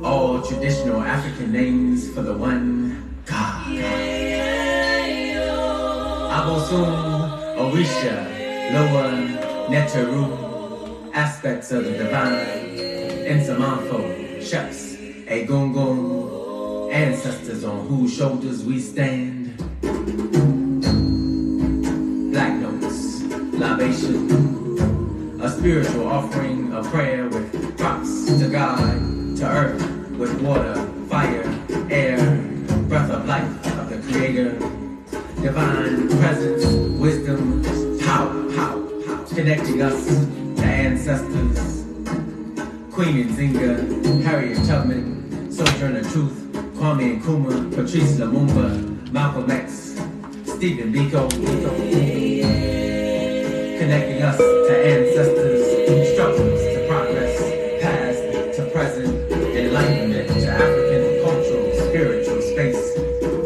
All traditional African names for the one God. Abosun, Orisha, Loa, Neteru, aspects of the divine, Nsamanfo, Shucks, Egungun, ancestors on whose shoulders we stand. Black notes, libation, a spiritual offering, a prayer with props to God, to earth, with water, fire, air, breath of life of the Creator, divine presence, wisdom, power, connecting us to ancestors. Queen Nzinga, Harriet Tubman, Sojourner Truth, Kwame Nkrumah, Patrice Lumumba, Malcolm X, Stephen Biko, connecting us to ancestors, struggles to progress, past to present, enlightenment to African cultural, spiritual space,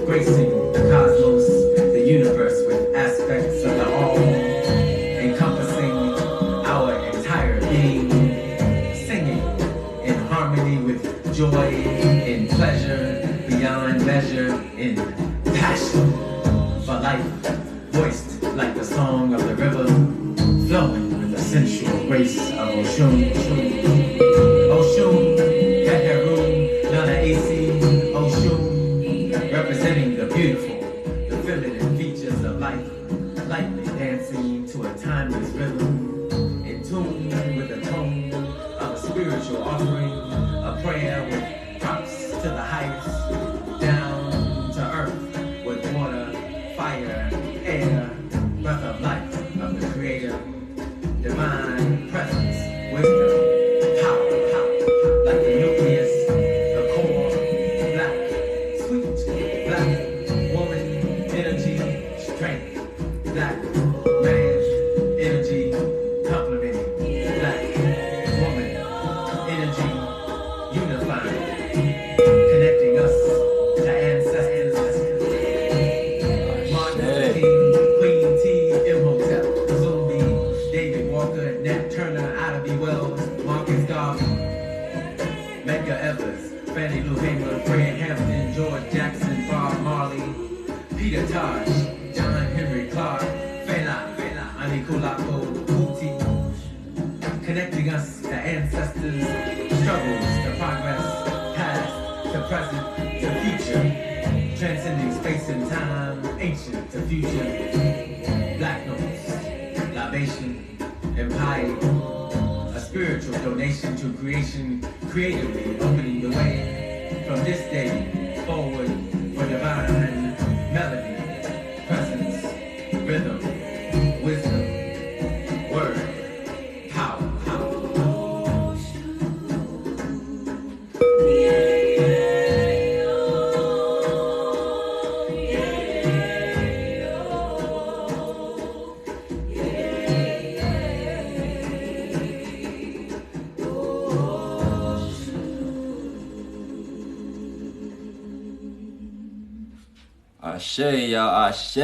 gracing the cosmos, the universe with aspects of the all, encompassing our entire being, singing in harmony with joy, in pleasure, beyond measure, in passion for life, voiced like the song of the river, flowing with the sensual grace of Oshun, Heheru, Nana AC, Oshun, representing the beautiful, the feminine features of life, lightly dancing to a timeless rhythm, in tune with the tone of a spiritual offering, a prayer with props to the highest, down to earth with water, fire, air, breath of life of the Creator, divine presence, wisdom, power, like the nucleus, the core, black, sweet, black, woman, energy, strength, black, man, energy, complementing, black, woman, energy, unifying, connecting us to ancestors, Martin Luther King, Queen T, Imhotep, Zumbi, David Walker, Nat Turner, Ida B. Wells, Marcus Garvey, Medgar Evers, Fannie Lou Hamer, Fred Hampton, George Jackson, Bob Marley, Peter Tosh, John Henry Clark, Fela, Anikulapo, Kuti, connecting us to ancestors, struggles to progress, past to present to future, transcending space and time, ancient to future, black notes, libation, and piety, a spiritual donation to creation, creatively opening the way from this day forward for divine melody, presence, rhythm, wisdom, word, power. Ashe, y'all, ashe.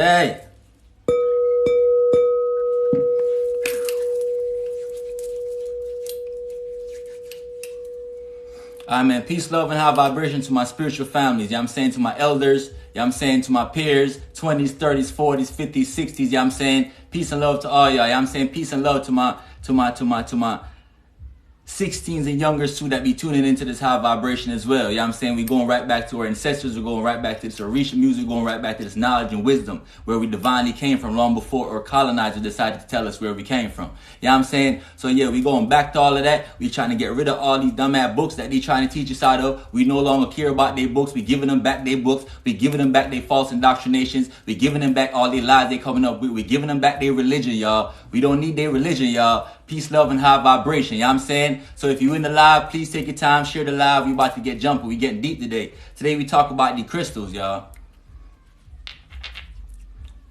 Man, peace, love, and high vibration to my spiritual families. You know what I'm saying? To my elders. You know what I'm saying? To my peers, 20s, 30s, 40s, 50s, 60s. You know what I'm saying? Peace and love to all y'all. You know what I'm saying? Peace and love to my 16s and youngers too that be tuning into this high vibration as well. You know what I'm saying? We going right back to our ancestors. We're going right back to this Orisha music. We're going right back to this knowledge and wisdom where we divinely came from long before our colonizers decided to tell us where we came from. You know what I'm saying? So yeah, we going back to all of that. We trying to get rid of all these dumbass books that they trying to teach us out of. We no longer care about their books. We giving them back their books. We giving them back their false indoctrinations. We giving them back all their lies they coming up with. We giving them back their religion, y'all. We don't need their religion, y'all. Peace, love, and high vibration. You know what I'm saying? So if you're in the live, please take your time, share the live. We about to get jumping. We getting deep today. Today we talk about the crystals, y'all.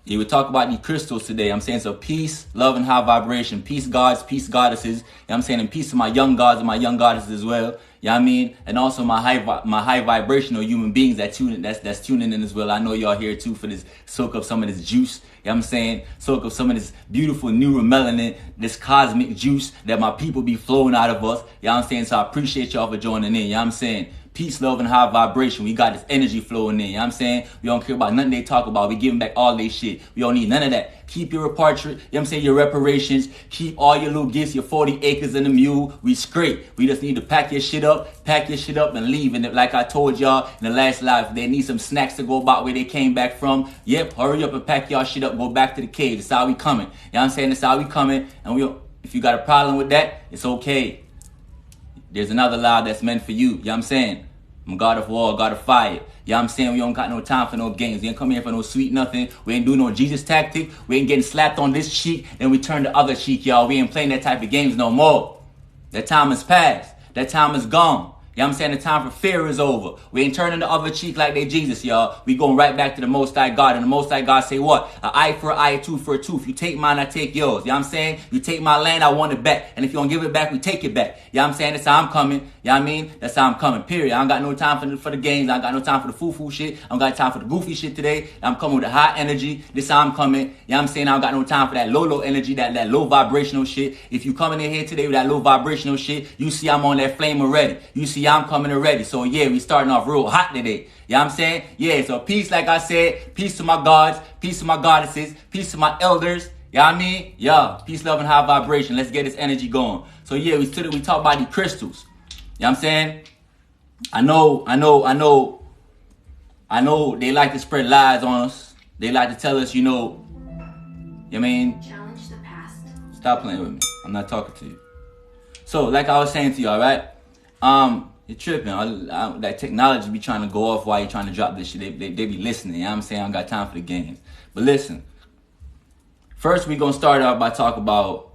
Yeah, we talk about the crystals today. I'm saying so peace, love, and high vibration. Peace gods, peace goddesses. You know what I'm saying? And peace to my young gods and my young goddesses as well. You know what I mean? And also my high vibrational human beings that's tuning in as well. I know y'all here too for this soak up some of this juice. You know what I'm saying? Soak up some of this beautiful neuromelanin, this cosmic juice that my people be flowing out of us. You know what I'm saying? So I appreciate y'all for joining in. You know what I'm saying? Peace, love, and high vibration. We got this energy flowing in. You know what I'm saying? We don't care about nothing they talk about. We giving back all their shit. We don't need none of that. Keep your reparture, you know what I'm saying, your reparations. Keep all your little gifts, your 40 acres and a mule. We straight. We just need to pack your shit up and leave. And like I told y'all in the last live, they need some snacks to go about where they came back from. Yep, hurry up and pack y'all shit up. Go back to the cave. That's how we coming. You know what I'm saying? That's how we coming. And if you got a problem with that, it's okay. There's another live that's meant for you. You know what I'm saying? I'm God of war, God of fire. You know what I'm saying? We don't got no time for no games. We ain't come here for no sweet nothing. We ain't doing no Jesus tactic. We ain't getting slapped on this cheek, then we turn the other cheek, y'all. We ain't playing that type of games no more. That time is past. That time is gone. You know what I'm saying? The time for fear is over. We ain't turning the other cheek like they Jesus, y'all. We going right back to the Most High God. And the Most High God say what? An eye for an eye, a tooth for a tooth. You take mine, I take yours. You know what I'm saying? You take my land, I want it back. And if you don't give it back, we take it back. You know what I'm saying? That's how I'm coming. You know what I mean? That's how I'm coming, period. I don't got no time for the games. I don't got no time for the foo-foo shit. I don't got time for the goofy shit today. I'm coming with a high energy. This how I'm coming. You know what I'm saying? I don't got no time for that low energy, that low vibrational shit. If you coming in here today with that low vibrational shit, you see I'm on that flame already. You see I'm coming already. So yeah, we starting off real hot today. You know what I'm saying? Yeah, so peace, like I said, peace to my gods, peace to my goddesses, peace to my elders. You know what I mean? Yeah, peace, love, and high vibration. Let's get this energy going. So yeah, we talk about the crystals. You know what I'm saying? I know they like to spread lies on us. They like to tell us, you know what I mean? Challenge the past. Stop playing with me. I'm not talking to you. So, like I was saying to y'all, right? You're tripping. That technology be trying to go off while you're trying to drop this shit. They be listening. You know what I'm saying? I don't got time for the games. But listen. First, we're going to start out by talking about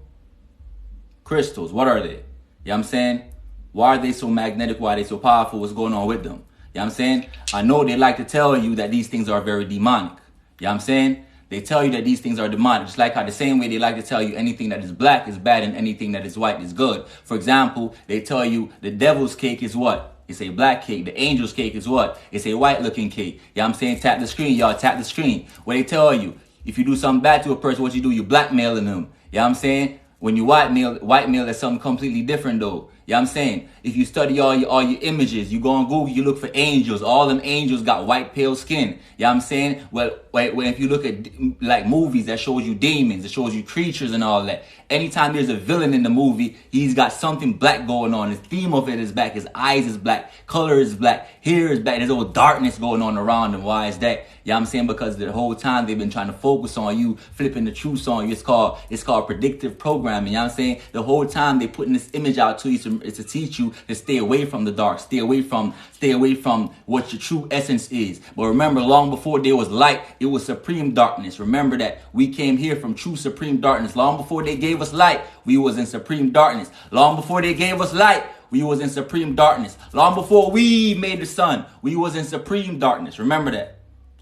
crystals. What are they? You know what I'm saying? Why are they so magnetic? Why are they so powerful? What's going on with them? You know what I'm saying? I know they like to tell you that these things are very demonic. You know what I'm saying? They tell you that these things are demonic. Just like how the same way they like to tell you anything that is black is bad and anything that is white is good. For example, they tell you the devil's cake is what? It's a black cake. The angel's cake is what? It's a white looking cake. You know what I'm saying? Tap the screen, y'all. Tap the screen. What they tell you, if you do something bad to a person, what you do? You blackmailing them. You know what I'm saying? When you whitemail, that's something completely different though. You know what I'm saying? If you study all your images, you go on Google, you look for angels. All them angels got white pale skin. You know what I'm saying? Well, if you look at like movies that shows you demons, it shows you creatures and all that. Anytime there's a villain in the movie, he's got something black going on. The theme of it is black. His eyes is black. Color is black. Hair is black. There's a little darkness going on around him. Why is that? You know what I'm saying? Because the whole time they've been trying to focus on you, flipping the truth on you. It's called predictive programming. You know what I'm saying? The whole time they putting this image out to you to teach you to stay away from the dark, stay away from what your true essence is. But remember, long before there was light, it was supreme darkness. Remember that we came here from true supreme darkness. Long before they gave us light, we was in supreme darkness. Long before they gave us light, we was in supreme darkness. Long before we made the sun, we was in supreme darkness. Remember that.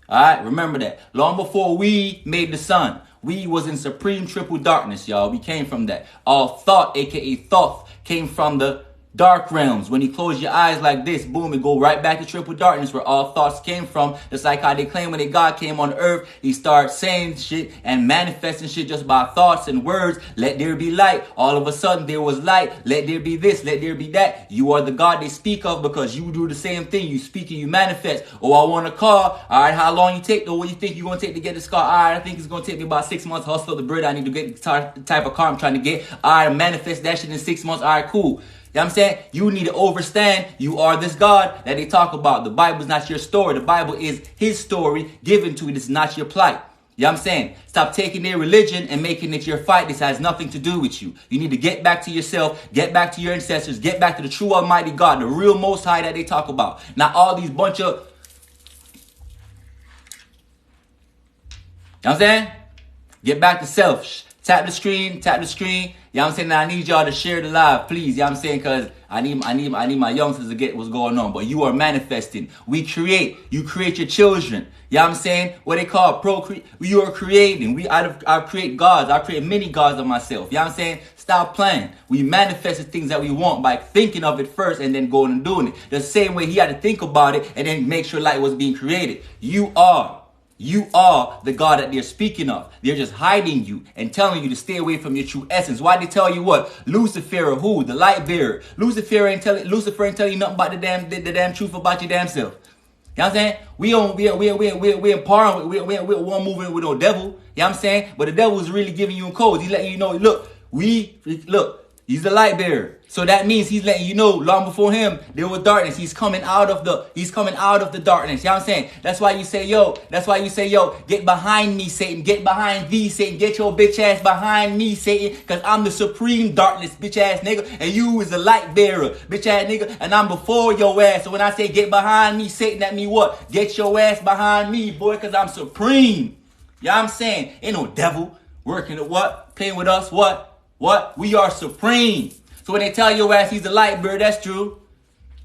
All right, remember that. Long before we made the sun, we was in supreme triple darkness, y'all. We came from that. All thought, aka thought, came from the Dark realms. When you close your eyes like this, boom, it go right back to triple darkness where all thoughts came from. Just like how they claim when God came on earth, he started saying shit and manifesting shit just by thoughts and words. Let there be light. All of a sudden there was light. Let there be this. Let there be that. You are the God they speak of because you do the same thing. You speak and you manifest. Oh, I want a car. All right, how long you take? Though, what do you think you're going to take to get this car? All right, I think it's going to take me about 6 months. Hustle the bread. I need to get the type of car I'm trying to get. All right, manifest that shit in 6 months. All right, cool. You know what I'm saying? You need to understand you are this God that they talk about. The Bible is not your story. The Bible is his story given to you. This is not your plight. You know what I'm saying? Stop taking their religion and making it your fight. This has nothing to do with you. You need to get back to yourself, get back to your ancestors, get back to the true Almighty God, the real Most High that they talk about. Not all these bunch of... You know what I'm saying? Get back to self. Tap the screen, tap the screen. You know what I'm saying? Now I need y'all to share the live, please. You know what I'm saying? Because I need my youngsters to get what's going on. But you are manifesting. We create. You create your children. You know what I'm saying? What they call procreate. You are creating. I create gods. I create many gods of myself. You know what I'm saying? Stop playing. We manifest the things that we want by thinking of it first and then going and doing it. The same way he had to think about it and then make sure light was being created. You are the God that they're speaking of. They're just hiding you and telling you to stay away from your true essence. Why they tell you what? Lucifer, who? The light bearer. Lucifer ain't telling you nothing about the damn truth about your damn self. You know what I'm saying? We empowering, we won't moving with no devil. You know what I'm saying? But the devil is really giving you codes. He's letting you know, look, he's the light bearer. So that means he's letting you know long before him there was darkness. He's coming out of the darkness. You know what I'm saying? That's why you say, yo, get behind me, Satan. Get behind thee, Satan. Get your bitch ass behind me, Satan. Cause I'm the supreme darkness, bitch ass nigga. And you is the light bearer, bitch ass nigga. And I'm before your ass. So when I say get behind me, Satan, that mean what? Get your ass behind me, boy, cause I'm supreme. You know what I'm saying? Ain't no devil working at what? Playing with us, what? We are supreme. So when they tell your ass he's the light bearer, that's true.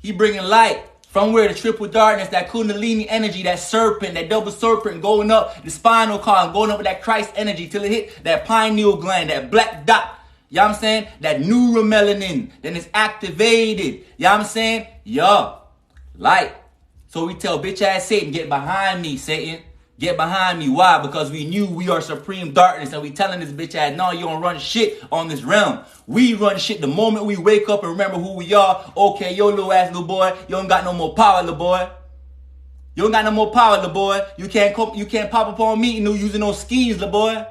He bringing light from where? The triple darkness, that kundalini energy, that serpent, that double serpent going up the spinal column, going up with that Christ energy till it hit that pineal gland, that black dot. You know what I'm saying? That neuromelanin. Then it's activated. You know what I'm saying? Yeah. Light. So we tell bitch ass Satan, get behind me, Satan. Get behind me. Why? Because we knew we are supreme darkness and we telling this bitch ass, no, you don't run shit on this realm. We run shit the moment we wake up and remember who we are. Okay, yo little ass little boy, you don't got no more power, little boy. You don't got no more power, little boy. You can't pop up on me using no schemes, little boy.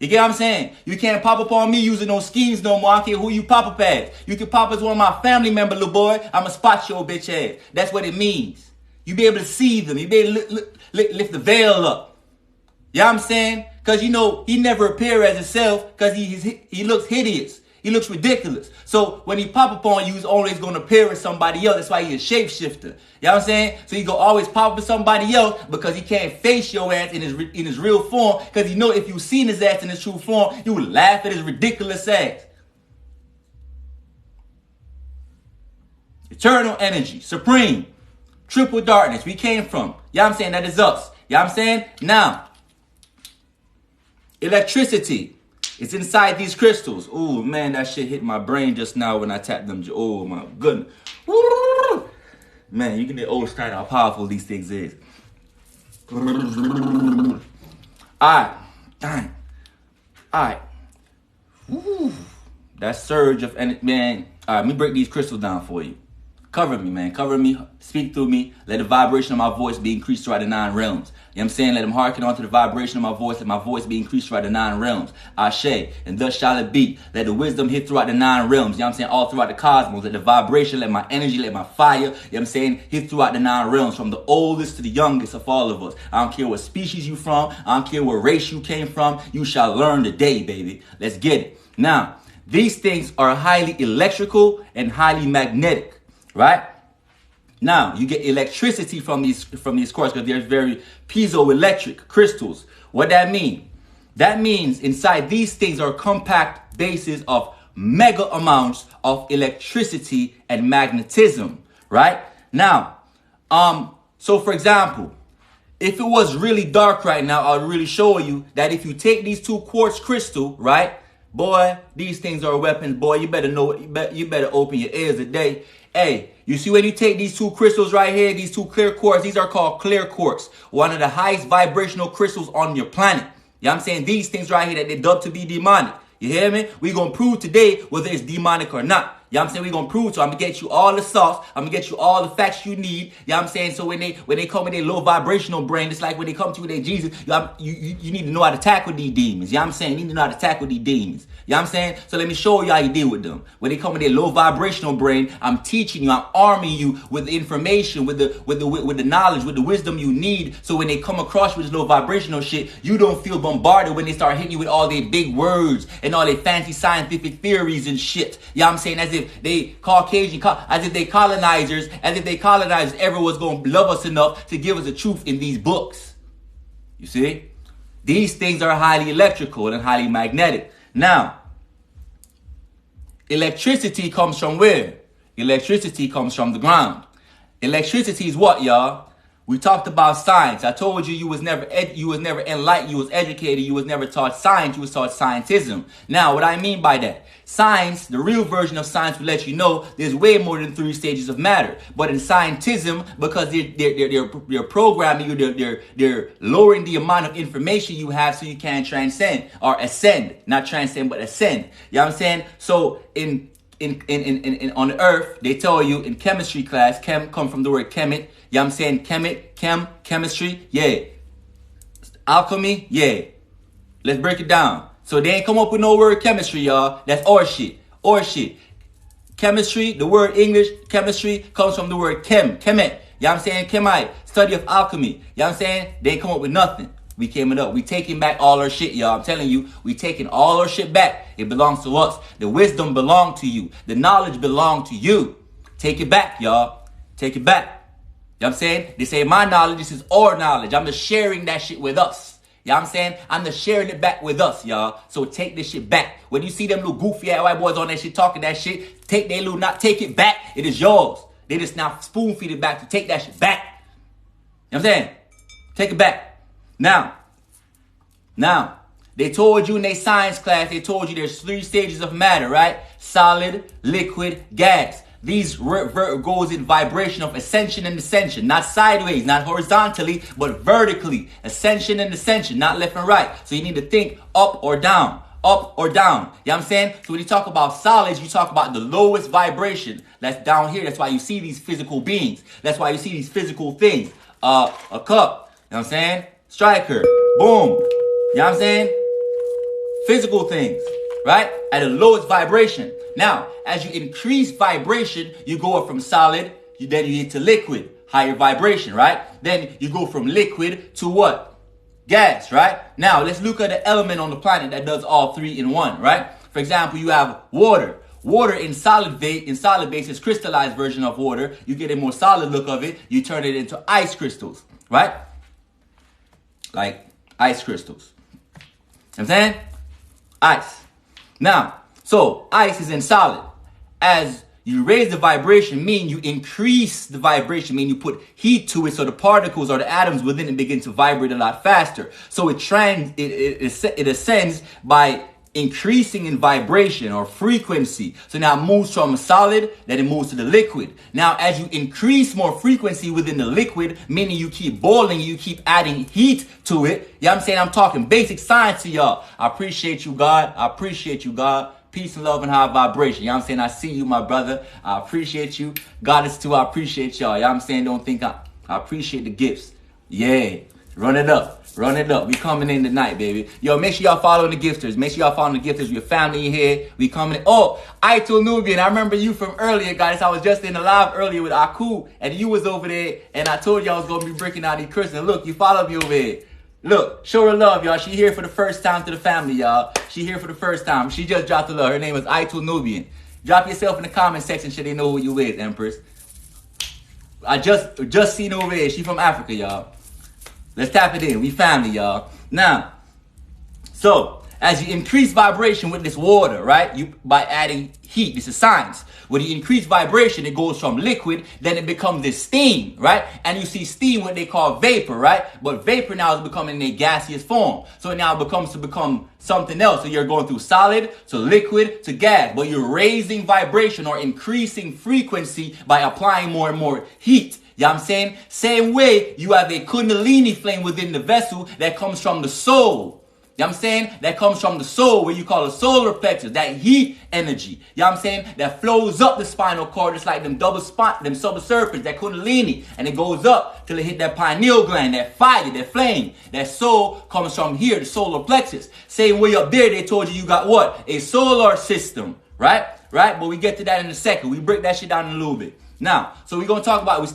You get what I'm saying? You can't pop up on me using no schemes no more. I don't care who you pop up as. You can pop as one of my family members, little boy. I'ma spot your bitch ass. That's what it means. You be able to see them. You be able to lift the veil up. You know what I'm saying? Because, you know, he never appear as himself because he looks hideous. He looks ridiculous. So when he pop up on you, he's always going to appear as somebody else. That's why he's a shapeshifter. You know what I'm saying? So he go always pop up as somebody else because he can't face your ass in his real form. Because he know if you seen his ass in his true form, you would laugh at his ridiculous ass. Eternal energy. Supreme. Triple darkness. We came from. You know what I'm saying? That is us. You know what I'm saying? Now, electricity. It's inside these crystals. Oh, man, that shit hit my brain just now when I tapped them. Oh, my goodness. Woo! Man, you can understand how powerful these things is. All right. Dang. All right. Woo. That surge of energy, man. All right, let me break these crystals down for you. Cover me, man. Cover me. Speak through me. Let the vibration of my voice be increased throughout the 9 realms. You know what I'm saying? Let them hearken onto the vibration of my voice. Let my voice be increased throughout the 9 realms. Ashe. And thus shall it be. Let the wisdom hit throughout the 9 realms. You know what I'm saying? All throughout the cosmos. Let the vibration, let my energy, let my fire, you know what I'm saying? Hit throughout the 9 realms. From the oldest to the youngest of all of us. I don't care what species you from. I don't care what race you came from. You shall learn today, baby. Let's get it. Now, these things are highly electrical and highly magnetic. Right? Now, you get electricity from these cores because they're very piezoelectric crystals. What that mean? That means inside these things are compact bases of mega amounts of electricity and magnetism, right? Now, so for example, if it was really dark right now, I'll really show you that if you take these 2 quartz crystal, right? Boy, these things are weapons, boy. You better know, you better open your ears today. Hey, you see when you take these two crystals right here, these two clear quartz, these are called clear quartz. One of the highest vibrational crystals on your planet. You know what I'm saying? These things right here that they dub to be demonic. You hear me? We gonna prove today whether it's demonic or not. You know what I'm saying? We gonna prove. So I'm gonna get you all the sauce. I'm gonna get you all the facts you need. You know what I'm saying? So when they come with their low vibrational brain, it's like when they come to you with their Jesus, you need to know how to tackle these demons. You know what I'm saying? You need to know how to tackle these demons. You know what I'm saying? So let me show you how you deal with them. When they come with their low vibrational brain, I'm teaching you, I'm arming you with the information, with the knowledge, with the wisdom you need. So when they come across with this low vibrational shit, you don't feel bombarded when they start hitting you with all their big words and all their fancy scientific theories and shit. You know what I'm saying? As if they Caucasian, as if they colonizers ever was going to love us enough to give us the truth in these books. You see? These things are highly electrical and highly magnetic. Now, electricity comes from where? Electricity comes from the ground. Electricity is what, y'all? We talked about science. I told you was never enlightened. You was educated. You was never taught science. You was taught scientism. Now, what I mean by that? Science, the real version of science will let you know there's way more than 3 stages of matter. But in scientism, because they're programming you, they're lowering the amount of information you have so you can transcend or ascend. Not transcend, but ascend. You know what I'm saying? So in on the earth, they tell you in chemistry class, chem come from the word chemit. You know what I'm saying? Chemistry, yeah. Alchemy, yeah. Let's break it down. So they ain't come up with no word chemistry, y'all. That's or shit. Or shit. Chemistry, the word English, chemistry, comes from the word chemet. You know what I'm saying? Chemite, study of alchemy. You know what I'm saying? They ain't come up with nothing. We came it up. We taking back all our shit, y'all. I'm telling you, we taking all our shit back. It belongs to us. The wisdom belongs to you. The knowledge belongs to you. Take it back, y'all. Take it back. You know what I'm saying? They say my knowledge, this is our knowledge. I'm just sharing that shit with us. You know what I'm saying? I'm just sharing it back with us, y'all. So take this shit back. When you see them little goofy ass white boys on that shit talking that shit, take it back. It is yours. They just now spoon feed it back to take that shit back. You know what I'm saying? Take it back. Now, they told you in their science class, they told you there's 3 stages of matter, right? Solid, liquid, gas. These goes in vibration of ascension and descension, not sideways, not horizontally, but vertically. Ascension and descension, not left and right. So you need to think up or down. Up or down. You know what I'm saying? So when you talk about solids, you talk about the lowest vibration. That's down here. That's why you see these physical beings. That's why you see these physical things. A cup. You know what I'm saying? Striker. Boom. You know what I'm saying? Physical things. Right? At the lowest vibration. Now, as you increase vibration, you go up from solid, then you get to liquid, higher vibration, right? Then you go from liquid to what? Gas, right? Now, let's look at the element on the planet that does all 3 in one, right? For example, you have water. Water in solid base is crystallized version of water. You get a more solid look of it. You turn it into ice crystals, right? Like ice crystals. You know what I'm saying? Ice. Now, so ice is in solid. As you raise the vibration, mean you increase the vibration, mean you put heat to it so the particles or the atoms within it begin to vibrate a lot faster. So it ascends by increasing in vibration or frequency. So now it moves from a solid, then it moves to the liquid. Now, as you increase more frequency within the liquid, meaning you keep boiling, you keep adding heat to it. You know what I'm saying? I'm talking basic science to y'all. I appreciate you, God. I appreciate you, God. Peace and love and high vibration. You know what I'm saying? I see you, my brother. I appreciate you. Goddess too, I appreciate y'all. You know what I'm saying? Don't think I appreciate the gifts. Yeah. Run it up. Run it up. We coming in tonight, baby. Yo, make sure y'all follow the gifters. Make sure y'all follow the gifters. Your family in here. We coming in. Oh, Aitul Nubian. I remember you from earlier, guys. I was just in the live earlier with Aku, and you was over there, and I told y'all I was going to be breaking out these curses. And look, you followed me over here. Look, show her love, y'all. She here for the first time to the family, y'all. She here for the first time. She just dropped the love. Her name is Aitul Nubian. Drop yourself in the comment section so they know who you is, Empress. I just seen her over here. She from Africa, y'all. Let's tap it in. We family, y'all. Now, so as you increase vibration with this water, right? By adding heat, this is science. When you increase vibration, it goes from liquid, then it becomes this steam, right? And you see steam, what they call vapor, right? But vapor now is becoming a gaseous form. So it now becomes to become something else. So you're going through solid to liquid to gas, but you're raising vibration or increasing frequency by applying more and more heat. You know what I'm saying? Same way you have a kundalini flame within the vessel that comes from the soul. You know what I'm saying? That comes from the soul, where you call it solar plexus, that heat energy. You know what I'm saying? That flows up the spinal cord. It's like them subsurface, that kundalini. And it goes up till it hit that pineal gland, that fire, that flame. That soul comes from here, the solar plexus. Same way up there, they told you got what? A solar system, right? Right? But we get to that in a second. We break that shit down in a little bit. Now, so we're going to talk about, we're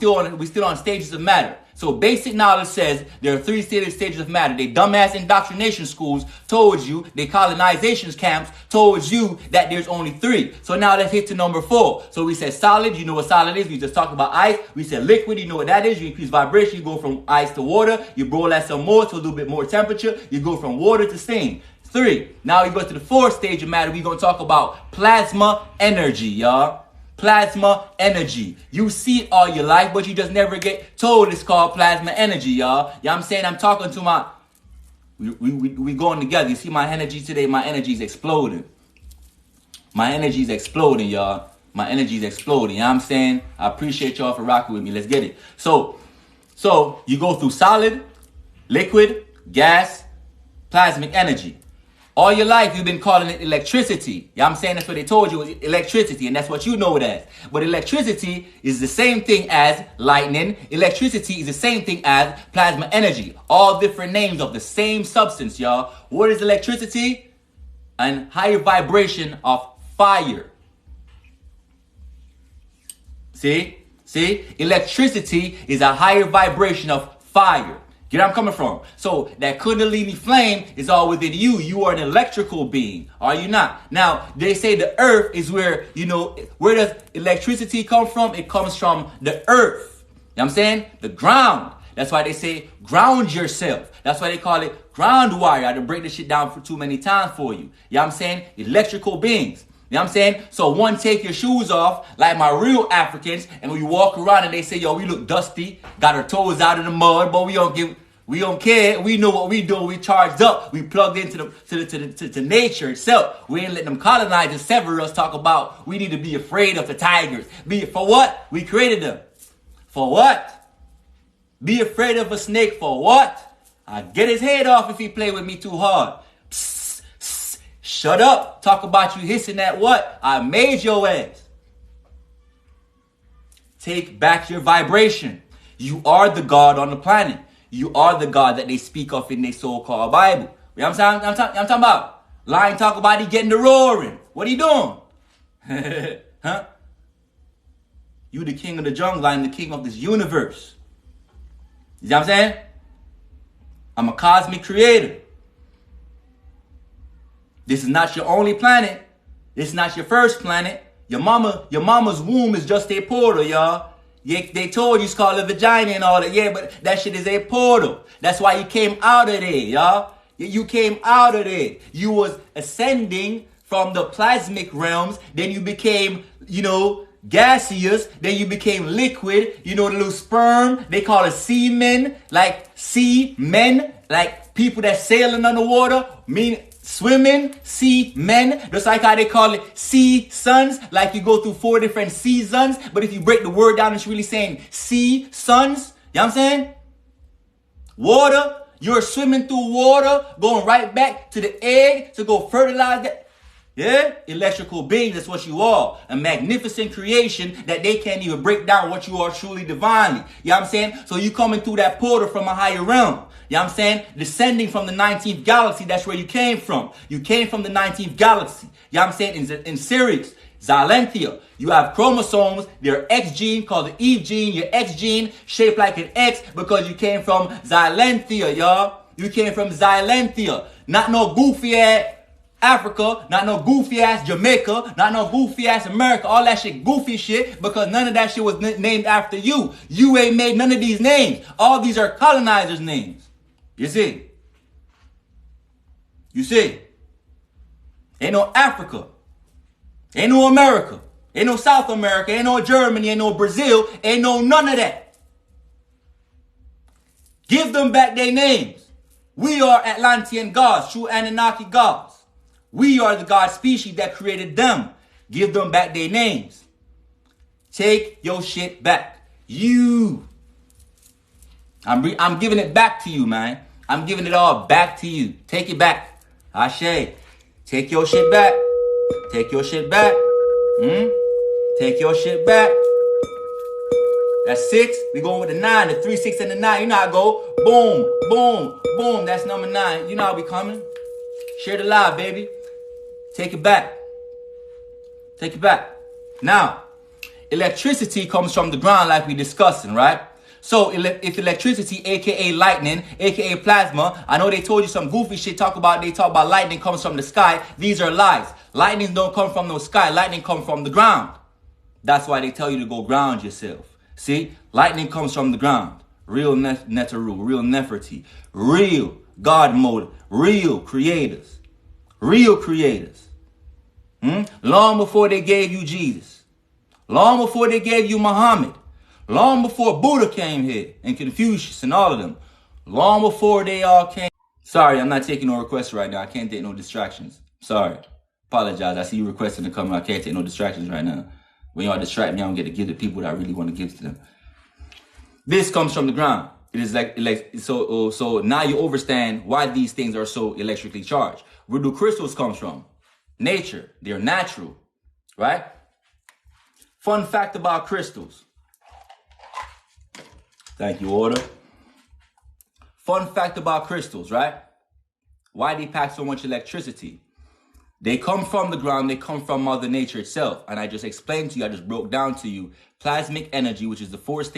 still on stages of matter. So basic knowledge says there are 3 stages of matter. They dumbass indoctrination schools told you, they colonization camps told you that there's only 3. So now let's hit to number 4. So we said solid, you know what solid is. We just talked about ice. We said liquid, you know what that is. You increase vibration, you go from ice to water. You boil that some more to a little bit more temperature. You go from water to steam. 3. Now we go to the 4th stage of matter. We're going to talk about plasma energy, y'all. Plasma energy. You see it all your life, but you just never get told it's called plasma energy, y'all. Yeah, I'm saying I'm talking to my... We going together. You see my energy today? My energy is exploding. My energy is exploding, y'all. My energy is exploding. You know what I'm saying? I appreciate y'all for rocking with me. Let's get it. So you go through solid, liquid, gas, plasmic energy. All your life, you've been calling it electricity. You know what I'm saying? That's what they told you, electricity, and that's what you know it as. But electricity is the same thing as lightning. Electricity is the same thing as plasma energy. All different names of the same substance, y'all. What is electricity? A higher vibration of fire. See? Electricity is a higher vibration of fire. Get where I'm coming from? So that kundalini flame is all within you. You are an electrical being, are you not? Now, they say the earth is where, where does electricity come from? It comes from the earth. You know what I'm saying? The ground. That's why they say ground yourself. That's why they call it ground wire. I had to break this shit down for too many times for you. You know what I'm saying? Electrical beings. You know what I'm saying? So one, take your shoes off like my real Africans, and we walk around and they say, yo, we look dusty, got our toes out in the mud, but we don't care. We know what we do. We charged up. We plugged into to nature itself. We ain't let them colonize and sever us. Talk about we need to be afraid of the tigers. For what? We created them. For what? Be afraid of a snake. For what? I get his head off if he play with me too hard. Psst, psst, shut up. Talk about you hissing at what? I made your ass. Take back your vibration. You are the God on the planet. You are the God that they speak of in their so-called Bible. You know what I'm talking about? Lion talk about he getting the roaring. What are you doing? Huh? You the king of the jungle. I'm the king of this universe. You know what I'm saying? I'm a cosmic creator. This is not your only planet. This is not your first planet. Your mama's womb is just a portal, y'all. Yeah, they told you it's called a vagina and all that. Yeah, but that shit is a portal. That's why you came out of there, y'all. You came out of there. You was ascending from the plasmic realms. Then you became, gaseous. Then you became liquid. The little sperm. They call it semen. Like seamen. Like people that sailing underwater. Swimming, sea men, just like how they call it sea suns, like you go through 4 different seasons, but if you break the word down, it's really saying sea suns. You know what I'm saying? Water, you're swimming through water, going right back to the egg to go fertilize that. Yeah? Electrical beings, that's what you are. A magnificent creation that they can't even break down what you are truly divinely. You know what I'm saying? So you coming through that portal from a higher realm. You know what I'm saying? Descending from the 19th galaxy, that's where you came from. You came from the 19th galaxy. You know what I'm saying? In Sirius, Xylenthia. You have chromosomes, their X gene called the Eve gene, your X gene shaped like an X because you came from Xylenthia, y'all. You came from Xylenthia. Not no goofy ass Africa, not no goofy ass Jamaica, not no goofy ass America, all that shit goofy shit because none of that shit was named after you. You ain't made none of these names. All these are colonizers' names. You see? Ain't no Africa. Ain't no America. Ain't no South America. Ain't no Germany. Ain't no Brazil. Ain't no none of that. Give them back their names. We are Atlantean gods, true Anunnaki gods. We are the god species that created them. Give them back their names. Take your shit back. I'm giving it back to you, man. I'm giving it all back to you. Take it back. Ashe. Take your shit back. Take your shit back. Take your shit back. That's 6. We going with the 9, the 3, 6, and the 9. You know how I go. Boom, boom, boom. That's number 9. You know how we coming. Share the live, baby. Take it back. Take it back. Now, electricity comes from the ground like we discussing, right? So if electricity, aka lightning, aka plasma, I know they told you some goofy shit, they talk about lightning comes from the sky. These are lies. Lightning don't come from the sky. Lightning comes from the ground. That's why they tell you to go ground yourself. See, lightning comes from the ground. Real Netaru, real Neferti, real God mode, real creators. Real creators. Long before they gave you Jesus. Long before they gave you Muhammad. Long before Buddha came here and Confucius and all of them. Long before they all came. Sorry, I'm not taking no requests right now. I can't take no distractions. Sorry. Apologize. I see you requesting to come. I can't take no distractions right now. When y'all distract me, I don't get to give to people that I really want to give to them. This comes from the ground. It is so now you understand why these things are so electrically charged. Where do crystals come from? Nature. They're natural, right? Fun fact about crystals. Thank you, Order. Fun fact about crystals, right? Why they pack so much electricity? They come from the ground. They come from Mother Nature itself. And I just explained to you, I just broke down to you, plasmic energy, which is the fourth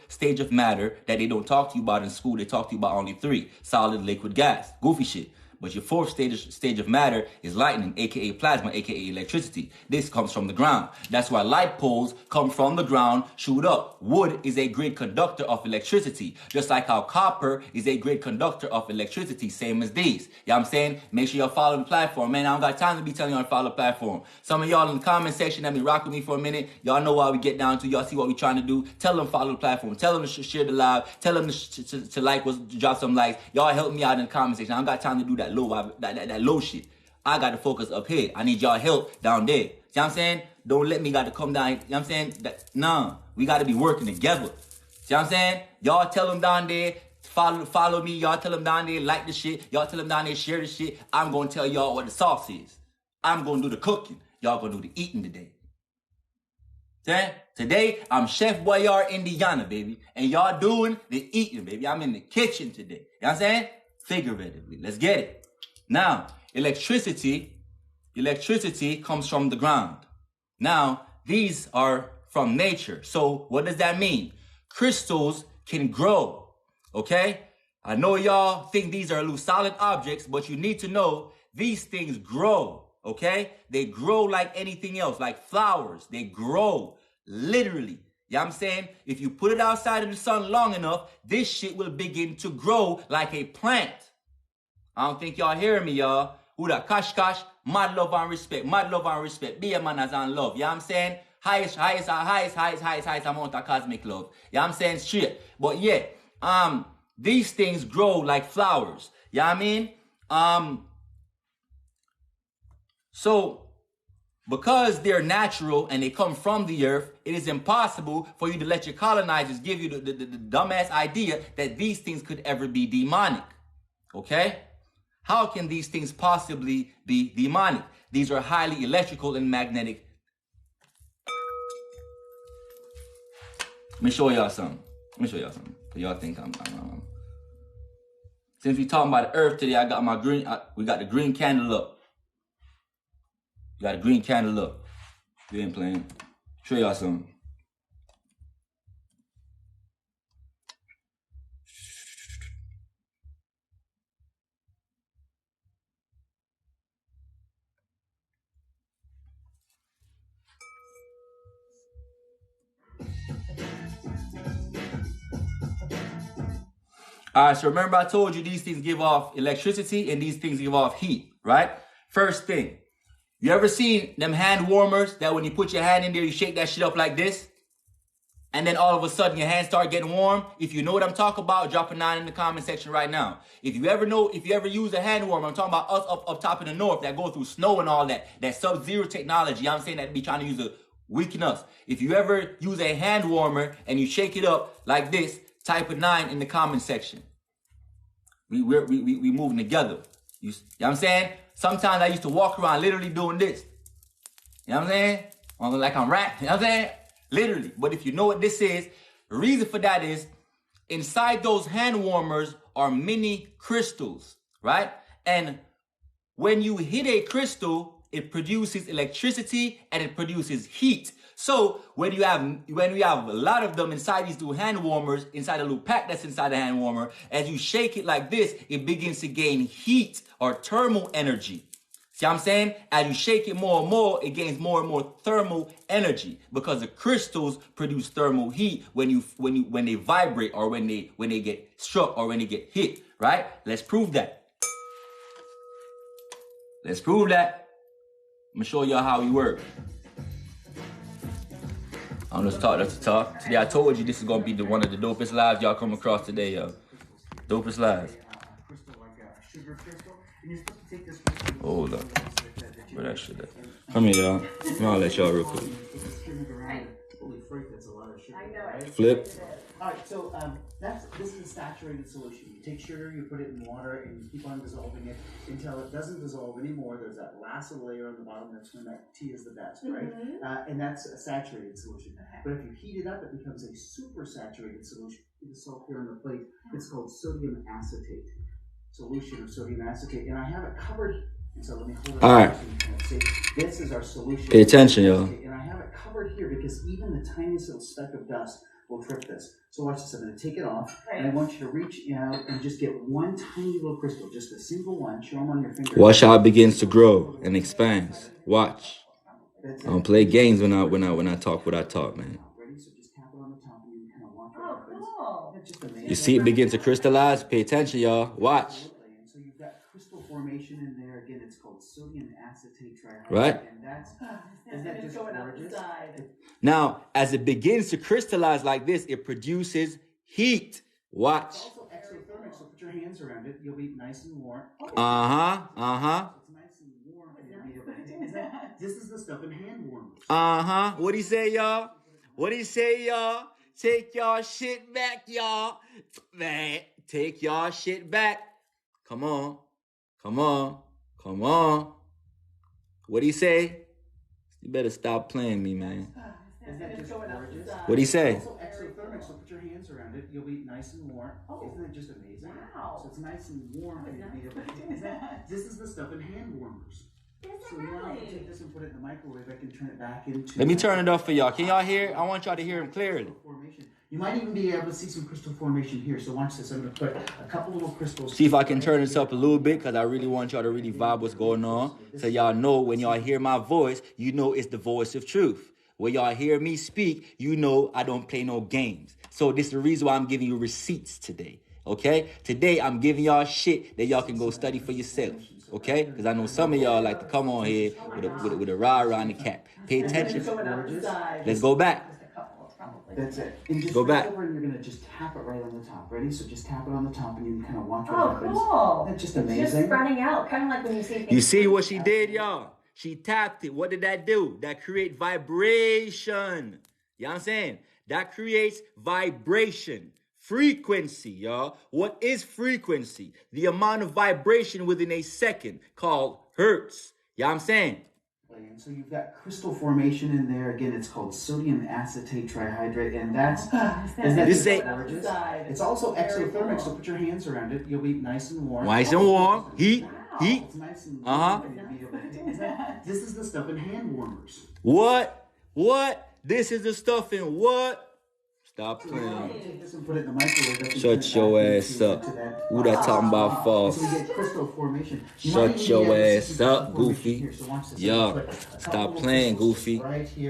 stage of matter that they don't talk to you about in school. They talk to you about only 3, solid, liquid, gas, goofy shit. But your fourth stage of matter is lightning, aka plasma, aka electricity. This comes from the ground. That's why light poles come from the ground, shoot up. Wood is a great conductor of electricity. Just like how copper is a great conductor of electricity, same as these. You know what I'm saying? Make sure y'all follow the platform. Man, I don't got time to be telling y'all to follow the platform. Some of y'all in the comment section that been rock with me for a minute, y'all know why we get down to. Y'all see what we trying to do. Tell them follow the platform. Tell them to share the live. Tell them to like, drop some likes. Y'all help me out in the comment section. I don't got time to do that low vibe, that low shit. I got to focus up here. I need y'all help down there. See what I'm saying? Don't let me got to come down. You know what I'm saying? Nah, we got to be working together. See what I'm saying? Y'all tell them down there, follow me. Y'all tell them down there, like the shit. Y'all tell them down there, share the shit. I'm going to tell y'all what the sauce is. I'm going to do the cooking. Y'all going to do the eating today. See? Today, I'm Chef Boyard Indiana, baby. And y'all doing the eating, baby. I'm in the kitchen today. You know what I'm saying? Figuratively. Let's get it. Now, electricity comes from the ground. Now, these are from nature. So what does that mean? Crystals can grow, okay? I know y'all think these are loose solid objects, but you need to know these things grow, okay? They grow like anything else, like flowers. They grow, literally. You know what I'm saying? If you put it outside in the sun long enough, this shit will begin to grow like a plant. I don't think y'all hearing me, y'all. Who that? Cash, mad love and respect. Mad love and respect. Be a man as and love. You know what I'm saying? Highest amount of cosmic love. You know what I'm saying? Straight. But yeah, these things grow like flowers. You know what I mean? So, because they're natural and they come from the earth, it is impossible for you to let your colonizers give you the dumbass idea that these things could ever be demonic. Okay? How can these things possibly be demonic? These are highly electrical and magnetic. Let me show y'all something. Y'all think I'm. Since we talking about the earth today, I got my green. We got the green candle up. Got a green candle up. We ain't playing. Show y'all something. All right, so remember I told you these things give off electricity and these things give off heat, right? First thing, You ever seen them hand warmers that when you put your hand in there, you shake that shit up like this? And then all of a sudden your hands start getting warm? If you know what I'm talking about, drop a 9 in the comment section right now. If you ever use a hand warmer, I'm talking about us up top in the north that go through snow and all that sub-zero technology, you know what I'm saying, that be trying to use to weaken us. If you ever use a hand warmer and you shake it up like this, type a 9 in the comment section. We moving together. You know what I'm saying? Sometimes I used to walk around literally doing this. You know what I'm saying? Like I'm rap. You know what I'm saying? Literally. But if you know what this is, the reason for that is inside those hand warmers are mini crystals, right? And when you hit a crystal, it produces electricity and it produces heat. So when you have a lot of them inside these little hand warmers, inside a little pack that's inside the hand warmer, as you shake it like this, it begins to gain heat or thermal energy. See what I'm saying? As you shake it more and more, it gains more and more thermal energy because the crystals produce thermal heat when they vibrate or when they get struck or when they get hit, right? Let's prove that. Let's prove that. I'm gonna show y'all how we work. Let's talk. Today I told you this is gonna be one of the dopest lives y'all come across today, yo. Dopest lives. Hold up. Where that shit at? Come here, y'all. I'll let y'all real quick. Flip. Alright, so this is a saturated solution. You take sugar, you put it in water, and you keep on dissolving it until it doesn't dissolve anymore. There's that last layer on the bottom. That's when that tea is the best, right? And that's a saturated solution. But if you heat it up, it becomes a super saturated solution. The salt here on the plate. It's called sodium acetate. Solution of sodium acetate, and I have it covered. And so let me hold it. All right. See, this is our solution. Pay attention, y'all. And I have it covered here because even the tiniest little speck of dust will trip this. So watch this. I'm going to take it off, and I want you to reach out and just get one tiny little crystal, just a single one. Show them on your finger. Watch how it begins to grow and expands. Watch. I don't play games when I talk what I talk, man. You see it begin to crystallize? Pay attention, y'all. Watch. So you've got crystal formation in there. Again, it's called sodium acetate trihydrate. Right? And isn't that just gorgeous? Now, as it begins to crystallize like this, it produces heat. Watch. It's also exothermic, so put your hands around it. You'll be nice and warm. Uh-huh. It's nice and warm. This is the stuff in hand warmers. Uh-huh. What'd he say, y'all? What'd he say, y'all? Take y'all shit back, y'all. Man, take y'all shit back. Come on. Come on. Come on. What'd he say? You better stop playing me, man. Isn't that just gorgeous? What'd he say? It's also exothermic, so put your hands around it. You'll be nice and warm. Isn't that just amazing? Wow. So it's nice and warm. This is the stuff in hand warmers. So now I can take this and put it in the microwave. I can turn it back into... Let me turn it off for y'all. Can y'all hear? I want y'all to hear him clearly. You might even be able to see some crystal formation here. So watch this. I'm going to put a couple little crystals... See if I can turn this up a little bit because I really want y'all to really vibe what's going on. So y'all know when y'all hear my voice, you know it's the voice of truth. When y'all hear me speak, you know I don't play no games. So this is the reason why I'm giving you receipts today. Okay? Today, I'm giving y'all shit that y'all can go study for yourself. Okay? Because I know some of y'all like to come on here with a rah-rah and a cap. Pay attention. Let's go back. That's it. And just go back. Over and you're going to just tap it right on the top. Ready? So just tap it on the top and you can kind of watch what happens. Cool. That's just amazing. It's just spreading out. Kind of like when you see things. You see what she did, y'all? She tapped it. What did that do? That create vibration. You know what I'm saying? That creates vibration. Frequency, y'all. What is frequency? The amount of vibration within a second called hertz. You know what I'm saying? And so you've got crystal formation in there. Again, it's called sodium acetate trihydrate. And that's... Isn't that just gorgeous? It's also exothermic, so put your hands around it. You'll be nice and warm. Nice and warm. Heat. Heat. It's nice and warm. This is the stuff in hand warmers. What? What? This is the stuff in what? Stop playing. Take this and put it in the microwave. Shut your ass up. Who that talking about false? So we get crystal formation. Shut your ass up, Goofy. Yeah. Stop playing, Goofy.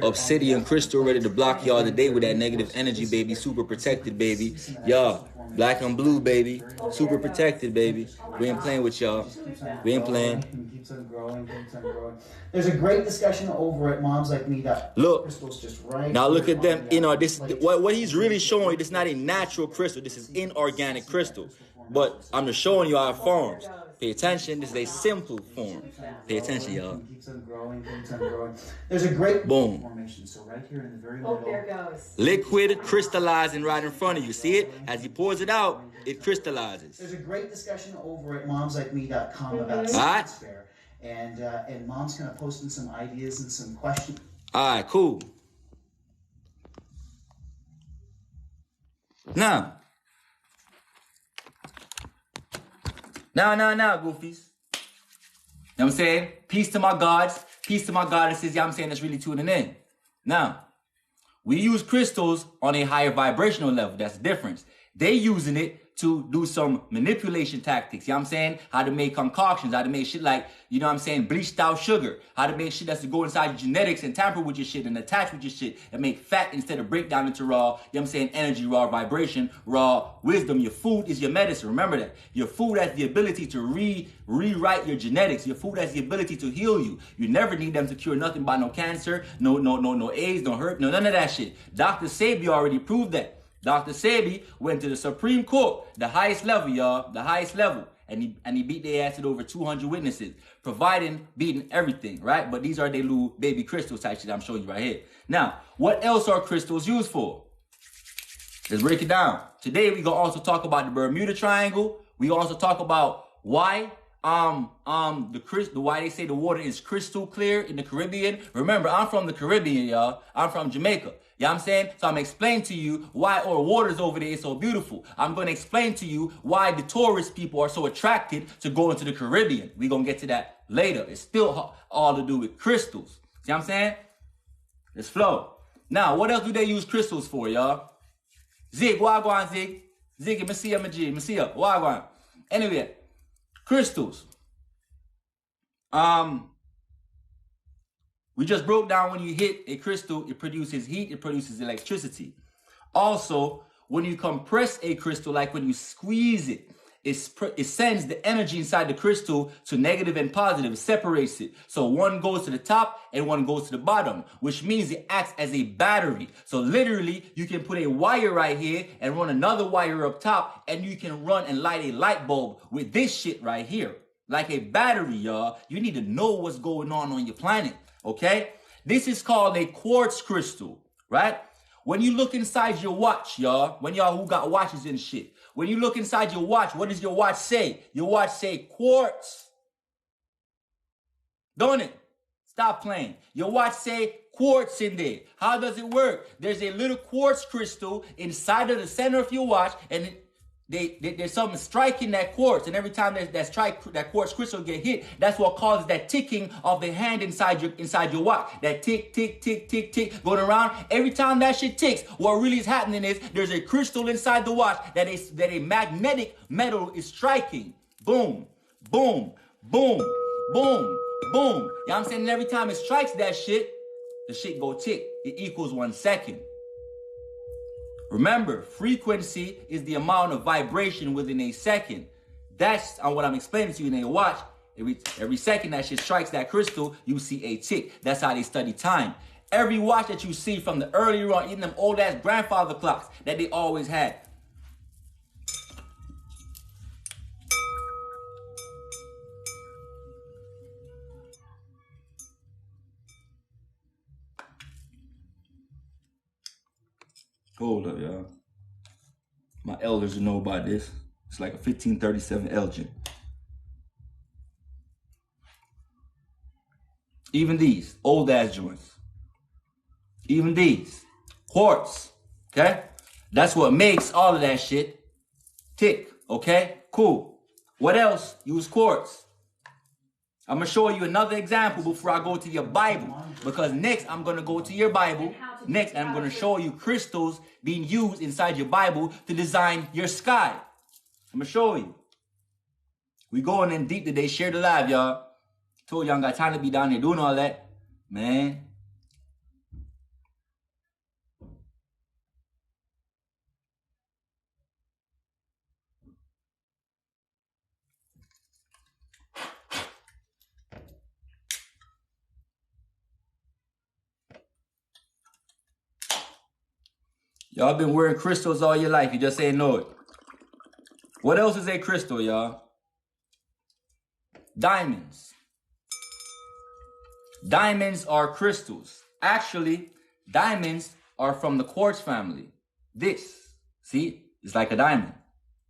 Obsidian crystal ready to block y'all today with that negative energy, baby. Super protected, baby. Yeah. Black and blue, baby. Super protected, baby. We ain't playing with y'all. We ain't playing. keeps on growing, keeps on growing. There's a great discussion over at Moms Like Me that Look, crystals just right. now look here at them. on the You know, this plate. what he's really showing you. This is not a natural crystal. This is inorganic crystal. But I'm just showing you how it forms. Pay attention. This is a simple form. Pay attention, y'all. Keeps on growing, keeps on growing. There's a great Boom. formation. So right here in the very Oh, middle. there goes. Liquid crystallizing right in front of you. See it? As he pours it out, it crystallizes. There's a great discussion over at momslikeme.com about Alright. science fair. And Mom's kind of posting some ideas and some questions. All right, cool. Now, goofies. You know what I'm saying? Peace to my gods, peace to my goddesses. You know what I'm saying? That's really tuning in. Now, we use crystals on a higher vibrational level. That's the difference. They using it to do some manipulation tactics. You know what I'm saying? How to make concoctions, how to make shit like, you know what I'm saying, bleached out sugar. How to make shit that's to go inside your genetics and tamper with your shit and attach with your shit and make fat instead of break down into raw, you know what I'm saying, energy, raw vibration, raw wisdom. Your food is your medicine. Remember that. Your food has the ability to rewrite your genetics. Your food has the ability to heal you. You never need them to cure nothing by no cancer, no AIDS, no hurt, no none of that shit. Dr. Sebi already proved that. Dr. Sebi went to the Supreme Court, the highest level, y'all, the highest level. And he beat their ass with over 200 witnesses, beating everything, right? But these are their little baby crystals type shit I'm showing you right here. Now, what else are crystals used for? Let's break it down. Today, we're going to also talk about the Bermuda Triangle. We also talk about why why they say the water is crystal clear in the Caribbean. Remember, I'm from the Caribbean, y'all. I'm from Jamaica. You know what I'm saying? So I'm explaining to you why our waters over there is so beautiful. I'm going to explain to you why the tourist people are so attracted to go into the Caribbean. We're going to get to that later. It's still all to do with crystals. See what I'm saying? Let's flow. Now, what else do they use crystals for, y'all? Zig, wagwan, Zig. Zig, Messiah, wagwan. Anyway, crystals. We just broke down when you hit a crystal, it produces heat, it produces electricity. Also, when you compress a crystal, like when you squeeze it, it sends the energy inside the crystal to negative and positive, it separates it. So one goes to the top and one goes to the bottom, which means it acts as a battery. So literally, you can put a wire right here and run another wire up top, and you can run and light a light bulb with this shit right here. Like a battery, y'all. You need to know what's going on your planet. Okay, this is called a quartz crystal, right? When you look inside your watch, y'all, when y'all who got watches and shit, when you look inside your watch, what does your watch say? Your watch say quartz. Don't it? Stop playing. Your watch say quartz in there. How does it work? There's a little quartz crystal inside of the center of your watch, and there's something striking that quartz, and every time that quartz crystal get hit, that's what causes that ticking of the hand inside your watch. That tick, tick, tick, tick, tick, going around. Every time that shit ticks, what really is happening is there's a crystal inside the watch that a magnetic metal is striking. Boom, boom, boom, boom, boom. You know what I'm saying? And every time it strikes that shit, the shit go tick. It equals 1 second. Remember, frequency is the amount of vibration within a second. That's what I'm explaining to you in your watch. Every second that shit strikes that crystal, you see a tick. That's how they study time. Every watch that you see from the earlier on, even them old ass grandfather clocks that they always had. Hold up, y'all. My elders know about this. It's like a 1537 Elgin. Even these old ass joints. Even these. Quartz. Okay? That's what makes all of that shit tick. Okay? Cool. What else? Use quartz. I'm going to show you another example before I go to your Bible. Because next, I'm going to go to your Bible. Next, I'm going to show you crystals being used inside your Bible to design your sky. I'm going to show you. We going in deep today. Share the live, y'all. Told y'all I got time to be down here doing all that. Man. Y'all been wearing crystals all your life. You just ain't know it. What else is a crystal, y'all? Diamonds. Diamonds are crystals. Actually, diamonds are from the quartz family. This, see, it's like a diamond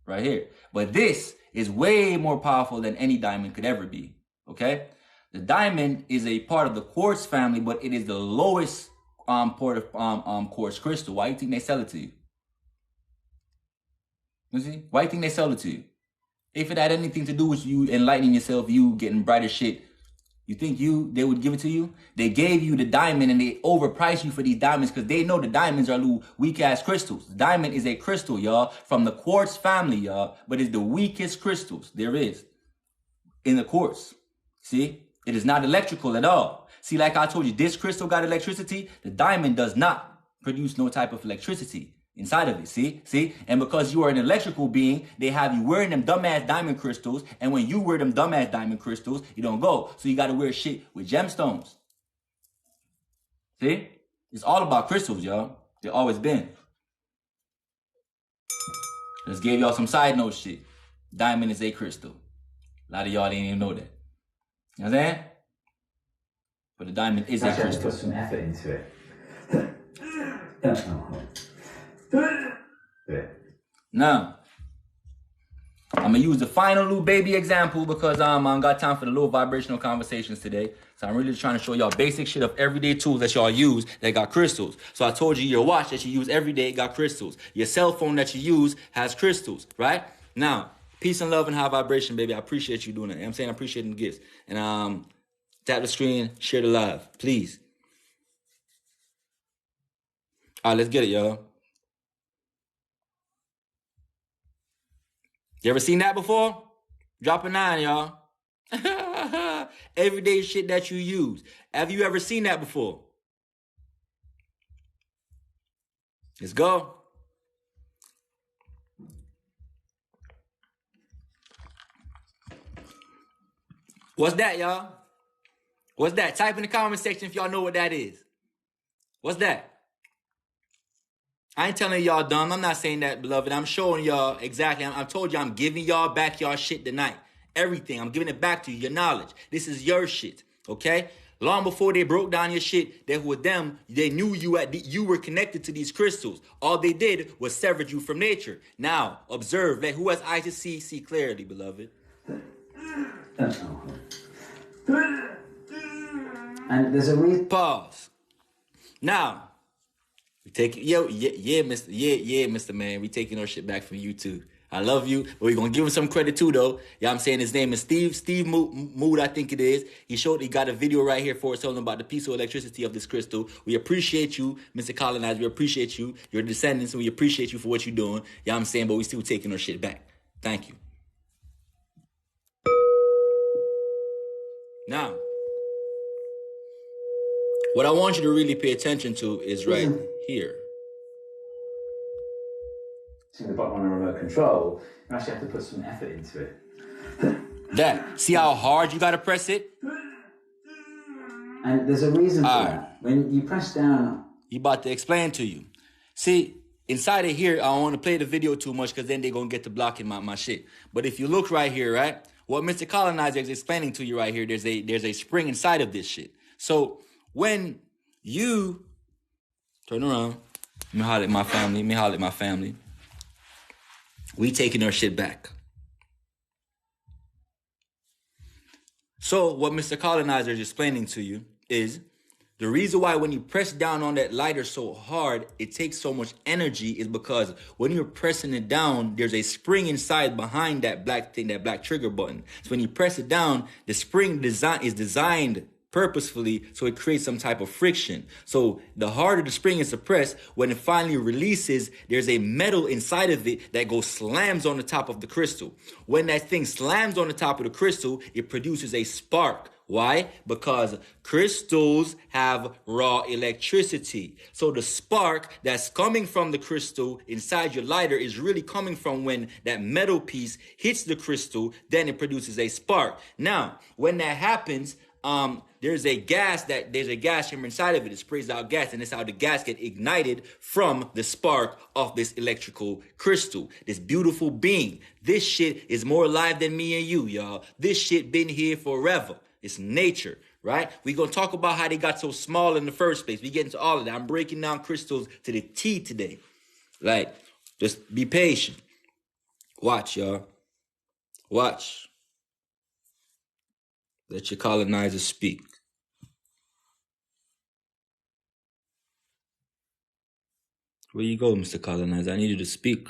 right here. But this is way more powerful than any diamond could ever be, okay? The diamond is a part of the quartz family, but it is the lowest part of quartz crystal. Why do you think they sell it to you? You see? Why do you think they sell it to you? If it had anything to do with you enlightening yourself, you getting brighter shit, you think they would give it to you? They gave you the diamond and they overpriced you for these diamonds because they know the diamonds are little weak ass crystals. Diamond is a crystal, y'all, from the quartz family, y'all, but it's the weakest crystals there is in the quartz. See? It is not electrical at all. See, like I told you, this crystal got electricity. The diamond does not produce no type of electricity inside of it. See? And because you are an electrical being, they have you wearing them dumbass diamond crystals. And when you wear them dumbass diamond crystals, you don't go. So you got to wear shit with gemstones. See? It's all about crystals, y'all. They always been. Just gave y'all some side note shit. Diamond is a crystal. A lot of y'all didn't even know that. You know what I'm saying? But the diamond is a crystal. Put some effort into it. Now, I'm gonna use the final little baby example because I don't got time for the little vibrational conversations today. So I'm really just trying to show y'all basic shit of everyday tools that y'all use that got crystals. So I told you your watch that you use every day got crystals. Your cell phone that you use has crystals, right? Now, peace and love and high vibration, baby. I appreciate you doing it. You know what I'm saying? I appreciate the gifts. And tap the screen, share the live, please. All right, let's get it, y'all. You ever seen that before? Drop a 9, y'all. Everyday shit that you use. Have you ever seen that before? Let's go. What's that, y'all? What's that? Type in the comment section if y'all know what that is. What's that? I ain't telling y'all dumb. I'm not saying that, beloved. I'm showing y'all exactly. I told you I'm giving y'all back y'all shit tonight. Everything. I'm giving it back to you. Your knowledge. This is your shit. Okay? Long before they broke down your shit, they were them. They knew you were connected to these crystals. All they did was severed you from nature. Now, observe. Let who has eyes to see clearly, beloved. And there's a reason. Pause. Now, we take Mr. Man. We taking our shit back from you too. I love you, but we're gonna give him some credit too, though. Yeah, I'm saying his name is Steve Mood, I think it is. He got a video right here for us telling about the peaceful electricity of this crystal. We appreciate you, Mr. Colonizer. We appreciate you, your descendants, and we appreciate you for what you're doing. Yeah, I'm saying, but we still taking our shit back. Thank you. Now, what I want you to really pay attention to is right here. The button on a remote control, you actually have to put some effort into it. That. See how hard you gotta press it? And there's a reason for that. When you press down... He about to explain to you. See, inside of here, I don't want to play the video too much because then they're gonna get to blocking my shit. But if you look right here, right? What Mr. Colonizer is explaining to you right here, there's a spring inside of this shit. So when you turn around, let me holler at my family. We taking our shit back. So what Mr. Colonizer is explaining to you is the reason why when you press down on that lighter so hard, it takes so much energy is because when you're pressing it down, there's a spring inside behind that black thing, that black trigger button. So when you press it down, the spring is designed purposefully so it creates some type of friction. So the harder the spring is suppressed, when it finally releases, there's a metal inside of it that slams on the top of the crystal. When that thing slams on the top of the crystal, it produces a spark. Why? Because crystals have raw electricity. So the spark that's coming from the crystal inside your lighter is really coming from when that metal piece hits the crystal, then it produces a spark. Now, when that happens, there's a gas chamber inside of it. It sprays out gas, and that's how the gas get ignited from the spark of this electrical crystal, this beautiful being. This shit is more alive than me and you, y'all. This shit been here forever. It's nature, right? We gonna talk about how they got so small in the first place. We get into all of that. I'm breaking down crystals to the T today. Like, just be patient. Watch, y'all. Watch. Let your colonizers speak. Where you go, Mr. Colonizer? I need you to speak.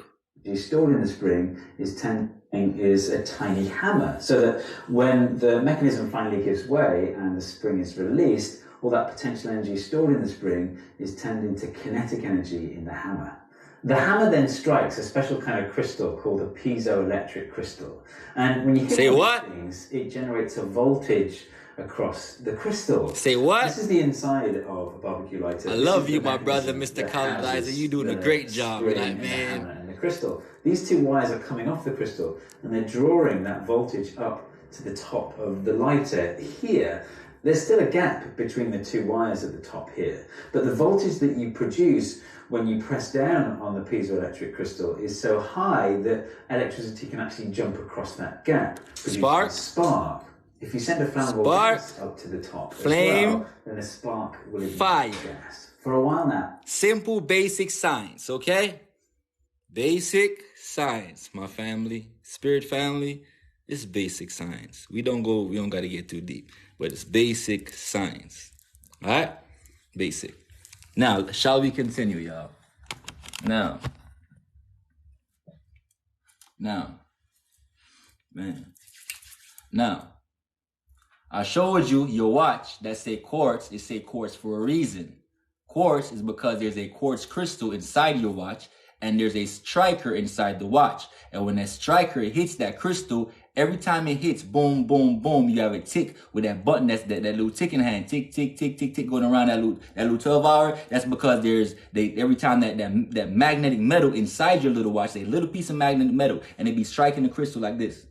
Stored in the spring is a tiny hammer, so that when the mechanism finally gives way and the spring is released, all that potential energy stored in the spring is turned into kinetic energy in the hammer. The hammer then strikes a special kind of crystal called a piezoelectric crystal. And when you hit these things, it generates a voltage across the crystal. Say what? This is the inside of a barbecue lighter. I love you, my brother, Mr. Colonizer. You doing a great job. Like, man. And the crystal. These two wires are coming off the crystal and they're drawing that voltage up to the top of the lighter here. There's still a gap between the two wires at the top here, but the voltage that you produce when you press down on the piezoelectric crystal is so high that electricity can actually jump across that gap. Spark. If you send a flammable gas up to the top flame, then the spark will ignite fire. Gas. For a while now. Simple, basic science, okay? Basic science, my family, spirit family. It's basic science. We don't got to get too deep, but it's basic science. All right? Basic. Now, shall we continue, y'all? Now, I showed you your watch that say quartz. It say quartz for a reason. Quartz is because there's a quartz crystal inside your watch, and there's a striker inside the watch. And when that striker hits that crystal, every time it hits, boom, boom, boom, you have a tick with that button. That's that little ticking hand, tick, tick, tick, tick, tick, going around that little 12 hour. That's because every time that magnetic metal inside your little watch, a little piece of magnetic metal, and it be striking the crystal like this.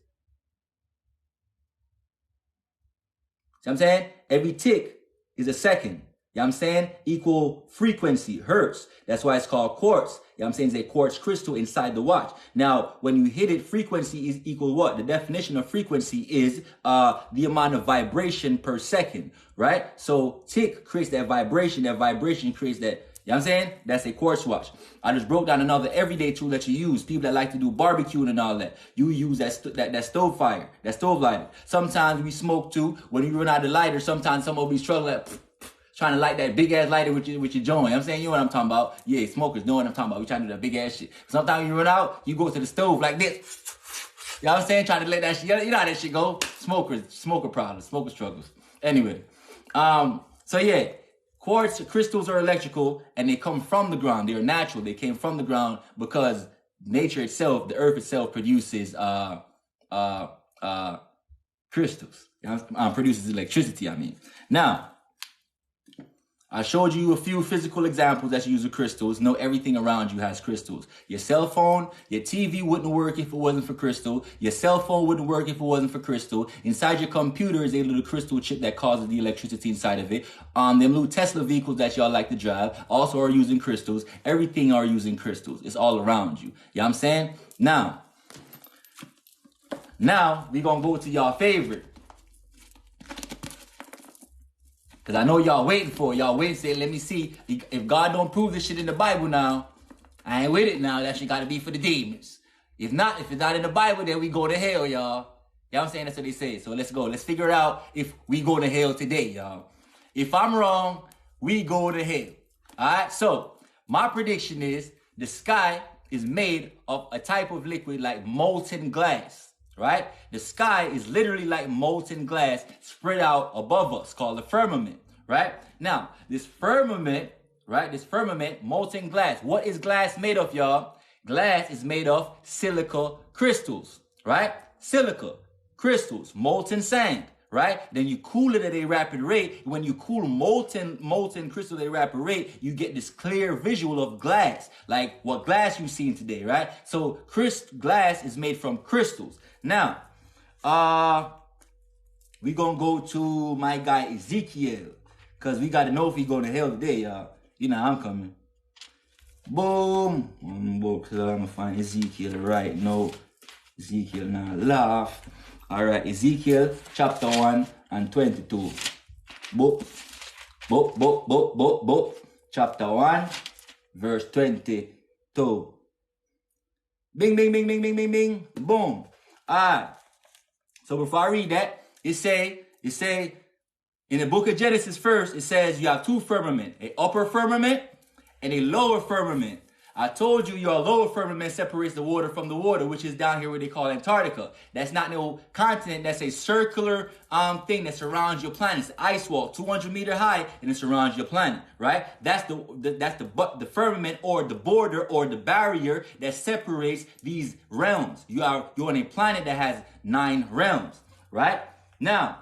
See what I'm saying? Every tick is a second. You know what I'm saying? Equal frequency, hertz. That's why it's called quartz. You know what I'm saying? It's a quartz crystal inside the watch. Now, when you hit it, frequency is equal what? The definition of frequency is the amount of vibration per second, right? So tick creates that vibration. That vibration creates that. You know what I'm saying? That's a quartz watch. I just broke down another everyday tool that you use. People that like to do barbecuing and all that. You use that stove fire, that stove lighter. Sometimes we smoke too. When you run out of lighter, sometimes some will be struggling trying to light that big ass lighter with your joint. You know what I'm saying? You know what I'm talking about. Yeah, smokers know what I'm talking about. We trying to do that big ass shit. Sometimes you run out, you go to the stove like this. You know what I'm saying? Trying to let that shit, you know how that shit go. Smoker problems, smoker struggles. Anyway, so yeah, quartz crystals are electrical and they come from the ground. They're natural. They came from the ground because nature itself, the earth itself produces, crystals. You know, produces electricity, I mean. Now, I showed you a few physical examples that you use with crystals. Know everything around you has crystals. Your cell phone, your TV wouldn't work if it wasn't for crystal. Your cell phone wouldn't work if it wasn't for crystal. Inside your computer is a little crystal chip that causes the electricity inside of it. Them little Tesla vehicles that y'all like to drive also are using crystals. Everything are using crystals. It's all around you. You know what I'm saying? Now we gonna go to y'all favorite. Because I know y'all waiting for it. Y'all waiting, say, let me see. If God don't prove this shit in the Bible now, I ain't with it now. That shit got to be for the demons. If it's not in the Bible, then we go to hell, y'all. You know what I'm saying? That's what they say. So let's go. Let's figure out if we go to hell today, y'all. If I'm wrong, we go to hell. All right? So my prediction is the sky is made of a type of liquid like molten glass. Right? The sky is literally like molten glass spread out above us, called the firmament, right? Now, this firmament, molten glass. What is glass made of, y'all? Glass is made of silica crystals, right? Silica crystals, molten sand, right? Then you cool it at a rapid rate. When you cool molten crystal at a rapid rate, you get this clear visual of glass, like what glass you've seen today, right? So glass is made from crystals. Now, we gonna go to my guy Ezekiel. Because we got to know if he going to hell today, y'all. You know I'm coming. Boom. I'm going to find Ezekiel right now. Ezekiel now laugh. All right, Ezekiel chapter 1 and 22. Boop. Boop, boop, boop, boop, boop. Chapter 1, verse 22. Bing, bing, bing, bing, bing, bing, bing. Boom. All right. So before I read that, it say, in the book of Genesis first, it says you have two firmament, an upper firmament and a lower firmament. I told you your lower firmament separates the water from the water, which is down here where they call Antarctica. That's not no continent. That's a circular thing that surrounds your planet. It's an ice wall, 200 meter high, and it surrounds your planet, right? That's the firmament or the border or the barrier that separates these realms. You're on a planet that has 9 realms, right? Now,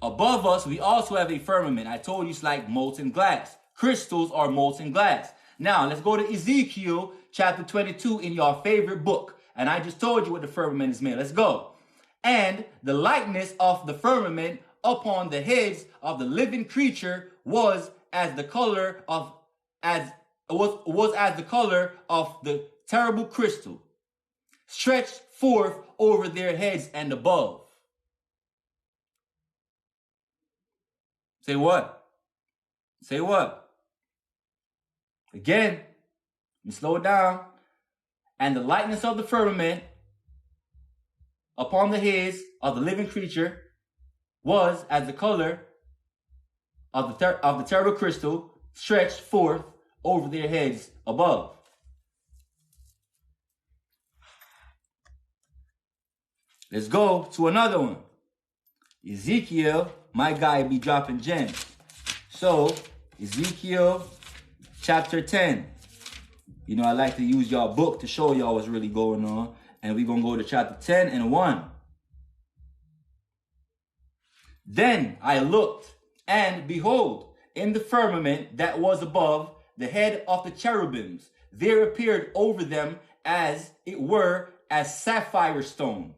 above us, we also have a firmament. I told you it's like molten glass. Crystals are molten glass. Now, let's go to Ezekiel chapter 22 in your favorite book. And I just told you what the firmament is made. Let's go. And the likeness of the firmament upon the heads of the living creature was as the color of the terrible crystal, stretched forth over their heads and above. Say what? Say what? Again, let me slow it down. And the likeness of the firmament upon the heads of the living creature was as the color of the terrible crystal stretched forth over their heads above. Let's go to another one. Ezekiel, my guy, be dropping gems. So, Ezekiel chapter 10. You know, I like to use y'all book to show y'all what's really going on. And we're going to go to chapter 10 and 1. Then I looked, and behold, in the firmament that was above the head of the cherubims, there appeared over them as it were as sapphire stone.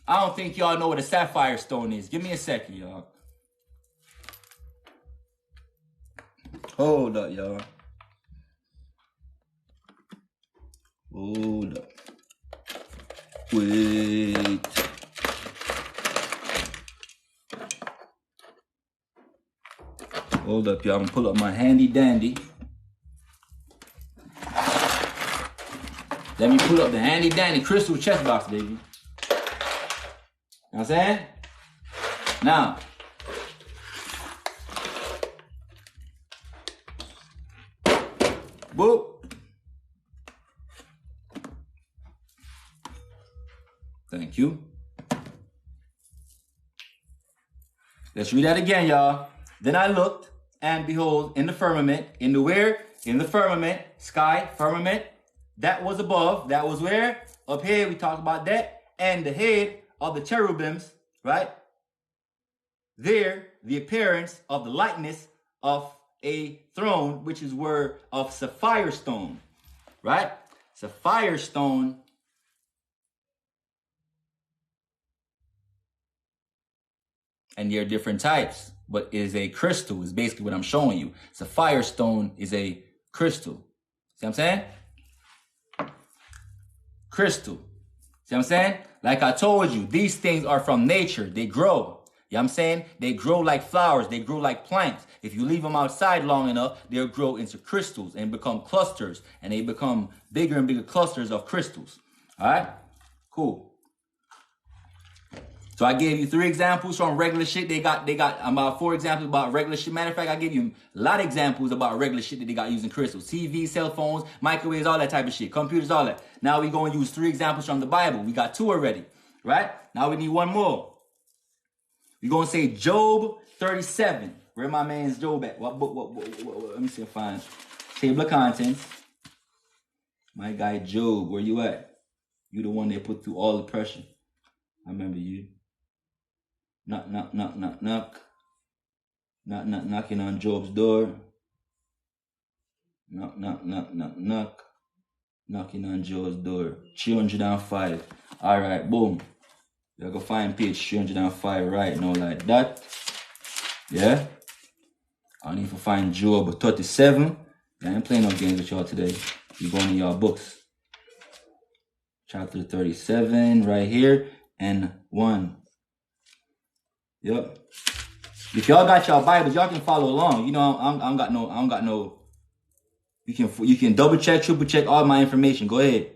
I don't think y'all know what a sapphire stone is. Give me a second, y'all. Hold up, y'all. Hold up. Wait. Hold up, y'all. I'm gonna pull up my handy dandy. Let me pull up the handy dandy crystal chest box, baby. You know what I'm saying? Now, boop. Thank you. Let's read that again, y'all. Then I looked, and behold, in the firmament, in the where? In the firmament, sky, firmament, that was above, that was where? Up here, we talked about that. And the head of the cherubims, right? There, the appearance of the likeness of a throne, which is word of sapphire stone, right? Sapphire stone and there are different types, but is a crystal is basically what I'm showing you. Sapphire stone is a crystal. See what I'm saying? Crystal. See what I'm saying? Like I told you, these things are from nature. They grow. You know what I'm saying? They grow like flowers. They grow like plants. If you leave them outside long enough, they'll grow into crystals and become clusters. And they become bigger and bigger clusters of crystals. All right? Cool. So I gave you 3 examples from regular shit. They got about 4 examples about regular shit. Matter of fact, I gave you a lot of examples about regular shit that they got using crystals. TV, cell phones, microwaves, all that type of shit. Computers, all that. Now we going to use 3 examples from the Bible. We got 2 already, right? Now we need 1 more. We're going to say Job 37. Where my man's Job at? What let me see if I find table of contents. My guy Job, where you at? You the one that put through all the pressure. I remember you. Knock, knock, knock, knock, knock. Knock, knock, knocking on Job's door. Knock, knock, knock, knock, knock. Knocking on Joe's door. 305. Alright, boom. You're gonna find page 305 right now like that. Yeah? I need to find Job 37. I ain't playing no games with y'all today. You're going to y'all books. Chapter 37 right here. And 1. Yep. If y'all got y'all Bibles, y'all can follow along. You know, I don't got no. You can double check, triple check all my information. Go ahead.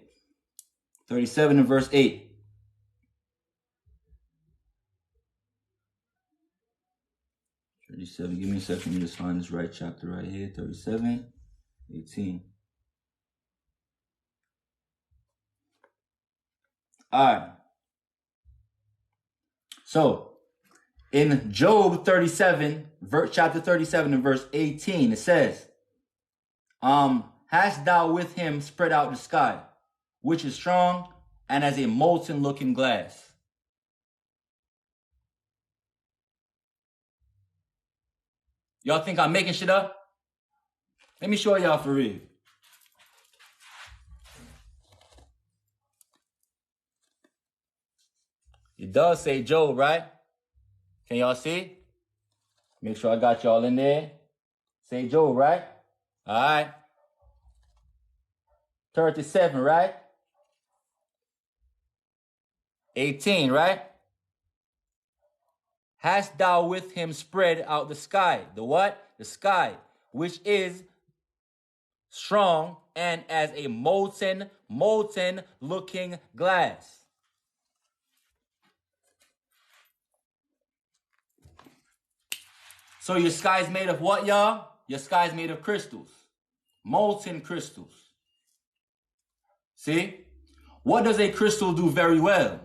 37 and verse 8. 37. Give me a second. Let me just find this right chapter right here. 37, 18. All right. So, in Job 37, chapter 37 and verse 18, it says, hast thou with him spread out the sky, which is strong and as a molten looking glass. Y'all think I'm making shit up? Let me show y'all for real. It does say Job, right? Can y'all see? Make sure I got y'all in there. Say Job, right? All right. 37, right? 18, right? Hast thou with him spread out the sky? The what? The sky, which is strong and as a molten looking glass. So your sky is made of what, y'all? Your sky is made of crystals. Molten crystals. See? What does a crystal do very well?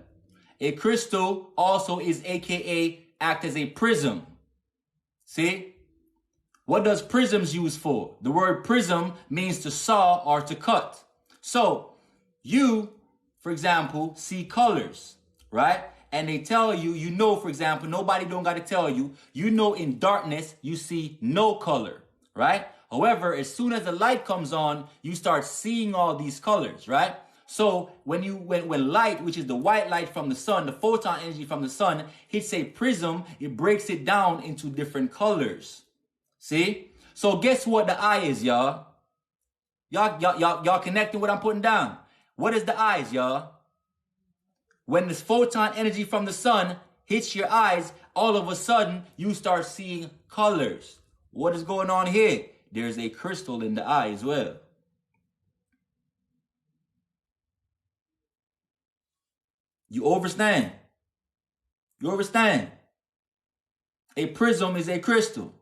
A crystal also is AKA act as a prism. See? What does prisms use for? The word prism means to saw or to cut. So you, for example, see colors, right? And they tell you, you know, for example, nobody don't got to tell you, you know in darkness, you see no color, right? However, as soon as the light comes on, you start seeing all these colors, right? So when light, which is the white light from the sun, the photon energy from the sun, hits a prism, it breaks it down into different colors. See? So guess what the eye is, y'all? Y'all connecting what I'm putting down. What is the eyes, y'all? When this photon energy from the sun hits your eyes, all of a sudden, you start seeing colors. What is going on here? There's a crystal in the eye as well. You understand? You understand? A prism is a crystal.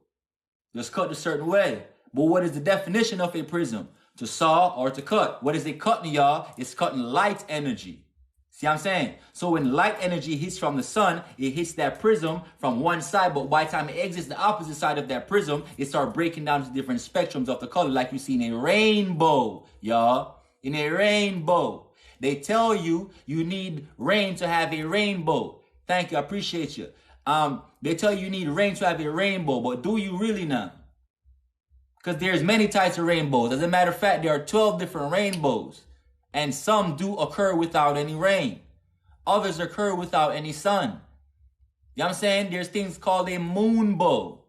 Just cut a certain way. But what is the definition of a prism? To saw or to cut. What is it cutting, y'all? It's cutting light energy. See what I'm saying? So when light energy hits from the sun, it hits that prism from one side, but by the time it exits the opposite side of that prism, it starts breaking down to different spectrums of the color, like you see in a rainbow, y'all. In a rainbow. They tell you you need rain to have a rainbow. Thank you, I appreciate you. They tell you need rain to have a rainbow, but do you really now? Because there's many types of rainbows. As a matter of fact, there are 12 different rainbows. And some do occur without any rain. Others occur without any sun. You know what I'm saying? There's things called a moon bow.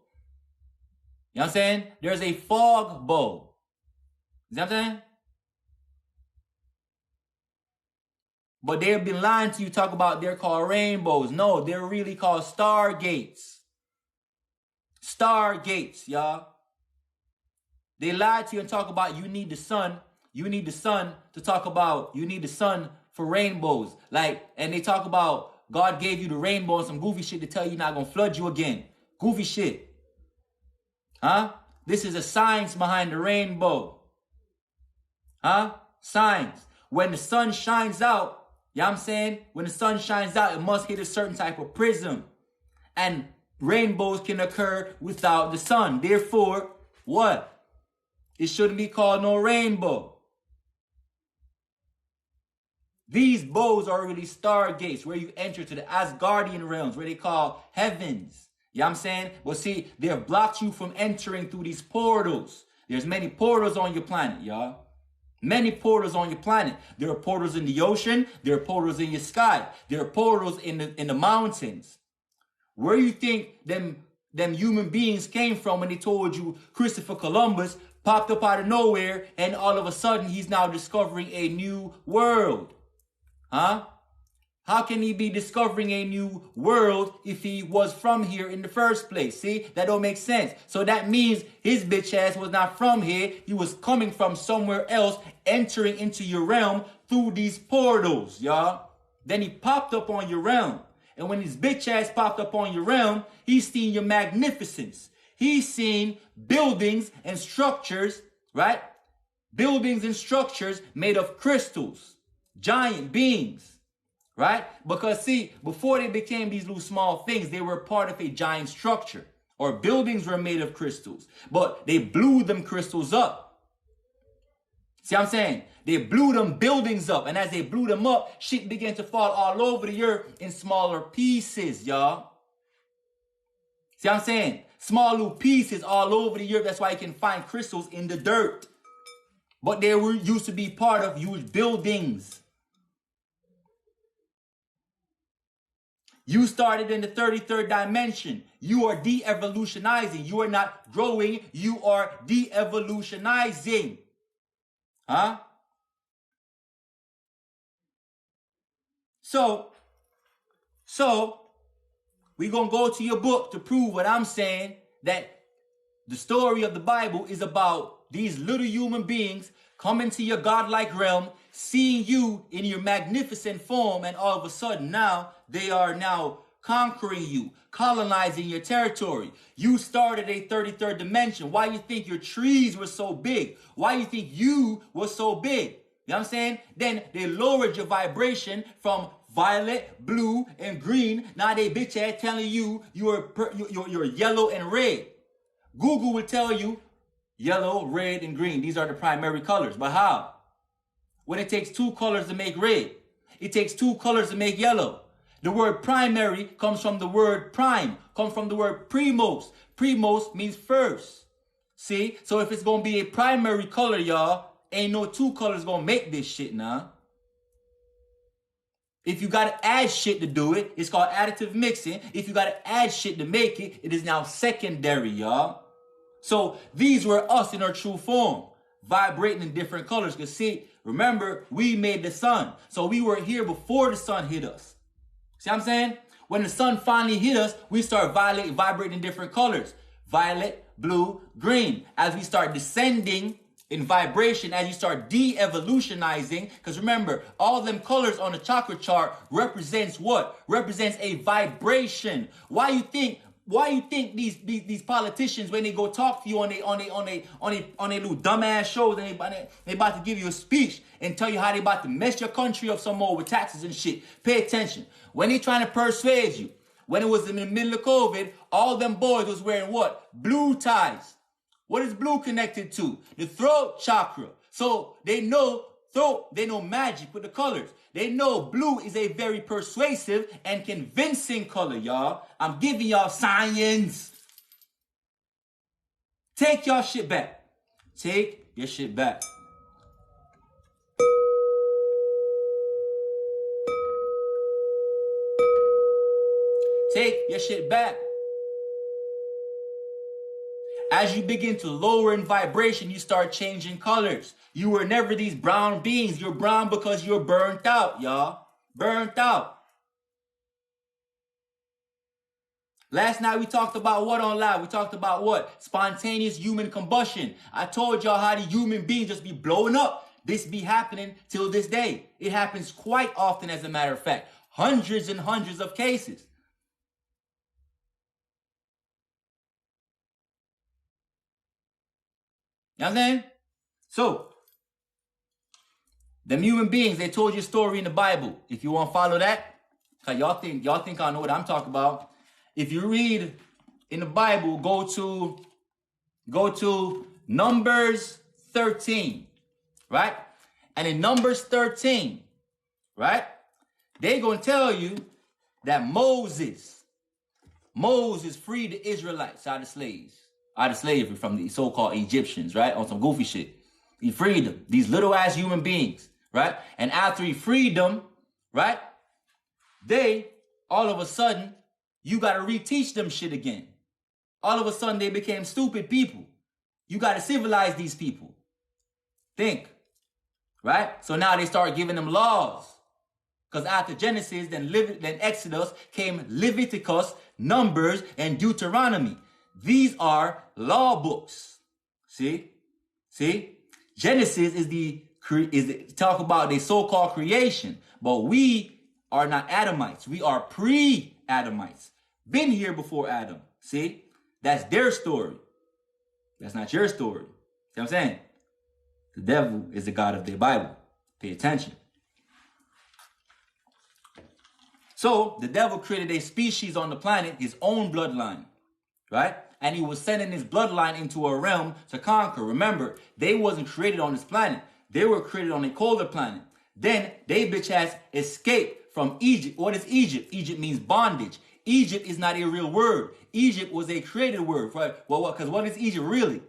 You know what I'm saying? There's a fog bow. You know what I'm saying? But they've been lying to you, talk about they're called rainbows. No, they're really called stargates. Stargates, y'all. They lied to you and talk about you need the sun. You need the sun to talk about, you need the sun for rainbows. Like, and they talk about God gave you the rainbow and some goofy shit to tell you not gonna flood you again. Goofy shit. Huh? This is a science behind the rainbow. Huh? Science. When the sun shines out, you know what I'm saying? When the sun shines out, it must hit a certain type of prism. And rainbows can occur without the sun. Therefore, what? It shouldn't be called no rainbow. These bows are really stargates where you enter to the Asgardian realms, where they call heavens. You know what I'm saying? Well, see, they've blocked you from entering through these portals. There's many portals on your planet, y'all. Many portals on your planet. There are portals in the ocean. There are portals in your sky. There are portals in the mountains. Where you think them human beings came from when they told you Christopher Columbus popped up out of nowhere and all of a sudden he's now discovering a new world? Huh? How can he be discovering a new world if he was from here in the first place? See, that don't make sense. So that means his bitch ass was not from here. He was coming from somewhere else, entering into your realm through these portals, y'all. Then he popped up on your realm. And when his bitch ass popped up on your realm, he's seen your magnificence. He's seen buildings and structures, right? Buildings and structures made of crystals, giant beings. Right? Because see, before they became these little small things, they were part of a giant structure. Or buildings were made of crystals. But they blew them crystals up. See what I'm saying? They blew them buildings up. And as they blew them up, shit began to fall all over the earth in smaller pieces, y'all. See what I'm saying? Small little pieces all over the earth. That's why you can find crystals in the dirt. But they were used to be part of huge buildings. You started in the 33rd dimension. You are de-evolutionizing. You are not growing. You are de-evolutionizing. Huh? So we're going to go to your book to prove what I'm saying, that the story of the Bible is about these little human beings coming to your godlike realm, seeing you in your magnificent form, and all of a sudden now they are now conquering you, colonizing your territory. You started a 33rd dimension. Why you think your trees were so big? Why you think you were so big? You know what I'm saying? Then they lowered your vibration from violet, blue, and green. Now they bitch ass telling you you're yellow and red. Google will tell you yellow, red, and green. These are the primary colors. But how? When it takes two colors to make red, it takes two colors to make yellow. The word primary comes from the word prime, comes from the word primos. Primos means first. See? So if it's going to be a primary color, y'all, ain't no two colors going to make this shit now. If you got to add shit to do it, it's called additive mixing. If you got to add shit to make it, it is now secondary, y'all. So these were us in our true form, vibrating in different colors. Because see, remember, we made the sun. So we were here before the sun hit us. See what I'm saying? When the sun finally hit us, we start vibrating in different colors. Violet, blue, green. As we start descending in vibration, as you start de-evolutionizing, because remember, all them colors on the chakra chart represents what? Represents a vibration. Why you think these politicians, when they go talk to you on they little dumbass shows, and they about to give you a speech and tell you how they about to mess your country up some more with taxes and shit? Pay attention. When they trying to persuade you, when it was in the middle of COVID, all them boys was wearing what? Blue ties. What is blue connected to? The throat chakra. So they know magic with the colors. They know blue is a very persuasive and convincing color, y'all. I'm giving y'all science. Take your shit back. Take your shit back. Take your shit back. As you begin to lower in vibration, you start changing colors. You were never these brown beings. You're brown because you're burnt out, y'all. Burnt out. Last night we talked about what on live? We talked about what? Spontaneous human combustion. I told y'all how the human beings just be blowing up. This be happening till this day. It happens quite often, as a matter of fact. Hundreds and hundreds of cases. You know what I'm saying? So, them human beings, they told you a story in the Bible. If you want to follow that, cause y'all think I know what I'm talking about. If you read in the Bible, go to Numbers 13, right? And in Numbers 13, right? They gonna tell you that Moses freed the Israelites out of slavery from the so-called Egyptians, right? On some goofy shit. He freed them, these little ass human beings, right? And after he freed them, right, they, all of a sudden, you got to reteach them shit again. All of a sudden, they became stupid people. You got to civilize these people. Think, right? So now they start giving them laws. Because after Genesis, then Exodus came Leviticus, Numbers, and Deuteronomy. These are law books. See? Genesis is talk about the so-called creation. But we are not Adamites. We are pre-Adamites. Been here before Adam. See? That's their story. That's not your story. See what I'm saying? The devil is the God of their Bible. Pay attention. So, the devil created a species on the planet, his own bloodline. Right? And he was sending his bloodline into a realm to conquer. Remember, they wasn't created on this planet. They were created on a colder planet. Then, they bitch ass escaped from Egypt. What is Egypt? Egypt means bondage. Egypt is not a real word. Egypt was a created word. Right? Well, because what is Egypt really?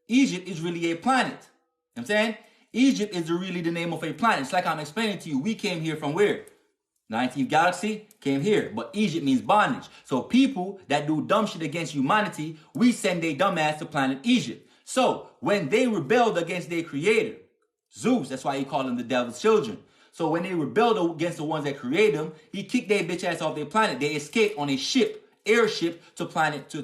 Egypt is really a planet. You know what I'm saying? Egypt is really the name of a planet. It's like I'm explaining to you. We came here from where? 19th galaxy came here. But Egypt means bondage. So people that do dumb shit against humanity, we send their dumb ass to planet Egypt. So when they rebelled against their creator, Zeus, that's why he called them the devil's children. So when they rebelled against the ones that created them, he kicked their bitch ass off their planet. They escaped on a ship, airship, to planet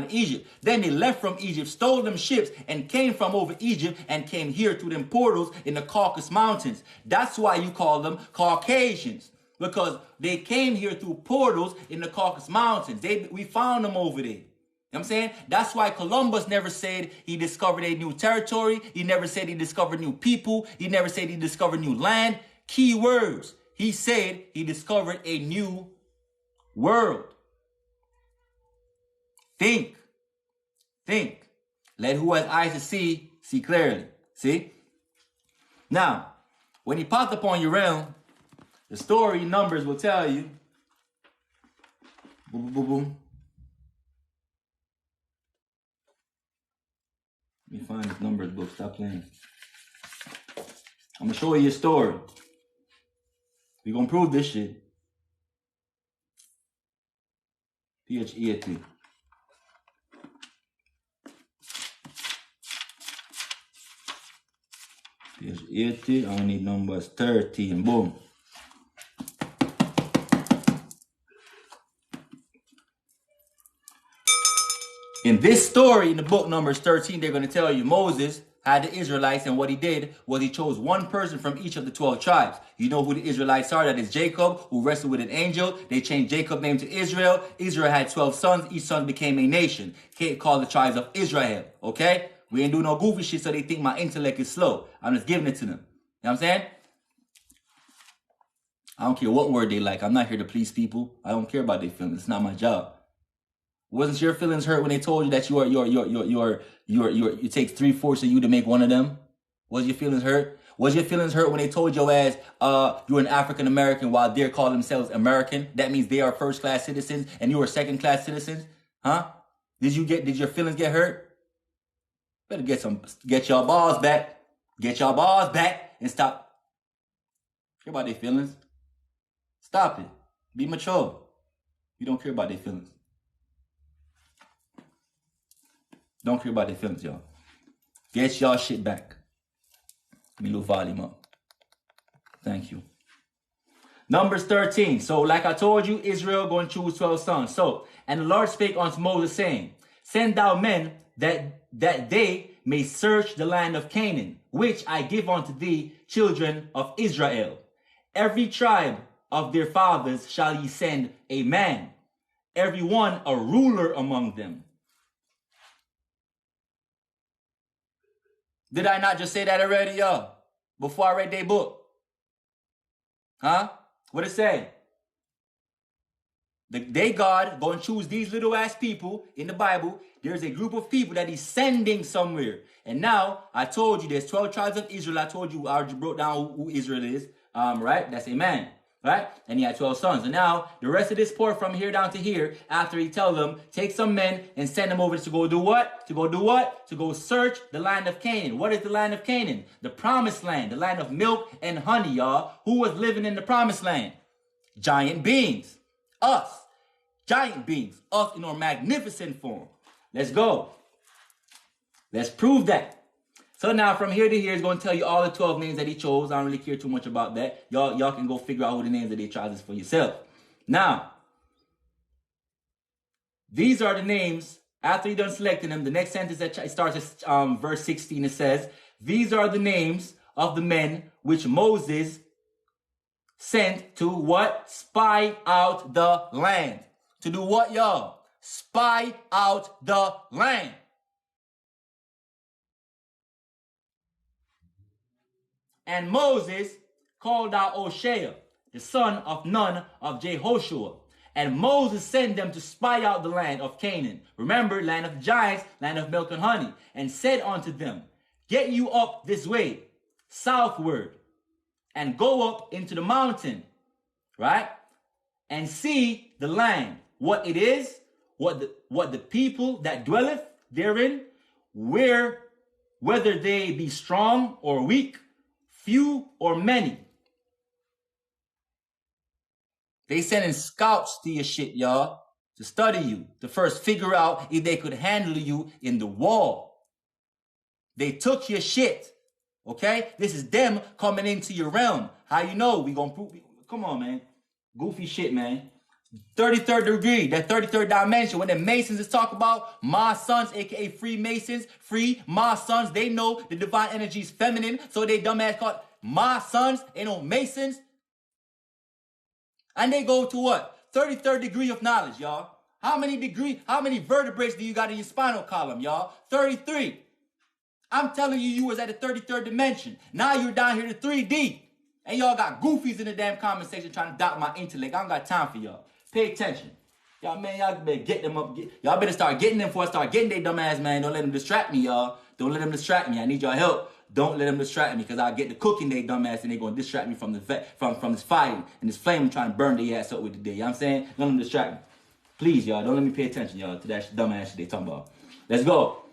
Egypt. Then they left from Egypt, stole them ships, and came from over Egypt and came here through them portals in the Caucasus Mountains. That's why you call them Caucasians. Because they came here through portals in the Caucasus Mountains. We found them over there. You know what I'm saying? That's why Columbus never said he discovered a new territory. He never said he discovered new people. He never said he discovered new land. Key words. He said he discovered a new world. Think. Let who has eyes to see clearly. See? Now, when he popped up on your realm, the story Numbers will tell you. Boom, boom, boom. Let me find this Numbers book. Stop playing. I'm going to show you a story. We're going to prove this shit. PH80. PH80. I need Numbers 13. Boom. In this story, in the book Numbers 13, they're going to tell you Moses had the Israelites, and what he did was he chose one person from each of the 12 tribes. You know who the Israelites are? That is Jacob, who wrestled with an angel. They changed Jacob's name to Israel. Israel had 12 sons. Each son became a nation, called the tribes of Israel. Okay? We ain't do no goofy shit so they think my intellect is slow. I'm just giving it to them. You know what I'm saying? I don't care what word they like. I'm not here to please people. I don't care about their feelings. It's not my job. Wasn't your feelings hurt when they told you that it takes 3/4 of you to make one of them? Was your feelings hurt? Was your feelings hurt when they told your ass you're an African American while they're calling themselves American? That means they are first class citizens and you are second class citizens? Huh? Did your feelings get hurt? Better get your balls back. Get your balls back and stop. Care about their feelings? Stop it. Be mature. You don't care about their feelings. Don't care about their feelings, y'all. Get y'all shit back. Give me a little volume up. Thank you. Numbers 13. So, like I told you, Israel going to choose 12 sons. So, and the Lord spake unto Moses, saying, Send thou men that they may search the land of Canaan, which I give unto thee, children of Israel. Every tribe of their fathers shall ye send a man, every one a ruler among them. Did I not just say that already, y'all? Before I read their book? Huh? What it say? They God going to choose these little ass people in the Bible. There's a group of people that he's sending somewhere. And now, I told you there's 12 tribes of Israel. I told you, I already broke down who Israel is. Right? That's a man. right? And he had 12 sons. And now the rest of this port from here down to here, after he tells them, take some men and send them over to go do what? To go do what? To go search the land of Canaan. What is the land of Canaan? The promised land, the land of milk and honey, y'all. Who was living in the promised land? Giant beings. Us. Giant beings. Us in our magnificent form. Let's go. Let's prove that. So now from here to here is going to tell you all the 12 names that he chose. I don't really care too much about that. Y'all can go figure out who the names that he chose for yourself. Now, these are the names. After he done selecting them, the next sentence that starts at verse 16, it says, these are the names of the men which Moses sent to what? Spy out the land. To do what, y'all? Spy out the land. And Moses called out Hoshea, the son of Nun of Jehoshua. And Moses sent them to spy out the land of Canaan. Remember, land of giants, land of milk and honey. And said unto them, get you up this way, southward, and go up into the mountain, right? And see the land, what it is, what the people that dwelleth therein, whether they be strong or weak, few or many. They sending scouts to your shit, y'all, to study you, to first figure out if they could handle you in the war. They took your shit, okay? This is them coming into your realm. How you know? We gonna prove. Come on, man. Goofy shit, man. 33rd degree, that 33rd dimension. When the Masons is talk about my sons, aka Freemasons, free my sons, they know the divine energy is feminine, so they dumbass called my sons, ain't no Masons. And they go to what? 33rd degree of knowledge, y'all. How many vertebrae do you got in your spinal column, y'all? 33. I'm telling you, you was at the 33rd dimension. Now you're down here to 3D. And y'all got goofies in the damn comment section trying to doubt my intellect. I don't got time for y'all. Pay attention. Y'all, man, y'all better get them up. Y'all better start getting them before I start getting their dumb ass, man. Don't let them distract me, y'all. Don't let them distract me. I need y'all help. Don't let them distract me, because I'll get the cooking they dumb ass and they're going to distract me from this fire and this flame I'm trying to burn their ass up with today. You know what I'm saying? Don't let them distract me. Please, y'all. Don't let me pay attention, y'all, to that dumb ass shit they talking about. Let's go.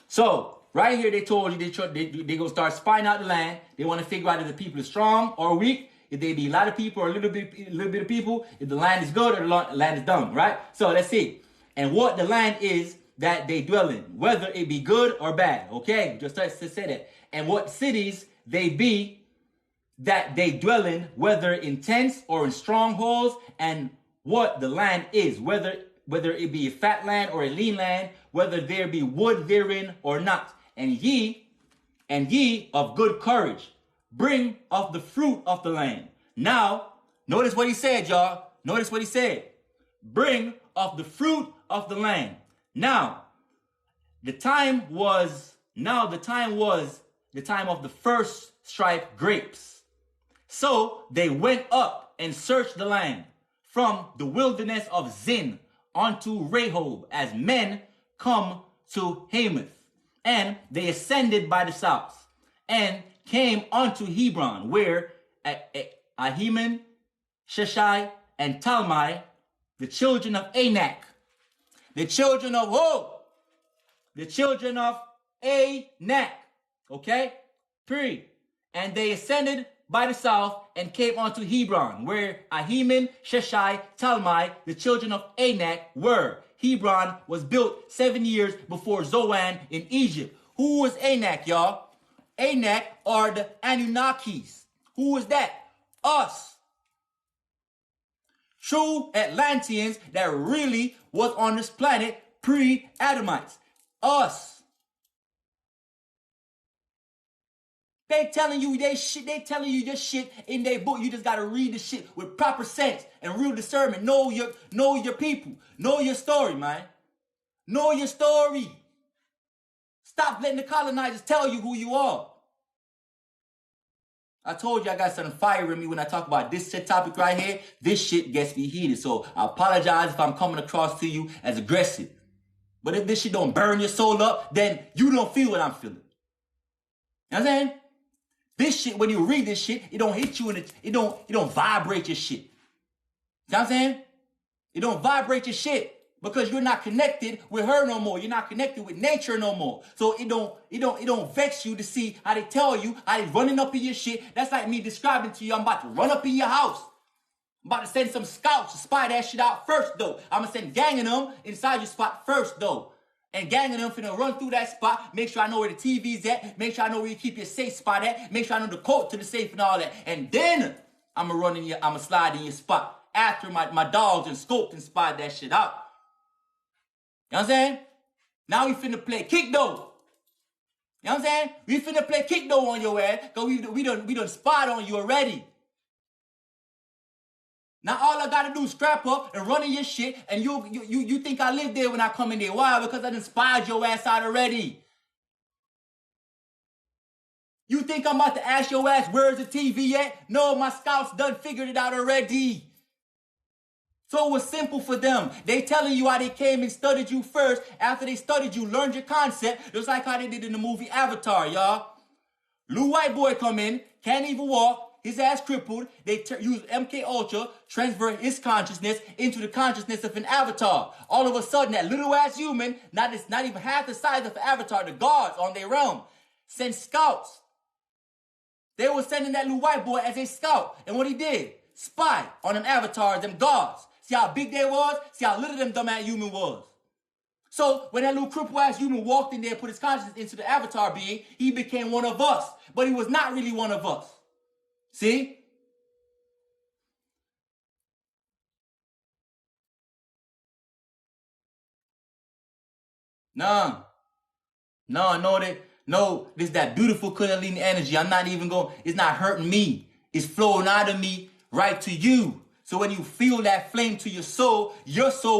So, right here they told you they going to start spying out the land. They want to figure out if the people are strong or weak, if they be a lot of people or a little bit of people, if the land is good or the land is dumb, right? So let's see. And what the land is that they dwell in, whether it be good or bad, okay? Just to say that. And what cities they be that they dwell in, whether in tents or in strongholds, and what the land is, whether it be a fat land or a lean land, whether there be wood therein or not. And ye of good courage, bring of the fruit of the land. Now, notice what he said, y'all. Notice what he said. Bring of the fruit of the land. Now, the time was the time of the first stripe grapes. So they went up and searched the land from the wilderness of Zin unto Rehob, as men come to Hamath. And they ascended by the south, and came unto Hebron, where Ahiman, Sheshai, and Talmai, the children of Anak, the children of who? The children of Anak, okay? And they ascended by the south and came unto Hebron, where Ahiman, Sheshai, Talmai, the children of Anak were. Hebron was built 7 years before Zoan in Egypt. Who was Anak, y'all? Anak are the Anunnakis. Who was that? Us. True Atlanteans that really was on this planet pre-Adamites. Us. They telling you this shit in their book. You just gotta read the shit with proper sense and real discernment. Know your people. Know your story, man. Know your story. Stop letting the colonizers tell you who you are. I told you I got some fire in me when I talk about this shit topic right here. This shit gets me heated. So I apologize if I'm coming across to you as aggressive. But if this shit don't burn your soul up, then you don't feel what I'm feeling. You know what I'm saying? This shit, when you read this shit, it don't hit you it don't vibrate your shit. You know what I'm saying? It don't vibrate your shit because you're not connected with her no more. You're not connected with nature no more. So it don't vex you to see how they tell you, how they running up in your shit. That's like me describing to you, I'm about to run up in your house. I'm about to send some scouts to spy that shit out first, though. I'm going to send gang of them inside your spot first, though. And gang of them finna run through that spot, make sure I know where the TV's at, make sure I know where you keep your safe spot at, make sure I know the code to the safe and all that. And then I'm gonna slide in your spot after my dogs and scoped and spied that shit out. You know what I'm saying? Now we finna play kick though. You know what I'm saying? We finna play kick though on your ass, cause we done spied on you already. Now all I gotta do is strap up and run in your shit, and you think I live there when I come in there. Why? Because I done spied your ass out already. You think I'm about to ask your ass where's the TV at? No, my scouts done figured it out already. So it was simple for them. They telling you how they came and studied you first. After they studied you, learned your concept, just like how they did in the movie Avatar, y'all. Little white boy come in, can't even walk. His ass crippled. They use MK Ultra, transfer his consciousness into the consciousness of an avatar. All of a sudden, that little ass human, not even half the size of an avatar, the gods on their realm, sent scouts. They were sending that little white boy as a scout. And what he did, spy on them avatars, them gods. See how big they was? See how little them dumb ass human was. So when that little crippled ass human walked in there and put his consciousness into the avatar being, he became one of us. But he was not really one of us. See? No, this that beautiful Kundalini energy. I'm not even going, it's not hurting me. It's flowing out of me right to you. So when you feel that flame to your soul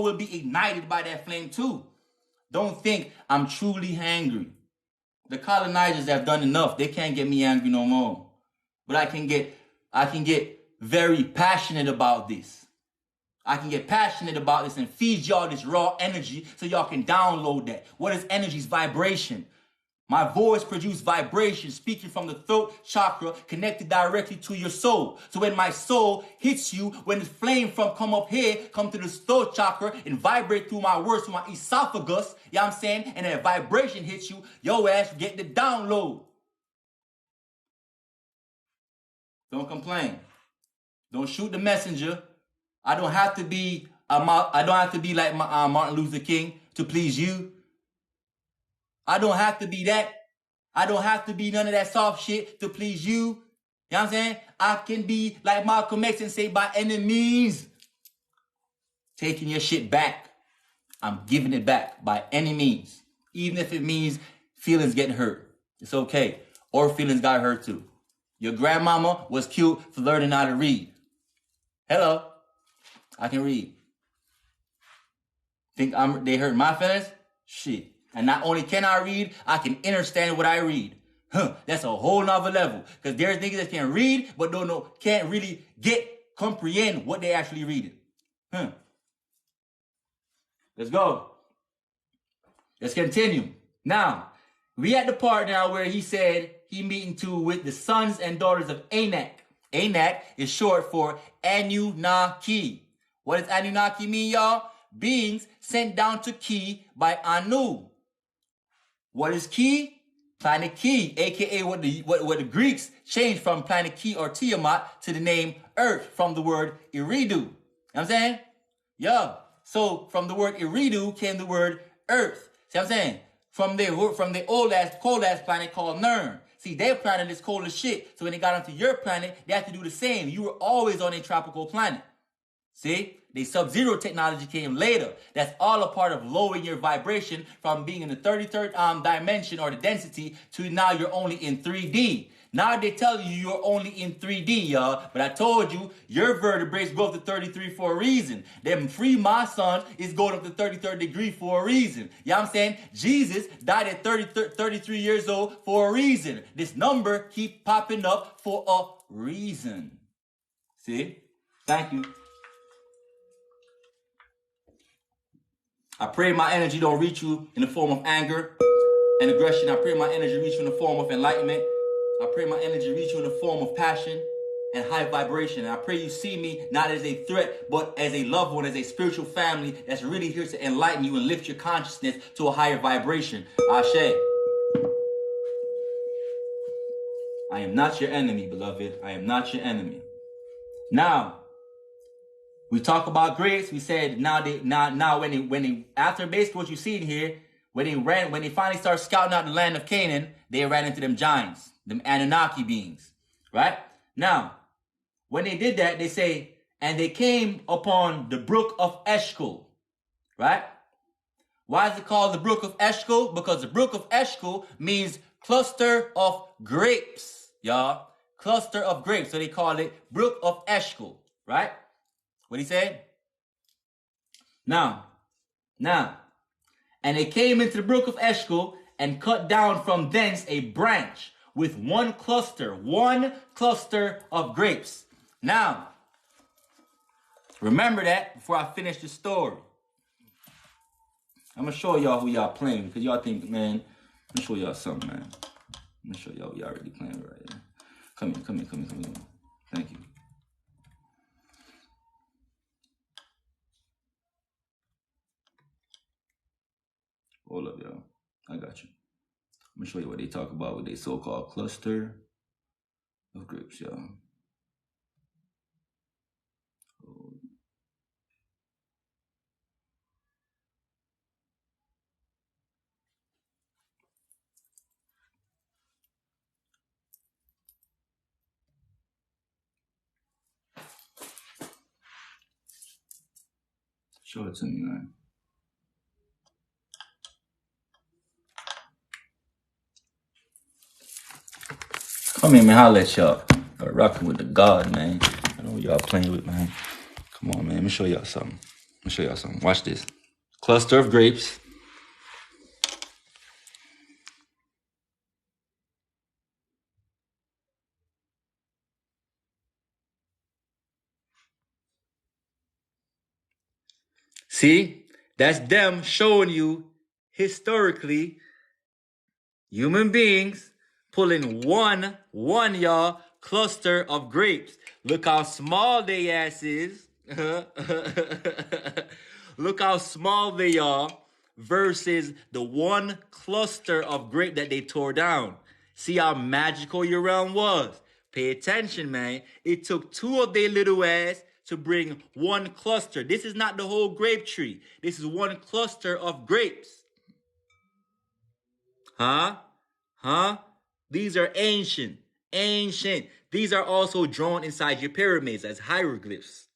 will be ignited by that flame too. Don't think I'm truly angry. The colonizers have done enough. They can't get me angry no more. But I can get very passionate about this. I can get passionate about this and feed y'all this raw energy so y'all can download that. What is energy? It's vibration. My voice produces vibration speaking from the throat chakra connected directly to your soul. So when my soul hits you, when the flame come up here, come to the throat chakra and vibrate through my words, through my esophagus, you know what I'm saying? And that vibration hits you, your ass get the download. Don't complain. Don't shoot the messenger. I don't have to be like Martin Luther King to please you. I don't have to be that. I don't have to be none of that soft shit to please you. You know what I'm saying? I can be like Malcolm X and say by any means, taking your shit back. I'm giving it back by any means. Even if it means feelings getting hurt. It's okay. Or feelings got hurt too. Your grandmama was cute for learning how to read. Hello. I can read. Think they hurt my feelings? Shit. And not only can I read, I can understand what I read. That's a whole nother level. Because there's niggas that can read, but can't really comprehend what they actually reading. Let's go. Let's continue. Now, we at the part now where he said he meeting with the sons and daughters of Anak. Anak is short for Anunnaki. What does Anunnaki mean, y'all? Beings sent down to Ki by Anu. What is Ki? Planet Ki, aka what the Greeks changed from planet Ki or Tiamat to the name Earth from the word Iridu. You know what I'm saying? Yeah. So from the word Iridu came the word Earth. See what I'm saying? From the old ass cold ass planet called Nern. See, their planet is cold as shit. So when they got onto your planet, they have to do the same. You were always on a tropical planet. See? The Sub-Zero technology came later. That's all a part of lowering your vibration from being in the 33rd dimension or the density to now you're only in 3D. Now they tell you you're only in 3D, y'all. But I told you, your vertebrae go up to 33 for a reason. Them my son is going up to 33rd degree for a reason. You know what I'm saying? Jesus died at 33 years old for a reason. This number keep popping up for a reason. See? Thank you. I pray my energy don't reach you in the form of anger and aggression. I pray my energy reach you in the form of enlightenment, I pray my energy reach you in the form of passion and high vibration. And I pray you see me not as a threat, but as a loved one, as a spiritual family that's really here to enlighten you and lift your consciousness to a higher vibration. Ashe. I am not your enemy, beloved. I am not your enemy. Now, we talk about grace. We said now when they after basically what you see in here, when they finally started scouting out the land of Canaan, they ran into them giants, them Anunnaki beings, right? Now, when they did that, they say, and they came upon the brook of Eshcol, right? Why is it called the brook of Eshcol? Because the brook of Eshcol means cluster of grapes, y'all. Cluster of grapes. So they call it brook of Eshcol, right? What he said? Now, and they came into the brook of Eshcol and cut down from thence a branch with one cluster of grapes. Now, remember that before I finish the story. I'm going to show y'all who y'all playing because y'all think, man, I'm going to show y'all something, man. I'm going to show y'all who y'all already playing right here. Come here. Thank you. Hold up, y'all. I got you. I'm gonna show you what they talk about with their so-called cluster of grapes, y'all. Show it to me, man. Come here, man. I'll let y'all rocking with the God, man. I know what y'all playing with, man. Come on, man. Let me show y'all something. Watch this. Cluster of grapes. See? That's them showing you historically human beings pulling one y'all cluster of grapes. Look how small they ass is. Look how small they are versus the one cluster of grape that they tore down. See how magical your realm was. Pay attention, man. It took two of their little ass to bring one cluster. This is not the whole grape tree. This is one cluster of grapes. Huh? These are ancient. These are also drawn inside your pyramids as hieroglyphs.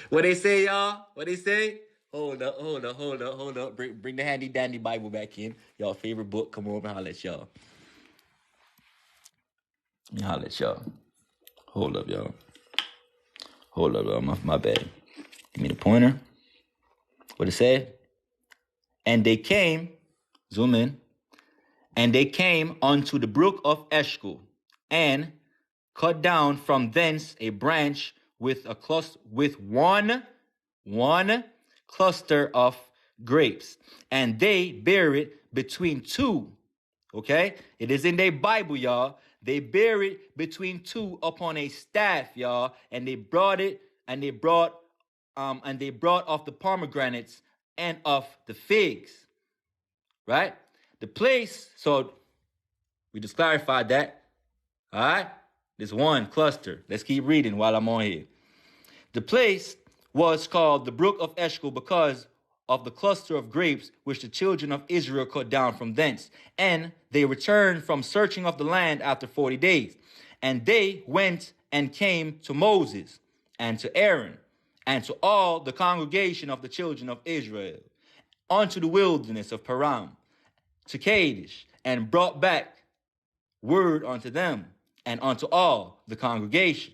What they say, y'all? What they say? Hold up. Bring the handy dandy Bible back in. Y'all favorite book. Come on, I'll let y'all. Hold up, y'all. My bad. Give me the pointer. What it say? And they came, zoom in, and they came unto the brook of Eshcol, and cut down from thence a branch with one cluster of grapes, and they bear it between two. Okay, it is in their Bible, y'all. They bear it between two upon a staff, y'all, and they brought off the pomegranates and of the figs. Right? The place, so we just clarified that. All right? This one cluster. Let's keep reading while I'm on here. The place was called the brook of Eshcol because of the cluster of grapes which the children of Israel cut down from thence. And they returned from searching of the land after 40 days. And they went and came to Moses and to Aaron and to all the congregation of the children of Israel unto the wilderness of Paran, to Kadesh, and brought back word unto them and unto all the congregation,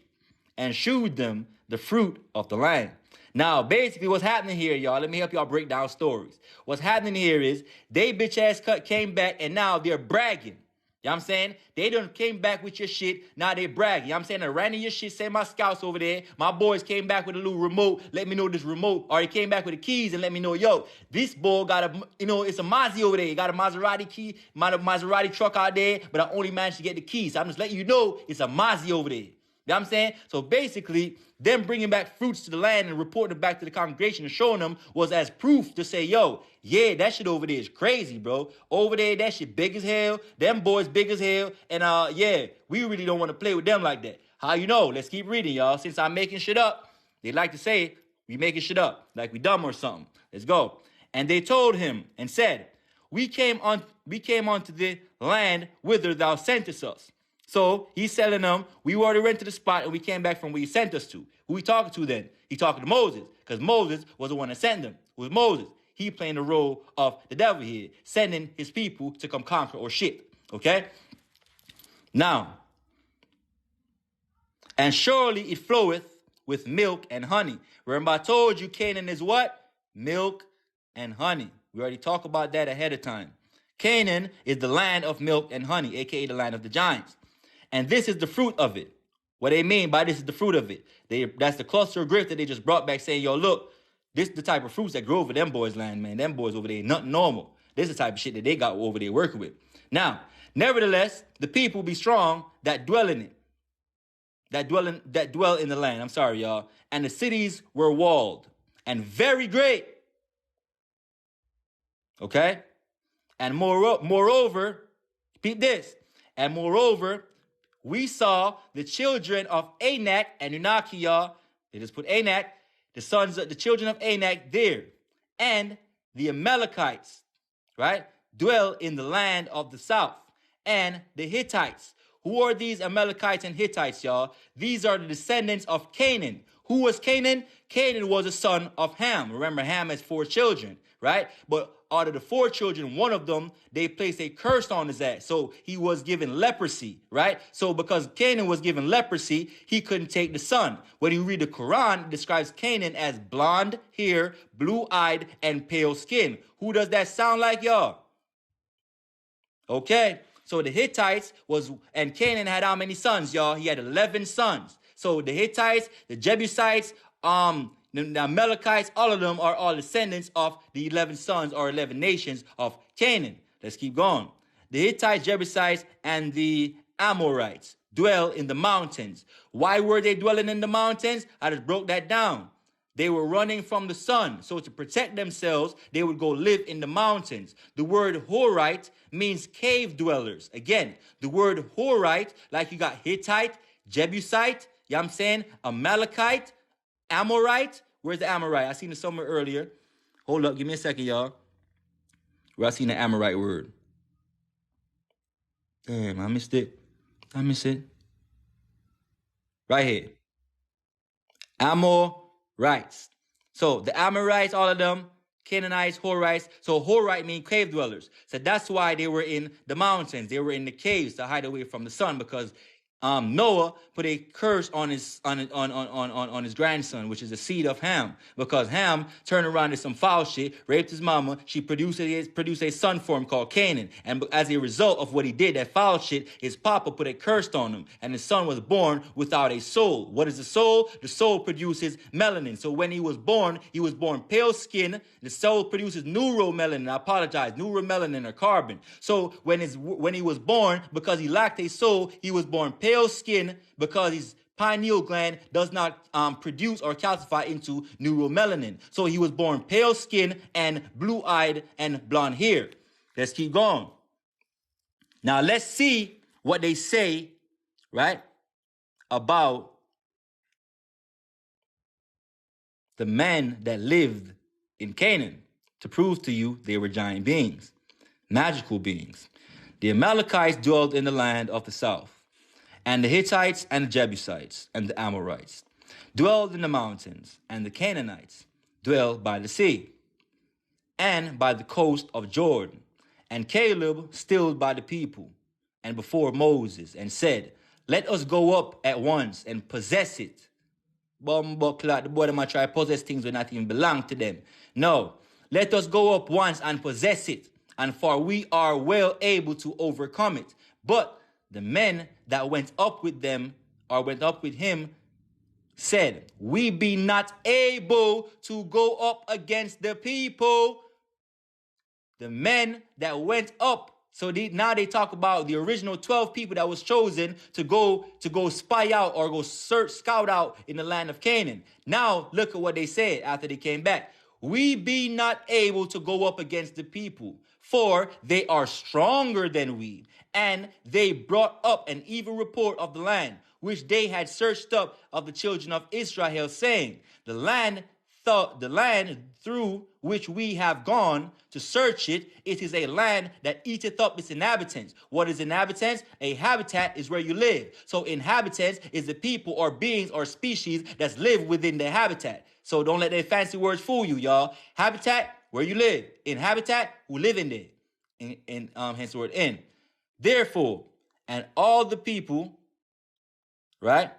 and shewed them the fruit of the land. Now, basically what's happening here, y'all, let me help y'all break down stories. What's happening here is they bitch ass came back and now they're bragging. You know what I'm saying? They done came back with your shit. Now they brag. You know what I'm saying? I ran in your shit, sent my scouts over there. My boys came back with a little remote. Let me know this remote. Or he came back with the keys and let me know, yo, this boy got a, it's a Mazda over there. He got a Maserati key, Maserati truck out there, but I only managed to get the keys. So I'm just letting you know it's a Mazda over there. You know what I'm saying? So basically, them bringing back fruits to the land and reporting it back to the congregation and showing them was as proof to say, yo, yeah, that shit over there is crazy, bro. Over there, that shit big as hell. Them boys big as hell. And yeah, we really don't want to play with them like that. How you know? Let's keep reading, y'all. Since I'm making shit up, they like to say we making shit up, like we dumb or something. Let's go. And they told him and said, we came onto the land whither thou sentest us. So he's telling them, we already went to the spot and we came back from where you sent us to. Who he talking to then? He talking to Moses, because Moses was the one that sent them. It was Moses. He playing the role of the devil here, sending his people to come conquer or shit. Okay? Now, and surely it floweth with milk and honey. Remember I told you Canaan is what? Milk and honey. We already talked about that ahead of time. Canaan is the land of milk and honey, aka the land of the giants. And this is the fruit of it. What they mean by this is the fruit of it. That's the cluster of grapes that they just brought back saying, yo, look, this is the type of fruits that grow over them boys' land, man. Them boys over there, nothing normal. This is the type of shit that they got over there working with. Now, nevertheless, the people be strong that dwell in it. That dwell in the land. I'm sorry, y'all. And the cities were walled and very great. Okay? And moreover, repeat this. And moreover, we saw the children of Anak and Unaki, y'all. They just put Anak, the children of Anak there. And the Amalekites, right, dwell in the land of the south. And the Hittites. Who are these Amalekites and Hittites, y'all? These are the descendants of Canaan. Who was Canaan? Canaan was a son of Ham. Remember, Ham has 4 children, right? But out of the 4 children, one of them, they placed a curse on his ass. So he was given leprosy, right? So because Canaan was given leprosy, he couldn't take the son. When you read the Quran, it describes Canaan as blonde hair, blue-eyed, and pale skin. Who does that sound like, y'all? Okay. So the Hittites and Canaan had how many sons, y'all? He had 11 sons. So the Hittites, the Jebusites, the Amalekites, all of them are all descendants of the 11 sons or 11 nations of Canaan. Let's keep going. The Hittites, Jebusites, and the Amorites dwell in the mountains. Why were they dwelling in the mountains? I just broke that down. They were running from the sun. So to protect themselves, they would go live in the mountains. The word Horite means cave dwellers. Again, the word Horite, like you got Hittite, Jebusite, you know what I'm saying? Amalekite, Amorite. Where's the Amorite? I seen it somewhere earlier. Hold up, give me a second, y'all. Where I seen the Amorite word. Damn, I missed it. Right here. Amorites. So the Amorites, all of them, Canaanites, Horites. So Horite means cave dwellers. So that's why they were in the mountains. They were in the caves to hide away from the sun, because Noah put a curse on his grandson, which is the seed of Ham, because Ham turned around to some foul shit, raped his mama. She produced a son for him called Canaan, and as a result of what he did, that foul shit, his papa put a curse on him, and his son was born without a soul. What is the soul? The soul produces melanin. So when he was born pale skin. The soul produces neuromelanin. I apologize, neuromelanin or carbon. So when he was born, because he lacked a soul, he was born pale skin, because his pineal gland does not produce or calcify into neuromelanin. So he was born pale skin and blue-eyed and blonde hair. Let's keep going. Now let's see what they say, right, about the men that lived in Canaan, to prove to you they were giant beings, magical beings. The Amalekites dwelled in the land of the south, and the Hittites and the Jebusites and the Amorites dwelled in the mountains, and the Canaanites dwelled by the sea and by the coast of Jordan. And Caleb stood by the people and before Moses and said, let us go up at once and possess it. The boy that might try to possess things that not even belong to them. No, let us go up once and possess it, and for we are well able to overcome it. But the men that went up with them, or went up with him, said, we be not able to go up against the people. The men that went up. So now they talk about the original 12 people that was chosen to go spy out or go scout out in the land of Canaan. Now look at what they said after they came back. We be not able to go up against the people, for they are stronger than we. And they brought up an evil report of the land, which they had searched up of the children of Israel, saying, the land through which we have gone to search it, it is a land that eateth up its inhabitants. What is inhabitants? A habitat is where you live. So inhabitants is the people or beings or species that live within the habitat. So don't let their fancy words fool you, y'all. Habitat, where you live. Inhabitat, who live in there. Hence the word in. Therefore, and all the people, right?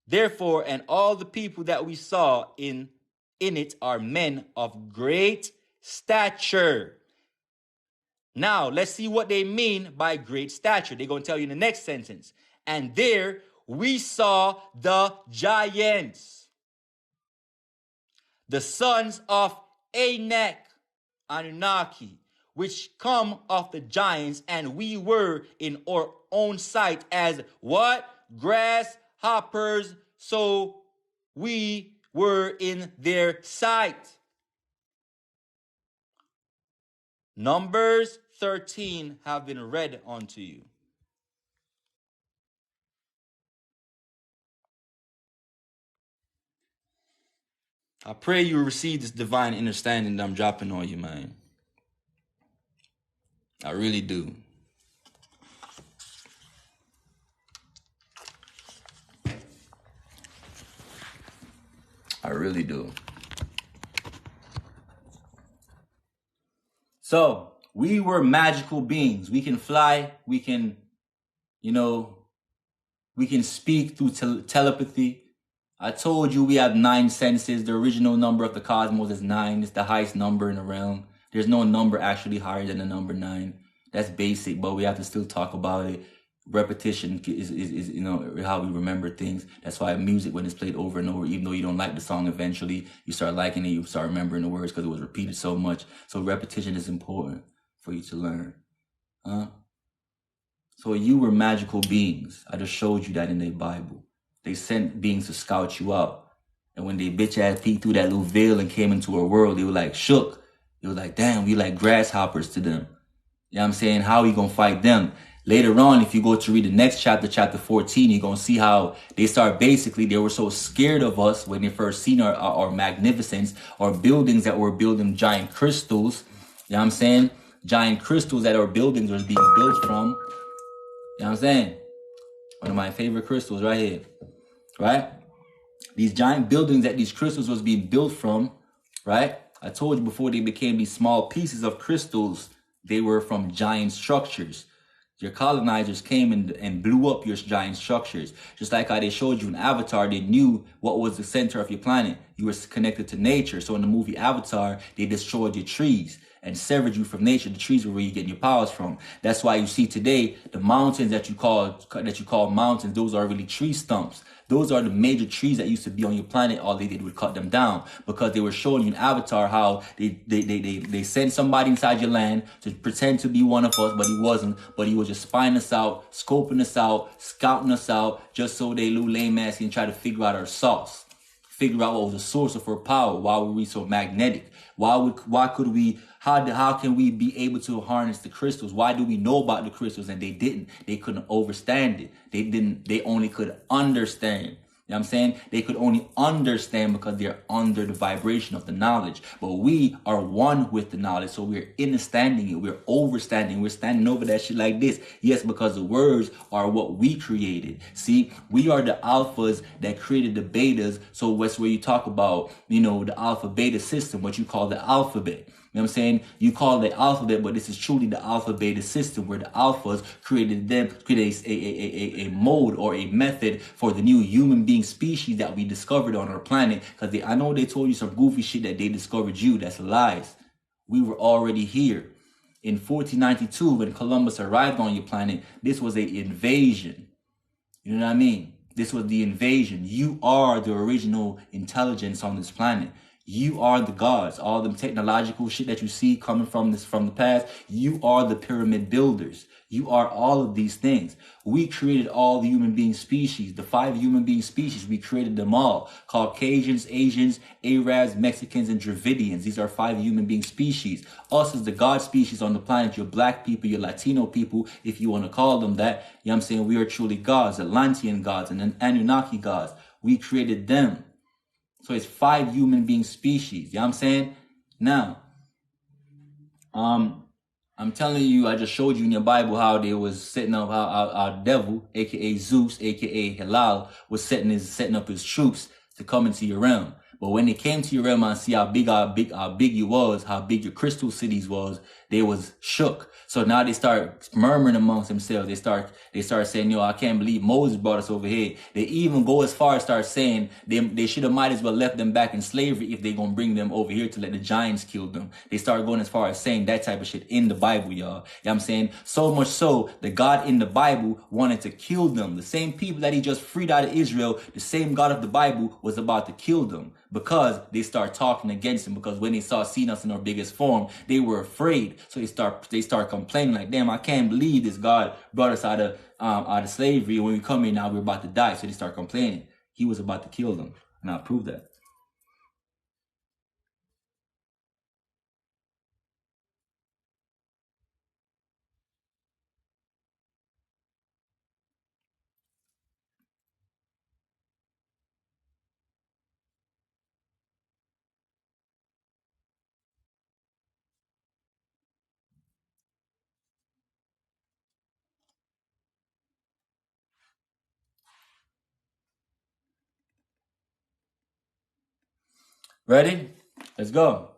Therefore, and all the people that we saw in it are men of great stature. Now, let's see what they mean by great stature. They're going to tell you in the next sentence. And there we saw the giants, the sons of Anak, Anunnaki, which come of the giants, and we were in our own sight as what? Grasshoppers, so we were in their sight. Numbers 13 have been read unto you. I pray you receive this divine understanding that I'm dropping on you, man. I really do. I really do. So, we were magical beings. We can fly. We can, we can speak through telepathy. I told you we have 9 senses. The original number of the cosmos is 9. It's the highest number in the realm. There's no number actually higher than the number 9. That's basic, but we have to still talk about it. Repetition is how we remember things. That's why music, when it's played over and over, even though you don't like the song, eventually you start liking it, you start remembering the words because it was repeated so much. So repetition is important for you to learn. So you were magical beings. I just showed you that in the Bible. They sent beings to scout you out. And when they bitch ass peeked through that little veil and came into our world, they were like shook. They were like, damn, we like grasshoppers to them. You know what I'm saying? How are we going to fight them? Later on, if you go to read the next chapter, chapter 14, you're going to see how they were so scared of us when they first seen our magnificence, our buildings that were building giant crystals. You know what I'm saying? Giant crystals that our buildings were being built from. You know what I'm saying? One of my favorite crystals right here. Right? These giant buildings that these crystals was being built from, right? I told you before they became these small pieces of crystals, they were from giant structures. Your colonizers came and blew up your giant structures. Just like how they showed you in Avatar, they knew what was the center of your planet. You were connected to nature. So in the movie Avatar, they destroyed your trees and severed you from nature. The trees were where you're getting your powers from. That's why you see today, the mountains that you call mountains, those are really tree stumps. Those are the major trees that used to be on your planet. All they did was cut them down because they were showing you in Avatar how they sent somebody inside your land to pretend to be one of us, but he wasn't. But he was just spying us out, scoping us out, scouting us out, just so they little lame ass can try to figure out our sauce, figure out what was the source of our power. Why were we so magnetic? How can we be able to harness the crystals? Why do we know about the crystals and they didn't? They couldn't understand it. They only could understand. You know what I'm saying? They could only understand because they're under the vibration of the knowledge. But we are one with the knowledge. So we're understanding it. We're overstanding. We're standing over that shit like this. Yes, because the words are what we created. See, we are the alphas that created the betas. So that's where you talk about, the alpha beta system, what you call the alphabet. You know what I'm saying? You call it the alphabet, but this is truly the alpha beta system where the alphas created a mode or a method for the new human being species that we discovered on our planet. Because I know they told you some goofy shit that they discovered you. That's lies. We were already here. In 1492, when Columbus arrived on your planet, this was an invasion. You know what I mean? This was the invasion. You are the original intelligence on this planet. You are the gods. All the technological shit that you see coming from the past, you are the pyramid builders. You are all of these things. We created all the human being species, the 5 human being species. We created them all. Caucasians, Asians, Arabs, Mexicans, and Dravidians. These are 5 human being species. Us is the God species on the planet. Your black people, your Latino people, if you want to call them that. You know what I'm saying? We are truly gods, Atlantean gods, and Anunnaki gods. We created them. So it's 5 human being species. You know what I'm saying? Now, I'm telling you, I just showed you in your Bible how they was setting up, how our devil, aka Zeus, aka Halal, was setting up his troops to come into your realm. But when they came to your realm and see how big you was, how big your crystal cities was, they was shook. So now they start murmuring amongst themselves. They start saying, yo, I can't believe Moses brought us over here. They even go as far as start saying they should have might as well left them back in slavery if they gonna bring them over here to let the giants kill them. They start going as far as saying that type of shit in the Bible, y'all. You know what I'm saying? So much so, the God in the Bible wanted to kill them. The same people that he just freed out of Israel, the same God of the Bible was about to kill them. Because they start talking against him, because when they seen us in our biggest form, they were afraid. So they start complaining like, damn, I can't believe this God brought us out of slavery. When we come here now, we're about to die. So they start complaining. He was about to kill them. And I'll prove that. Ready? Let's go.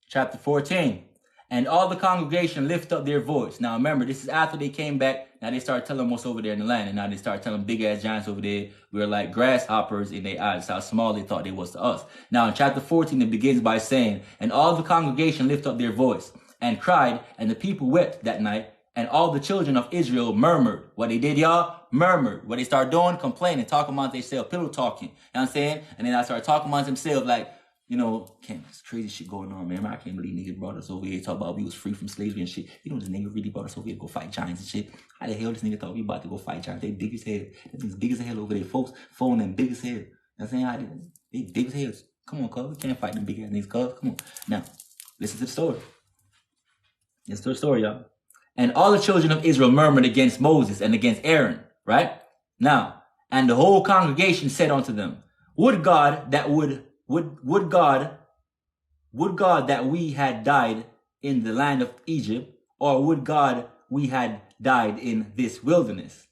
Chapter 14. And all the congregation lift up their voice. Now remember, this is after they came back. Now they start telling what's over there in the land. And now they start telling big ass giants over there, we're like grasshoppers in their eyes. How small they thought they was to us. Now in chapter 14, it begins by saying, and all the congregation lift up their voice and cried, and the people wept that night. And all the children of Israel murmured. What they did, y'all? Murmured. What they start doing? Complaining, talking amongst themselves, pillow talking. You know what I'm saying? And then I start talking amongst themselves like, you know, it's crazy shit going on, man. I can't believe niggas brought us over here. Talk about we was free from slavery and shit. You know, this nigga really brought us over here to go fight giants and shit. How the hell this nigga thought we about to go fight giants? They big as hell. That thing's big as hell over there, folks. Phone them big as hell. You know what I'm saying? They big as hell. Come on, cuz. We can't fight them big ass niggas, cuz. Come on. Now, listen to the story. Listen to the story, y'all. And all the children of Israel murmured against Moses and against Aaron, right? Now, and the whole congregation said unto them, would God that we had died in the land of Egypt, or would God we had died in this wilderness?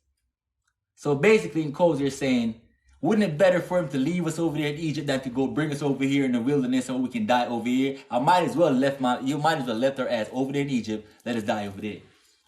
So basically in Coles, you're saying, wouldn't it better for him to leave us over there in Egypt than to go bring us over here in the wilderness so we can die over here? You might as well left our ass over there in Egypt. Let us die over there.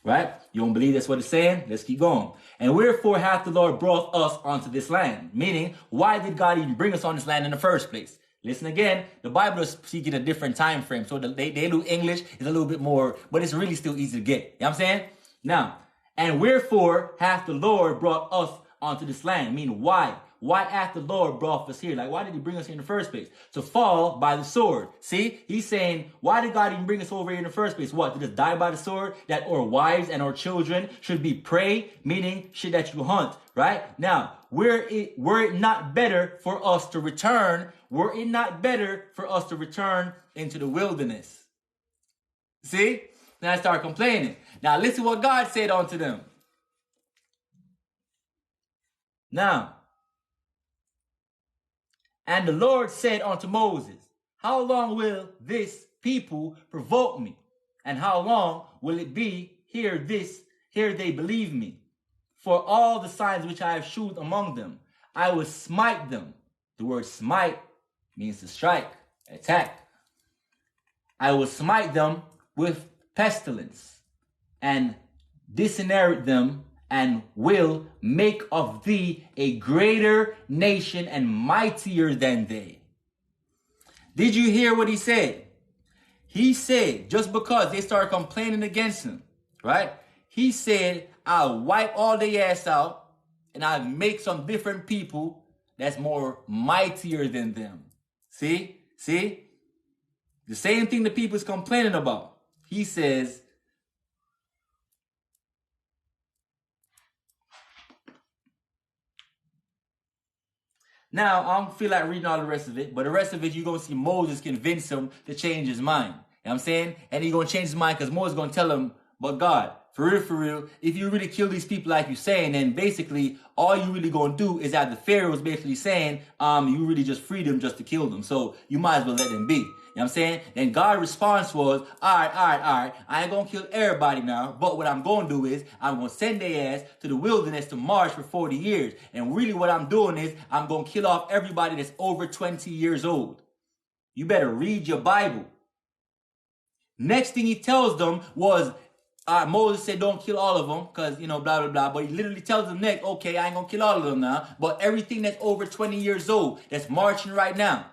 Right? You don't believe that's what it's saying? Let's keep going. And wherefore hath the Lord brought us onto this land? Meaning, why did God even bring us on this land in the first place? Listen again, the Bible is speaking a different time frame. So they do English is a little bit more, but it's really still easy to get. You know what I'm saying? Now, and wherefore hath the Lord brought us onto this land? Meaning, why? Why hath the Lord brought us here? Like, why did he bring us here in the first place? To fall by the sword. See, he's saying, why did God even bring us over here in the first place? What, to just die by the sword? That our wives and our children should be prey, meaning shit that you hunt, right? Now, were it not better for us to return? Were it not better for us to return into the wilderness? See? Then I start complaining. Now, listen what God said unto them. Now, and the Lord said unto Moses, how long will this people provoke me? And how long will it be here they believe me? For all the signs which I have shewed among them, I will smite them. The word smite means to strike, attack. I will smite them with pestilence and disinherit them, and will make of thee a greater nation and mightier than they. Did you hear what he said? He said, just because they started complaining against him, right? He said, I'll wipe all their ass out and I'll make some different people that's more mightier than them. See? See? The same thing the people is complaining about. He says, now, I don't feel like reading all the rest of it, but the rest of it, you're going to see Moses convince him to change his mind. You know what I'm saying? And he's going to change his mind because Moses is going to tell him, but God, for real, if you really kill these people like you're saying, then basically all you really going to do is that the Pharaoh is basically saying, you really just freed them just to kill them. So you might as well let them be. You know what I'm saying? And God's response was, all right. I ain't going to kill everybody now. But what I'm going to do is I'm going to send their ass to the wilderness to march for 40 years. And really what I'm doing is I'm going to kill off everybody that's over 20 years old. You better read your Bible. Next thing he tells them was, Moses said don't kill all of them because, blah, blah, blah. But he literally tells them next, okay, I ain't going to kill all of them now. But everything that's over 20 years old, that's marching right now,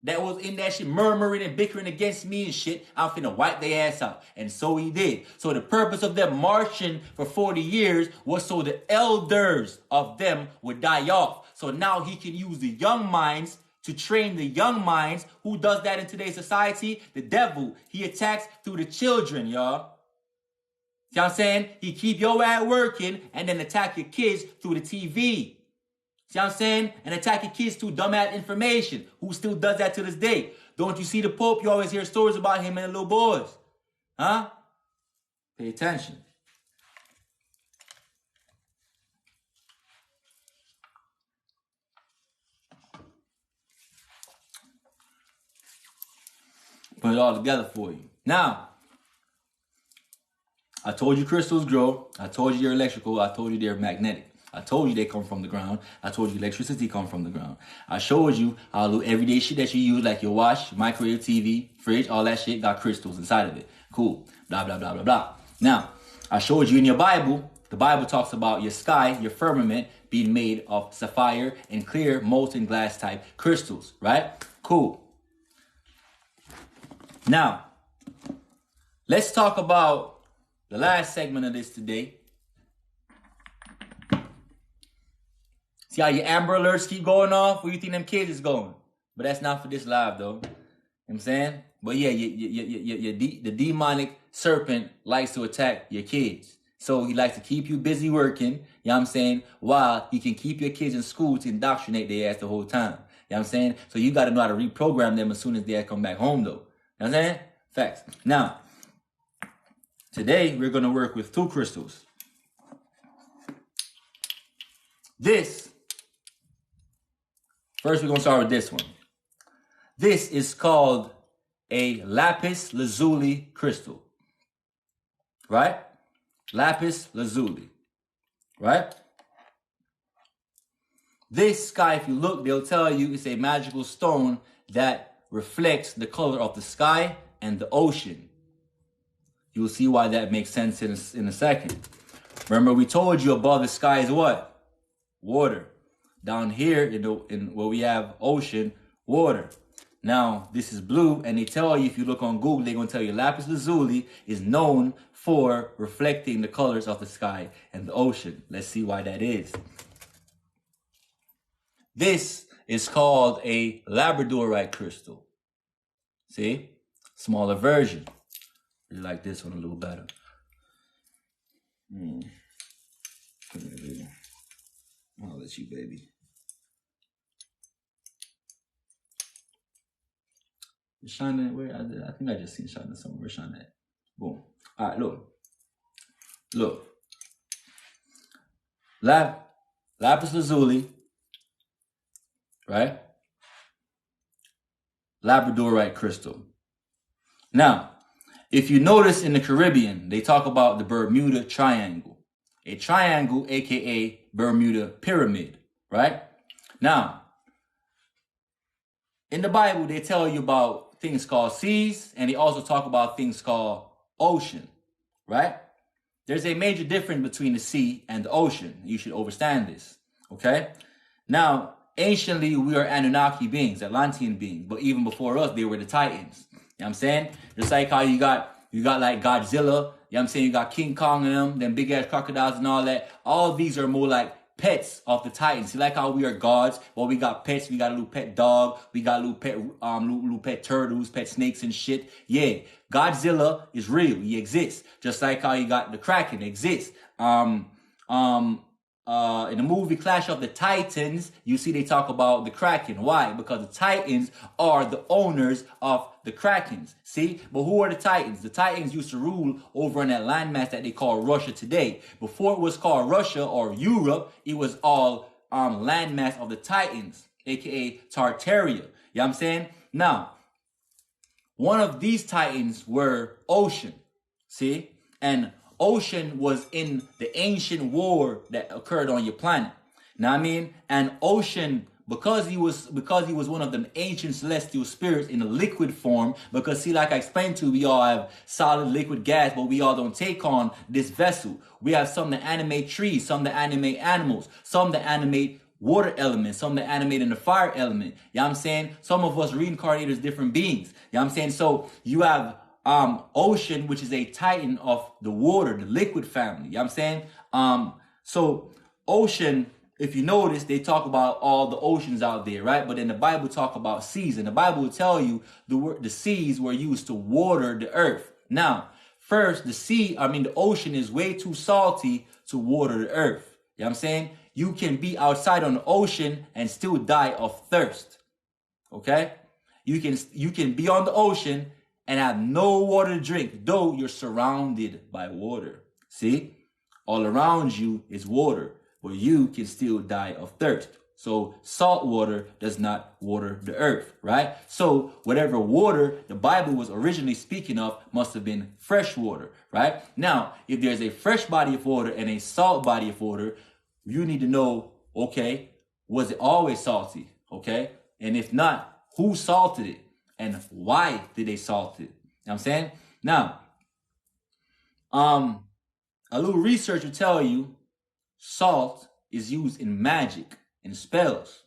that was in that shit murmuring and bickering against me and shit, I'm finna wipe their ass out. And so he did. So the purpose of them marching for 40 years was so the elders of them would die off. So now he can use the young minds to train the young minds. Who does that in today's society? The devil. He attacks through the children, y'all. See what I'm saying? He keep your ass working and then attack your kids through the TV. See what I'm saying? And attack your kids through dumbass information. Who still does that to this day? Don't you see the Pope? You always hear stories about him and the little boys. Huh? Pay attention. Put it all together for you. Now, I told you crystals grow. I told you they're electrical. I told you they're magnetic. I told you they come from the ground. I told you electricity come from the ground. I showed you how little everyday shit that you use, like your wash, microwave, TV, fridge, all that shit got crystals inside of it. Cool. Blah, blah, blah, blah, blah. Now, I showed you in your Bible, the Bible talks about your sky, your firmament, being made of sapphire and clear molten glass type crystals, right? Cool. Now, let's talk about the last segment of this today. See how your Amber Alerts keep going off? Where you think them kids is going? But that's not for this live, though. You know what I'm saying? But yeah, the demonic serpent likes to attack your kids. So he likes to keep you busy working, you know what I'm saying, while he can keep your kids in school to indoctrinate their ass the whole time. You know what I'm saying? So you got to know how to reprogram them as soon as they come back home, though. You know what I'm saying? Facts. Now, today we're going to work with two crystals. First we're going to start with this one. This is called a lapis lazuli crystal. Right? Lapis lazuli. Right? This sky, if you look, they'll tell you it's a magical stone that reflects the color of the sky and the ocean. You'll see why that makes sense in a second. Remember, we told you above the sky is what? Water. Down here, in where we have ocean, water. Now, this is blue, and they tell you, if you look on Google, they're going to tell you lapis lazuli is known for reflecting the colors of the sky and the ocean. Let's see why that is. This is called a labradorite crystal. See? Smaller version. Really like this one a little better. Come here, baby. I'll let you, baby. Shine that where? I think I just seen shine somewhere. Where's shine that? Boom. All right, look. Lapis lazuli, right? Labradorite crystal. Now, if you notice in the Caribbean, they talk about the Bermuda Triangle. A triangle, aka Bermuda Pyramid, right? Now, in the Bible, they tell you about things called seas, and they also talk about things called ocean, right? There's a major difference between the sea and the ocean. You should understand this, okay? Now, anciently, we are Anunnaki beings, Atlantean beings, but even before us, they were the Titans. what I'm saying? Just like how you got like Godzilla, you know what I'm saying? You got King Kong and them big ass crocodiles and all that. All these are more like pets of the Titans. See, like how we are gods, well, we got pets. We got a little pet dog. We got little pet turtles, pet snakes and shit. Yeah, Godzilla is real. He exists. Just like how you got the Kraken exists. In the movie Clash of the Titans, you see they talk about the Kraken. Why? Because the Titans are the owners of the Krakens. See? But who are the Titans? The Titans used to rule over in that landmass that they call Russia today. Before it was called Russia or Europe, it was all landmass of the Titans, aka Tartaria. You know what I'm saying? Now, one of these Titans were Ocean. See? And Ocean was in the ancient war that occurred on your planet. Now I mean, and Ocean, because he was one of them ancient celestial spirits in a liquid form, because see, like I explained to you, we all have solid, liquid, gas, but we all don't take on this vessel. We have some that animate trees, some that animate animals, some that animate water elements, some that animate in the fire element. You know what I'm saying? Some of us reincarnate as different beings. You know what I'm saying? So you have Ocean, which is a titan of the water, the liquid family. You know what I'm saying? So Ocean, if you notice, they talk about all the oceans out there, right? But then the Bible talk about seas, and the Bible will tell you the seas were used to water the earth. Now, first, the ocean is way too salty to water the earth. You know what I'm saying? You can be outside on the ocean and still die of thirst. Okay? You can be on the ocean and have no water to drink, though you're surrounded by water. See? All around you is water, but you can still die of thirst. So salt water does not water the earth, right? So whatever water the Bible was originally speaking of must have been fresh water, right? Now, if there's a fresh body of water and a salt body of water, you need to know, okay, was it always salty? Okay? And if not, who salted it? And why did they salt it? You know what I'm saying? Now, a little research will tell you salt is used in magic and spells.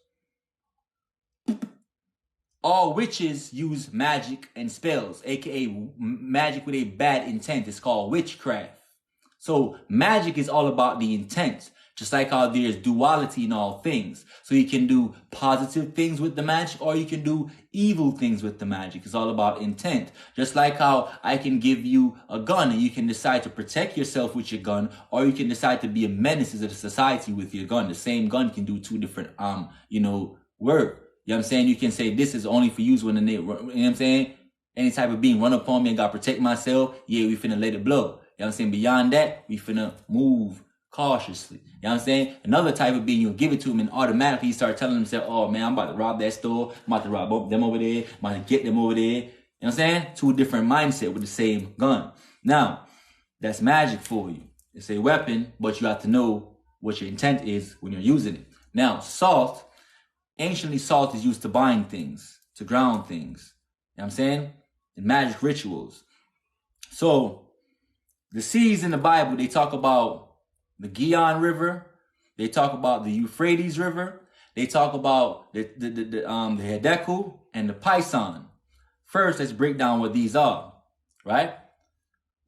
All witches use magic and spells, aka magic with a bad intent. It's called witchcraft. So magic is all about the intent. Just like how there's duality in all things. So you can do positive things with the magic, or you can do evil things with the magic. It's all about intent. Just like how I can give you a gun and you can decide to protect yourself with your gun, or you can decide to be a menace to the society with your gun. The same gun can do two different, work. You know what I'm saying? You can say this is only for use when you know what I'm saying? Any type of being run upon me and gotta protect myself. Yeah, we finna let it blow. You know what I'm saying? Beyond that, we finna move cautiously. You know what I'm saying? Another type of being, you'll give it to him and automatically he start telling himself, oh man, I'm about to rob that store. I'm about to rob them over there. I'm about to get them over there. You know what I'm saying? Two different mindset with the same gun. Now, that's magic for you. It's a weapon, but you have to know what your intent is when you're using it. Now, salt, anciently salt is used to bind things, to ground things. You know what I'm saying? In magic rituals. So, the seas in the Bible, they talk about the Gihon River, they talk about the Euphrates River, they talk about the Hiddekel and the Pison. First, let's break down what these are, right?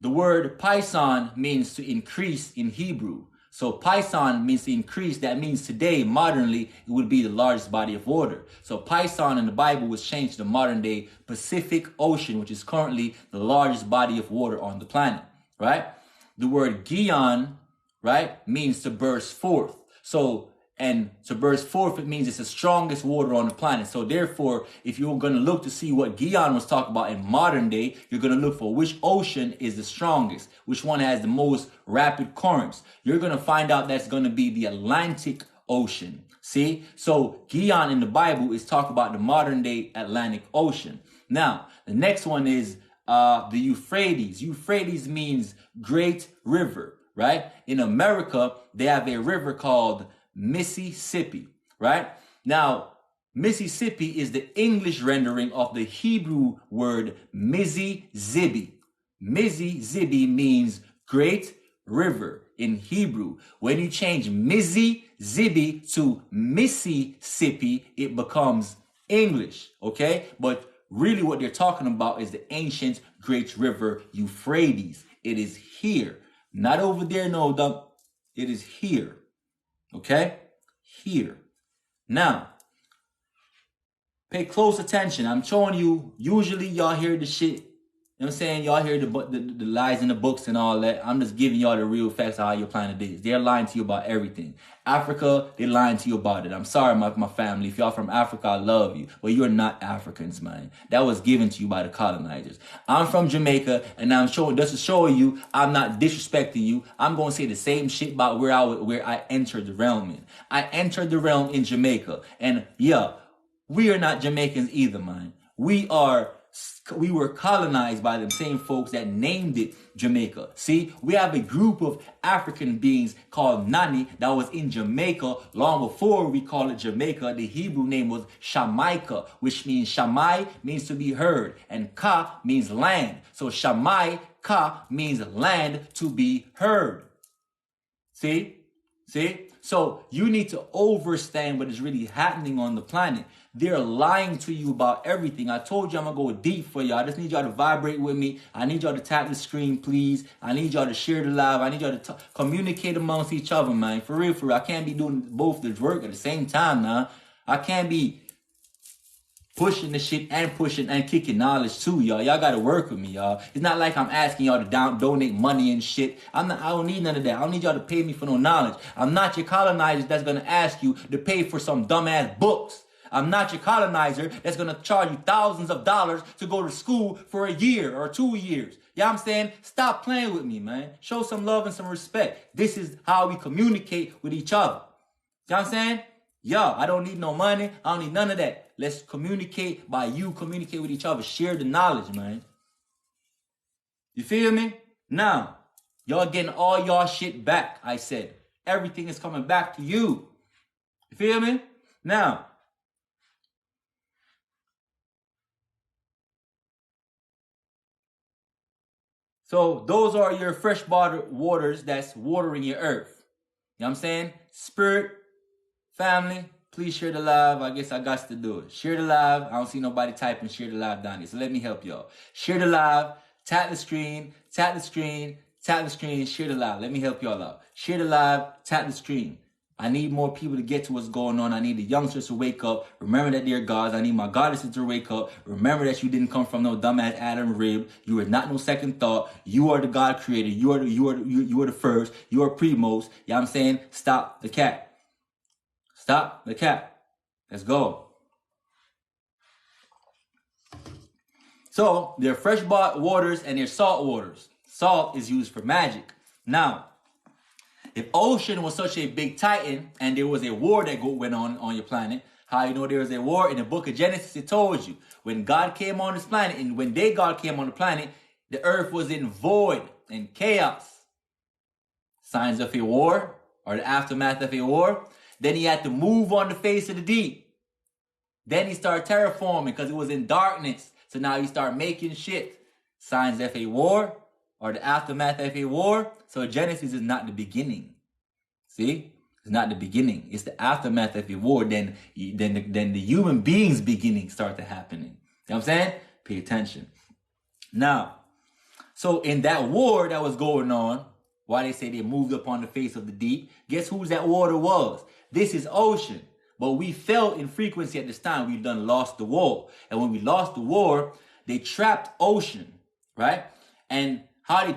The word Pison means to increase in Hebrew. So Pison means to increase. That means today, modernly, it would be the largest body of water. So Pison in the Bible was changed to the modern day Pacific Ocean, which is currently the largest body of water on the planet, right? The word Gihon, right, means to burst forth. So, and to burst forth, it means it's the strongest water on the planet. So therefore, if you're going to look to see what Gihon was talking about in modern day, you're going to look for which ocean is the strongest, which one has the most rapid currents. You're going to find out that's going to be the Atlantic Ocean. See? So Gihon in the Bible is talking about the modern day Atlantic Ocean. Now, the next one is the Euphrates. Euphrates means great river. Right? In America, they have a river called Mississippi, right? Now, Mississippi is the English rendering of the Hebrew word Mississippi. Mississippi means great river in Hebrew. When you change Mississippi to Mississippi, it becomes English, okay? But really what they're talking about is the ancient great river Euphrates. It is here. Not over there, no, dumb. It is here. Okay? Here. Now, pay close attention. I'm showing you, usually y'all hear the shit. You know what I'm saying? Y'all hear the lies in the books and all that. I'm just giving y'all the real facts of how your planet is. They're lying to you about everything. Africa, they're lying to you about it. I'm sorry, my family. If y'all from Africa, I love you. But you're not Africans, man. That was given to you by the colonizers. I'm from Jamaica, and I'm showing, just to show you, I'm not disrespecting you. I'm going to say the same shit about where I entered the realm in. I entered the realm in Jamaica. And yeah, we are not Jamaicans either, man. We were colonized by them same folks that named it Jamaica. See, we have a group of African beings called Nani that was in Jamaica long before we call it Jamaica. The Hebrew name was Shamaika, which means Shamai means to be heard, and Ka means land. So Shamai Ka means land to be heard. See? So you need to understand what is really happening on the planet. They're lying to you about everything. I told you I'm going to go deep for y'all. I just need y'all to vibrate with me. I need y'all to tap the screen, please. I need y'all to share the live. I need y'all to communicate amongst each other, man. For real. I can't be doing both the work at the same time now. I can't be pushing the shit and pushing and kicking knowledge too, y'all. Y'all got to work with me, y'all. It's not like I'm asking y'all to donate money and shit. I don't need none of that. I don't need y'all to pay me for no knowledge. I'm not your colonizer that's going to ask you to pay for some dumbass books. I'm not your colonizer that's going to charge you thousands of dollars to go to school for a year or 2 years. Yeah, I'm saying, stop playing with me, man. Show some love and some respect. This is how we communicate with each other. You know what I'm saying? Yeah, I don't need no money. I don't need none of that. Let's communicate by you communicate with each other. Share the knowledge, man. You feel me? Now, y'all getting all y'all shit back, I said. Everything is coming back to you. You feel me? Now, so those are your fresh waters that's watering your earth. You know what I'm saying? Spirit, family, please share the live. I guess I got to do it. Share the live. I don't see nobody typing share the live down here. So let me help y'all. Share the live. Tap the screen. Tap the screen. Tap the screen. Share the live. Let me help y'all out. Share the live. Tap the screen. I need more people to get to what's going on. I need the youngsters to wake up. Remember that they're gods. I need my goddesses to wake up. Remember that you didn't come from no dumbass Adam rib. You are not no second thought. You are the God creator. You are the first. You are primos. You know what I'm saying? Stop the cap. Stop the cap. Let's go. So they're fresh waters and they're salt waters. Salt is used for magic. Now, if ocean was such a big titan and there was a war that went on your planet, how you know there was a war? In the book of Genesis, it told you. When God came on this planet and when God came on the planet, the earth was in void and chaos. Signs of a war or the aftermath of a war. Then he had to move on the face of the deep. Then he started terraforming because it was in darkness. So now he started making shit. Signs of a war or the aftermath of a war. So Genesis is not the beginning. See? It's not the beginning. It's the aftermath of a war. Then the human beings beginning start to happening. You know what I'm saying? Pay attention. Now, so in that war that was going on, why they say they moved up on the face of the deep, guess whose that water was? This is ocean. But we fell in frequency at this time. We done lost the war. And when we lost the war, they trapped ocean, right? And how they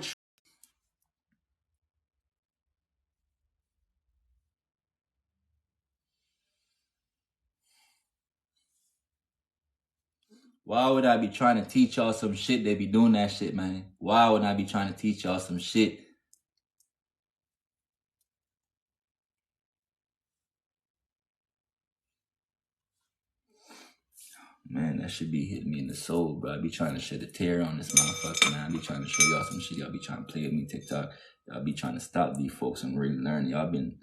Why would I be trying to teach y'all some shit? They be doing that shit, man. Why would I be trying to teach y'all some shit? Man, that should be hitting me in the soul, bro. I be trying to shed a tear on this motherfucker, man. I be trying to show y'all some shit. Y'all be trying to play with me TikTok. Y'all be trying to stop these folks and really learn. Y'all been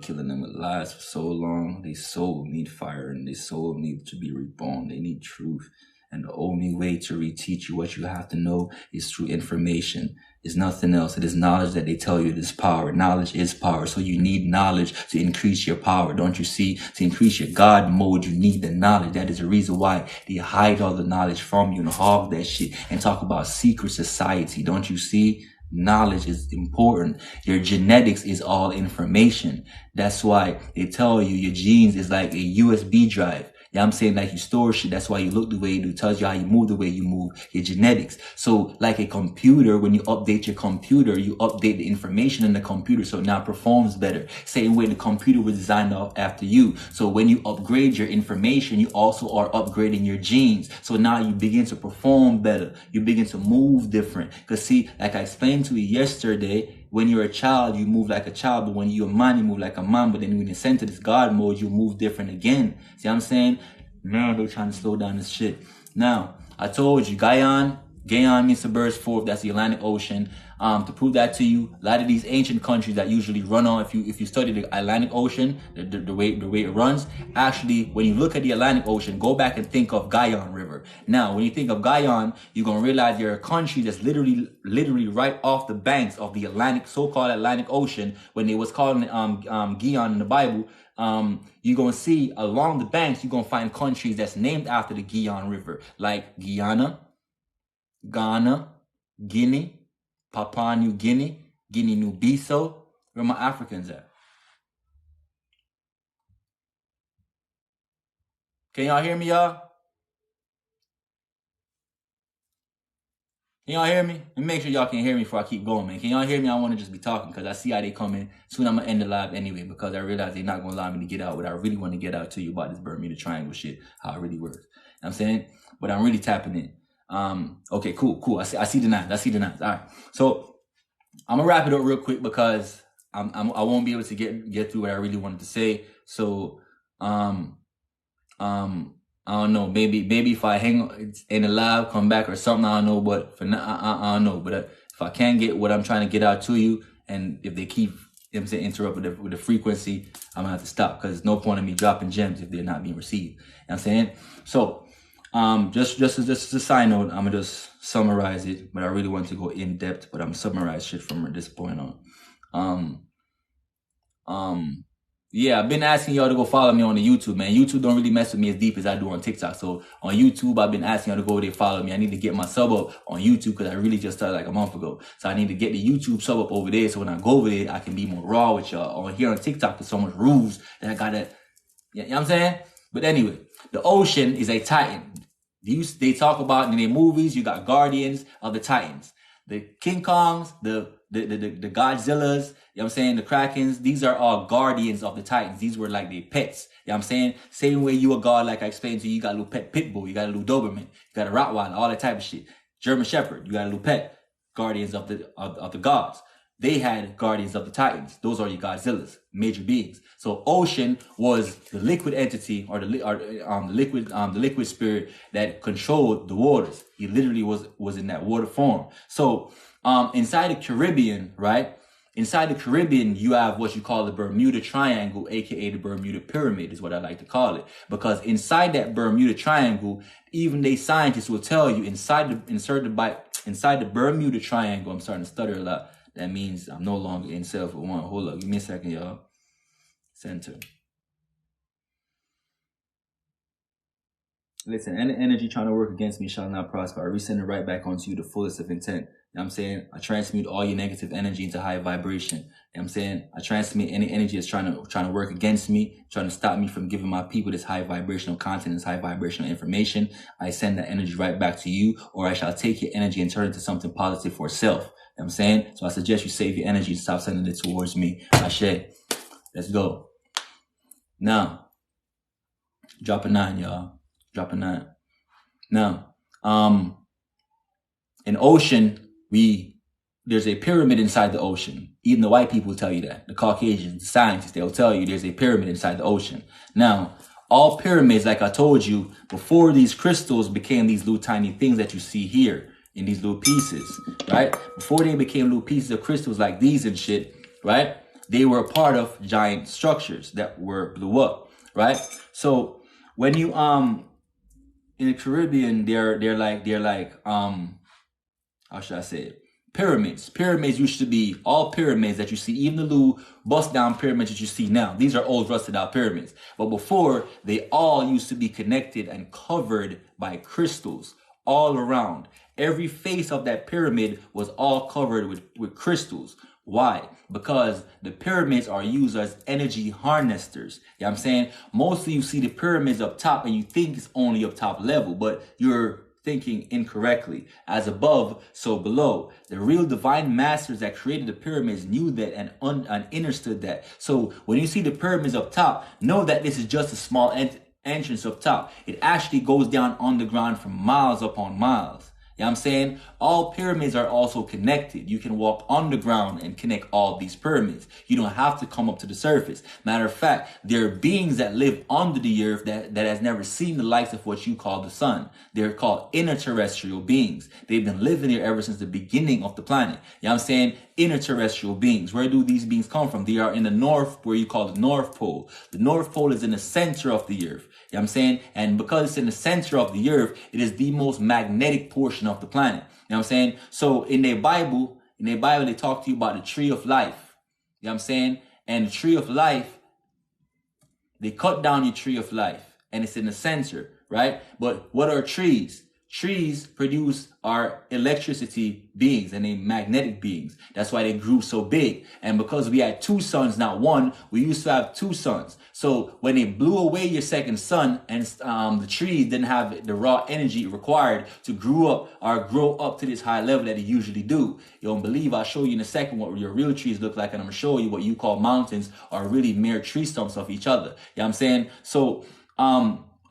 killing them with lies for so long. They soul need fire and they soul need to be reborn. They need truth. And the only way to reteach you what you have to know is through information. It's nothing else. It is knowledge that they tell you it is power. Knowledge is power. So you need knowledge to increase your power. Don't you see? To increase your God mode, you need the knowledge. That is the reason why they hide all the knowledge from you and hog that shit and talk about secret society. Don't you see? Knowledge is important. Your genetics is all information. That's why they tell you your genes is like a USB drive. Yeah, I'm saying like you store shit. That's why you look the way you do. It tells you how you move the way you move. Your genetics. So like a computer, when you update your computer, you update the information in the computer so it now performs better. Same way the computer was designed after you. So when you upgrade your information, you also are upgrading your genes. So now you begin to perform better. You begin to move different. Cause see, like I explained to you yesterday, when you're a child, you move like a child, but when you're a man, you move like a man. But then when you send to this God mode, you move different again. See what I'm saying? Man, they're trying to slow down this shit. Now, I told you, Guyana means the bird's fourth. That's the Atlantic Ocean. To prove that to you, a lot of these ancient countries that usually run on, if you study the Atlantic Ocean, the way it runs, actually, when you look at the Atlantic Ocean, go back and think of Guyana River. Now, when you think of Guyana, you're gonna realize there are countries that's literally right off the banks of the Atlantic, so-called Atlantic Ocean, when they was calling it Guyana in the Bible. You're gonna see along the banks, you're gonna find countries that's named after the Guyana River, like Guyana, Ghana, Guinea, Papua New Guinea, Guinea Bissau. Where my Africans at? Can y'all hear me, y'all? Can y'all hear me? Let me make sure y'all can hear me before I keep going, man. Can y'all hear me? I want to just be talking because I see how they come in. Soon I'm going to end the live anyway because I realize they're not going to allow me to get out what I really want to get out to you about this Bermuda Triangle shit, how it really works. You know what I'm saying? But I'm really tapping in. Okay, cool. I see the knives. All right. So I'm gonna wrap it up real quick because I won't be able to get through what I really wanted to say. So I don't know. Maybe if I hang in the live, come back or something, I don't know. But for now, I don't know. But if I can get what I'm trying to get out to you, and if they keep interrupt with the frequency, I'm gonna have to stop because there's no point in me dropping gems if they're not being received. You know what I'm saying? So just as a side note, I'm gonna just summarize it, but I really want to go in depth, but I'm summarize shit from this point on. Yeah, I've been asking y'all to go follow me on the YouTube, man. YouTube don't really mess with me as deep as I do on TikTok. So on YouTube, I've been asking y'all to go over there follow me. I need to get my sub up on YouTube because I really just started like a month ago. So I need to get the YouTube sub up over there. So when I go over there, I can be more raw with y'all. On here on TikTok, there's so much rules that I gotta, you know what I'm saying? But anyway, the ocean is a titan. They talk about in their movies, you got guardians of the titans. The King Kongs, the Godzillas, you know what I'm saying, the Krakens, these are all guardians of the titans. These were like their pets. You know what I'm saying? Same way you a god, like I explained to you, you got a little pet pit bull, you got a little Doberman, you got a Rottweiler, all that type of shit. German Shepherd, you got a little pet. Guardians of the gods. They had guardians of the titans. Those are your Godzillas, major beings. So ocean was the liquid entity or the liquid spirit that controlled the waters. He literally was in that water form. So inside the Caribbean, right? Inside the Caribbean, you have what you call the Bermuda Triangle, aka the Bermuda Pyramid is what I like to call it. Because inside that Bermuda Triangle, even they scientists will tell you inside the Bermuda Triangle, I'm starting to stutter a lot. That means I'm no longer in self for one. Hold up, give me a second, y'all. Center. Listen, any energy trying to work against me shall not prosper. I resend it right back onto you the fullest of intent. You know what I'm saying? I transmute all your negative energy into high vibration. You know what I'm saying? I transmute any energy that's trying to work against me, trying to stop me from giving my people this high vibrational content, this high vibrational information. I send that energy right back to you, or I shall take your energy and turn it into something positive for self. You know what I'm saying? So I suggest you save your energy and stop sending it towards me. Ashe. Let's go. Now, drop a 9, y'all. Drop a 9. Now, in ocean, there's a pyramid inside the ocean. Even the white people will tell you that. The Caucasians, the scientists, they'll tell you there's a pyramid inside the ocean. Now, all pyramids, like I told you, before these crystals became these little tiny things that you see here in these little pieces, right? Before they became little pieces of crystals like these and shit, right? They were a part of giant structures that blew up, right? So when you, in the Caribbean, they're like how should I say it? Pyramids. Pyramids used to be all pyramids that you see, even the little bust down pyramids that you see now. These are old rusted out pyramids. But before, they all used to be connected and covered by crystals all around. Every face of that pyramid was all covered with crystals. Why? Because the pyramids are used as energy harnessers. You know what I'm saying? Mostly you see the pyramids up top and you think it's only up top level, but you're thinking incorrectly. As above, so below. The real divine masters that created the pyramids knew that and understood that. So when you see the pyramids up top, know that this is just a small entrance up top. It actually goes down on the ground for miles upon miles. You know what I'm saying? All pyramids are also connected. You can walk underground and connect all these pyramids. You don't have to come up to the surface. Matter of fact, there are beings that live under the earth that has never seen the likes of what you call the sun. They're called interterrestrial beings. They've been living here ever since the beginning of the planet. You know what I'm saying? Interterrestrial beings. Where do these beings come from? They are in the north, where you call the North Pole. The North Pole is in the center of the earth. You know what I'm saying? And because it's in the center of the earth, it is the most magnetic portion of the planet. You know what I'm saying? So in their Bible, they talk to you about the tree of life. You know what I'm saying? And the tree of life, they cut down your tree of life and it's in the center, right? But what are trees? Trees produce our electricity beings and they magnetic beings. That's why they grew so big. And because we had two suns, not one, we used to have two suns. So when they blew away your second sun and the trees didn't have the raw energy required to grow up to this high level that they usually do. You don't believe? I'll show you in a second what your real trees look like, and I'm gonna show you what you call mountains are really mere tree stumps of each other. You know what I'm saying? So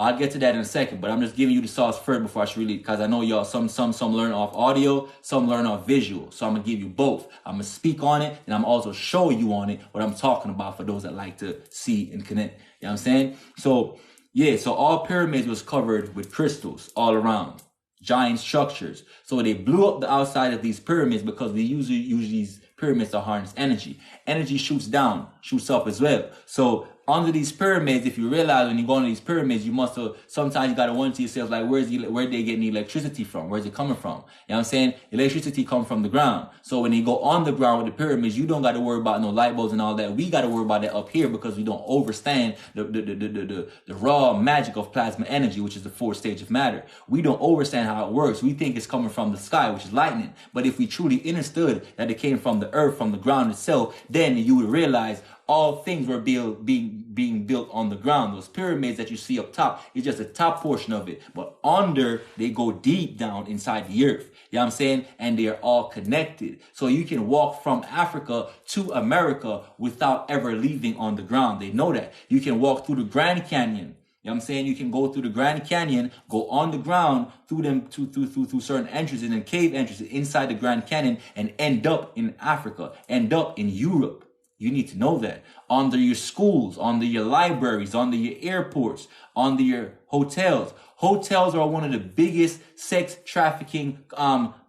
I'll get to that in a second, but I'm just giving you the sauce first before I really, because I know y'all, some learn off audio, some learn off visual. So I'm going to give you both. I'm going to speak on it, and I'm also show you on it what I'm talking about for those that like to see and connect. You know what I'm saying? So, yeah, so all pyramids was covered with crystals all around. Giant structures. So they blew up the outside of these pyramids because they usually use these pyramids to harness energy. Energy shoots down, shoots up as well. So under these pyramids, if you realize when you go into these pyramids, you must have, sometimes you got to wonder to yourself, like, where they getting the electricity from? Where's it coming from? You know what I'm saying? Electricity comes from the ground. So when you go on the ground with the pyramids, you don't got to worry about no light bulbs and all that. We got to worry about that up here because we don't understand the raw magic of plasma energy, which is the fourth stage of matter. We don't understand how it works. We think it's coming from the sky, which is lightning. But if we truly understood that it came from the earth, from the ground itself, then you would realize all things were being built on the ground. Those pyramids that you see up top is just the top portion of it. But under, they go deep down inside the earth. You know what I'm saying? And they are all connected. So you can walk from Africa to America without ever leaving on the ground. They know that. You can walk through the Grand Canyon. You know what I'm saying? You can go through the Grand Canyon, go on the ground through them, through certain entrances and cave entrances inside the Grand Canyon and end up in Africa, end up in Europe. You need to know that. Under your schools, under your libraries, under your airports, under your hotels. Hotels are one of the biggest sex trafficking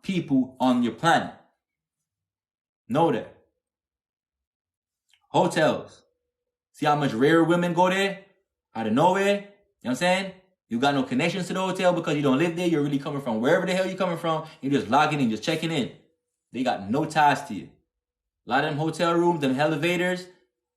people on your planet. Know that. Hotels. See how much rare women go there? Out of nowhere? You know what I'm saying? You got no connections to the hotel because you don't live there. You're really coming from wherever the hell you're coming from. You're just logging in, just checking in. They got no ties to you. A lot of them hotel rooms, them elevators,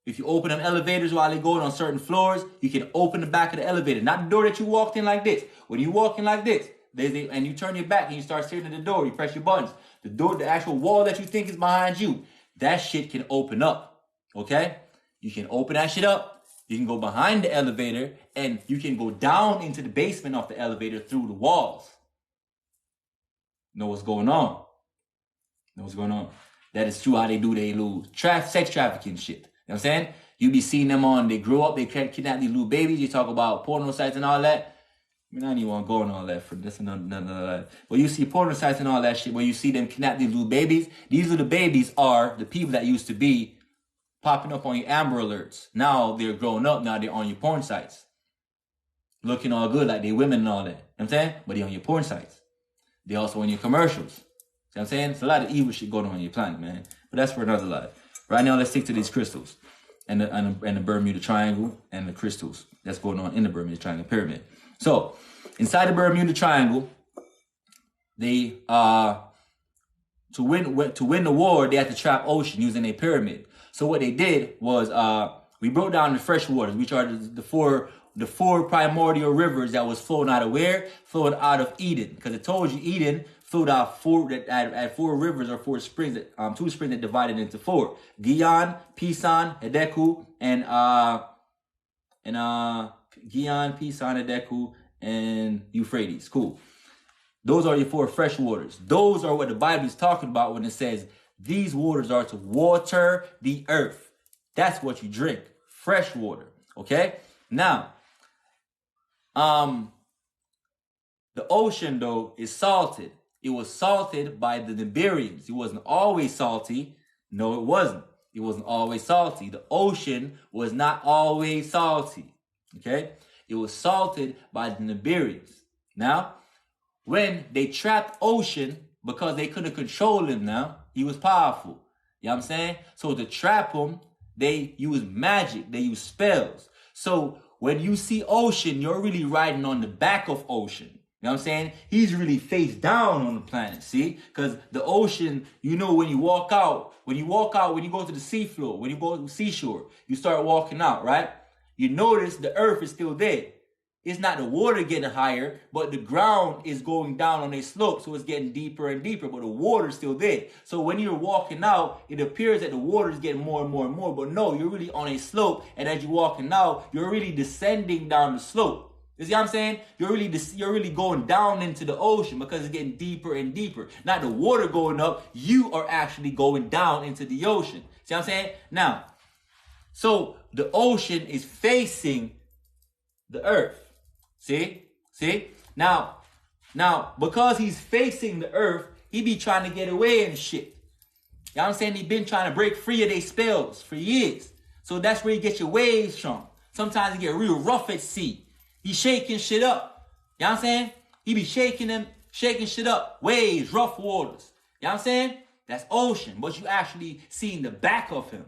if you open them elevators while they're going on certain floors, you can open the back of the elevator. Not the door that you walked in like this. When you walk in like this, and you turn your back and you start staring at the door, you press your buttons. The door, the actual wall that you think is behind you, that shit can open up. Okay? You can open that shit up. You can go behind the elevator and you can go down into the basement of the elevator through the walls. Know what's going on? Know what's going on? That is true how they do their little sex trafficking shit. You know what I'm saying? You be seeing them on, they grow up, they kidnap these little babies. You talk about porno sites and all that. I mean, I don't even want to go on all that for this and none of that. But you see porno sites and all that shit where you see them kidnap these little babies. These little babies are the people that used to be popping up on your Amber Alerts. Now they're growing up, now they're on your porn sites. Looking all good like they women and all that. You know what I'm saying? But they're on your porn sites. They're also on your commercials. See what I'm saying? It's a lot of evil shit going on your planet, man. But that's for another life. Right now, let's stick to these crystals. And the Bermuda Triangle and the crystals that's going on in the Bermuda Triangle Pyramid. So, inside the Bermuda Triangle, they to win the war, they had to trap ocean using a pyramid. So what they did was we broke down the fresh waters, which are the four primordial rivers that was flowing out of where? Flowing out of Eden. Because it told you Eden flowed out four rivers or four springs, two springs that divided into four. Gihon, Pison, Hideku, and Gihon, Pison, Hideku, and Euphrates. Cool. Those are your four fresh waters. Those are what the Bible is talking about when it says these waters are to water the earth. That's what you drink. Fresh water. Okay? Now, the ocean, though, is salted. It was salted by the Nibirians. It wasn't always salty. No, it wasn't. It wasn't always salty. The ocean was not always salty. Okay? It was salted by the Nibirians. Now, when they trapped ocean, because they couldn't control him now, he was powerful. You know what I'm saying? So to trap him, they use magic. They use spells. So when you see ocean, you're really riding on the back of ocean. You know what I'm saying? He's really face down on the planet, see? Because the ocean, you know, when you go to the seafloor, when you go to the seashore, you start walking out, right? You notice the earth is still there. It's not the water getting higher, but the ground is going down on a slope, so it's getting deeper and deeper, but the water's still there. So when you're walking out, it appears that the water is getting more and more and more, but no, you're really on a slope, and as you're walking out, you're really descending down the slope. You see what I'm saying? You're really going down into the ocean because it's getting deeper and deeper. Not the water going up, you are actually going down into the ocean. See what I'm saying? Now, so the ocean is facing the earth. See? Now, because he's facing the earth, he be trying to get away and shit. You know what I'm saying? He been trying to break free of their spells for years. So that's where you get your waves from. Sometimes you get real rough at sea. He shaking shit up. You know what I'm saying? He be shaking shit up. Waves, rough waters. You know what I'm saying? That's ocean. But you actually seeing the back of him.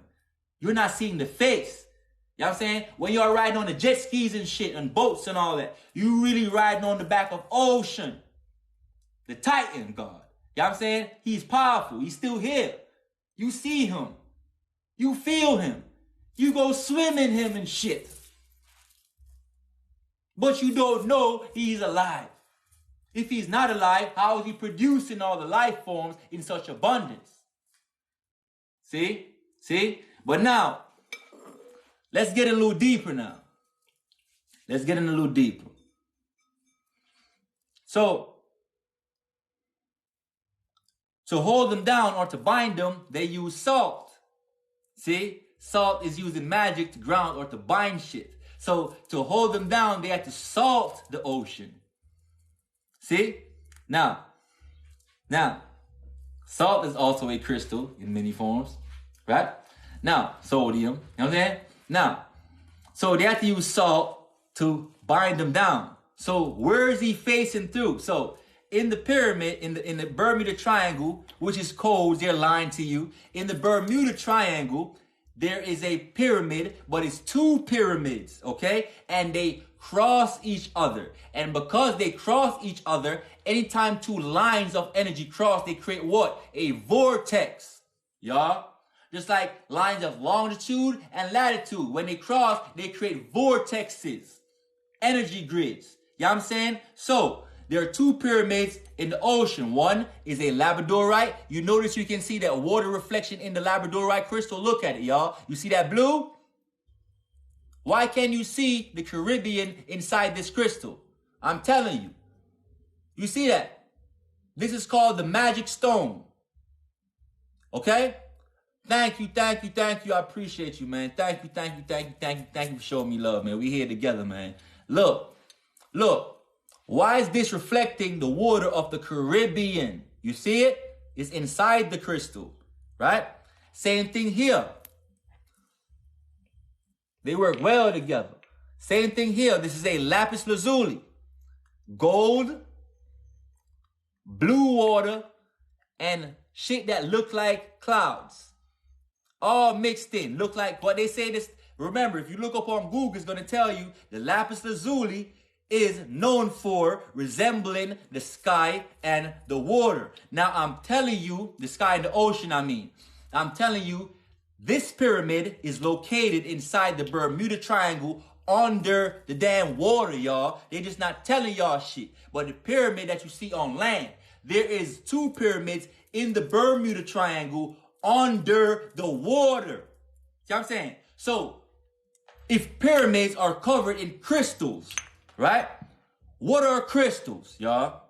You're not seeing the face. You know what I'm saying? When you're riding on the jet skis and shit and boats and all that, you really riding on the back of ocean. The Titan God. You know what I'm saying? He's powerful. He's still here. You see him. You feel him. You go swim in him and shit. But you don't know he's alive. If he's not alive, how is he producing all the life forms in such abundance? See? But now, let's get a little deeper now. Let's get in a little deeper. So to hold them down or to bind them, they use salt. See? Salt is using magic to ground or to bind shit. So to hold them down, they had to salt the ocean. See? Now, salt is also a crystal in many forms, right? Now, sodium, you know what I'm saying? Now, so they had to use salt to bind them down. So where is he facing through? So in the pyramid, in the Bermuda Triangle, which is codes, they're lying to you. In the Bermuda Triangle, there is a pyramid, but it's two pyramids, okay? And they cross each other. And because they cross each other, anytime two lines of energy cross, they create what? A vortex, y'all. Just like lines of longitude and latitude. When they cross, they create vortexes, energy grids. You know what I'm saying? So, there are two pyramids in the ocean. One is a labradorite. You notice you can see that water reflection in the labradorite crystal. Look at it, y'all. You see that blue? Why can't you see the Caribbean inside this crystal? I'm telling you. You see that? This is called the magic stone. Okay? Thank you. I appreciate you, man. Thank you for showing me love, man. We here together, man. Look. Why is this reflecting the water of the Caribbean? You see it? It's inside the crystal, right? Same thing here. They work well together. Same thing here. This is a lapis lazuli. Gold, blue water, and shit that look like clouds. All mixed in. Look like what they say this. Remember, if you look up on Google, it's going to tell you the lapis lazuli is known for resembling the sky and the water. Now, I'm telling you, the sky and the ocean, I'm telling you, this pyramid is located inside the Bermuda Triangle under the damn water, y'all. They're just not telling y'all shit. But the pyramid that you see on land, there is 2 pyramids in the Bermuda Triangle under the water. See what I'm saying? So, if pyramids are covered in crystals, right? What are crystals, y'all?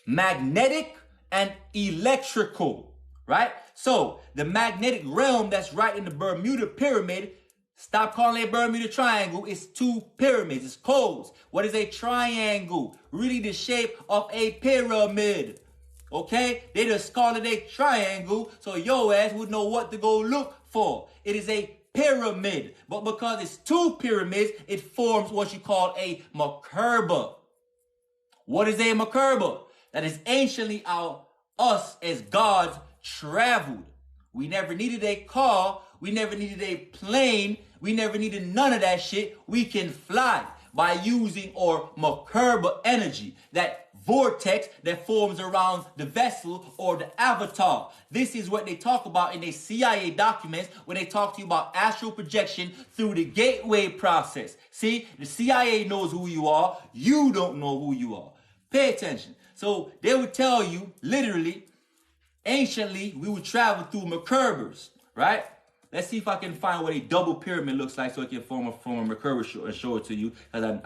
Magnetic and electrical, right? So, the magnetic realm that's right in the Bermuda Pyramid, stop calling it Bermuda Triangle, it's 2 pyramids, it's codes. What is a triangle? Really the shape of a pyramid, okay? They just call it a triangle, so your ass would know what to go look for. It is a pyramid, but because it's 2 pyramids, it forms what you call a Merkaba. What is a Merkaba? That is anciently how us as gods traveled. We never needed a car. We never needed a plane. We never needed none of that shit. We can fly by using our Merkaba energy, that vortex that forms around the vessel or the avatar. This is what they talk about in their CIA documents when they talk to you about astral projection through the gateway process. See, the CIA knows who you are. You don't know who you are. Pay attention. So they would tell you, literally, anciently, we would travel through Merkabas, right? Let's see if I can find what a double pyramid looks like so I can form a Merkaba and show it to you. Because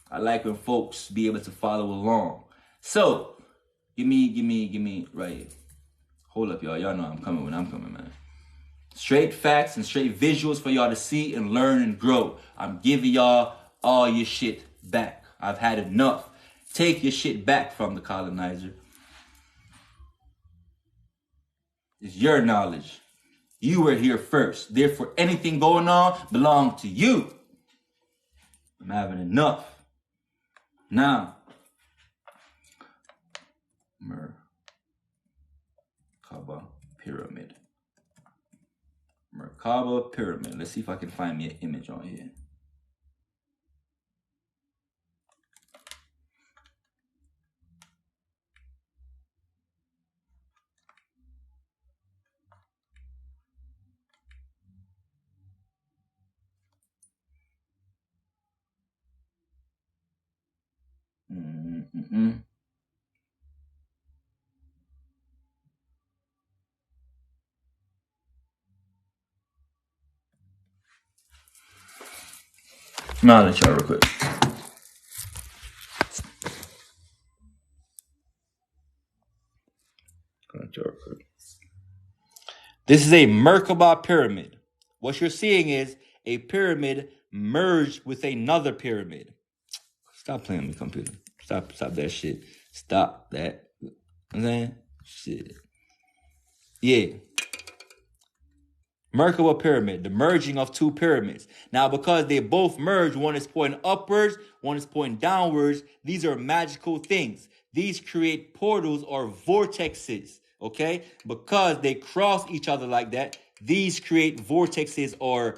I like when folks be able to follow along. So, give me right here. Hold up, y'all. Y'all know I'm coming when I'm coming, man. Straight facts and straight visuals for y'all to see and learn and grow. I'm giving y'all all your shit back. I've had enough. Take your shit back from the colonizer. It's your knowledge. You were here first. Therefore, anything going on belongs to you. I'm having enough. Now, Merkaba Pyramid. Merkaba Pyramid. Let's see if I can find me an image on here. Now, let y'all real quick. This is a Merkaba pyramid. What you're seeing is a pyramid merged with another pyramid. Stop playing with me, computer. Stop that shit. Stop that. You know what I'm saying? Shit. Yeah. Merkaba pyramid, the merging of 2 pyramids. Now, because they both merge, one is pointing upwards, one is pointing downwards. These are magical things. These create portals or vortexes, okay? Because they cross each other like that, these create vortexes or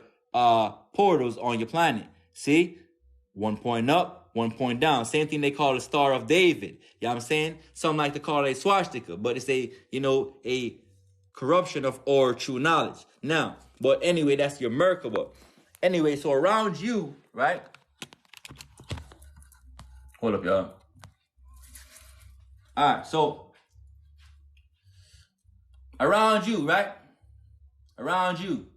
portals on your planet. See? One point up, one point down. Same thing they call the Star of David. You know what I'm saying? Some like to call it a swastika, but it's a corruption of or true knowledge. Now, but anyway, that's your Merkaba. Anyway, so around you, right? Hold up, y'all. All right, so around you, right? Around you,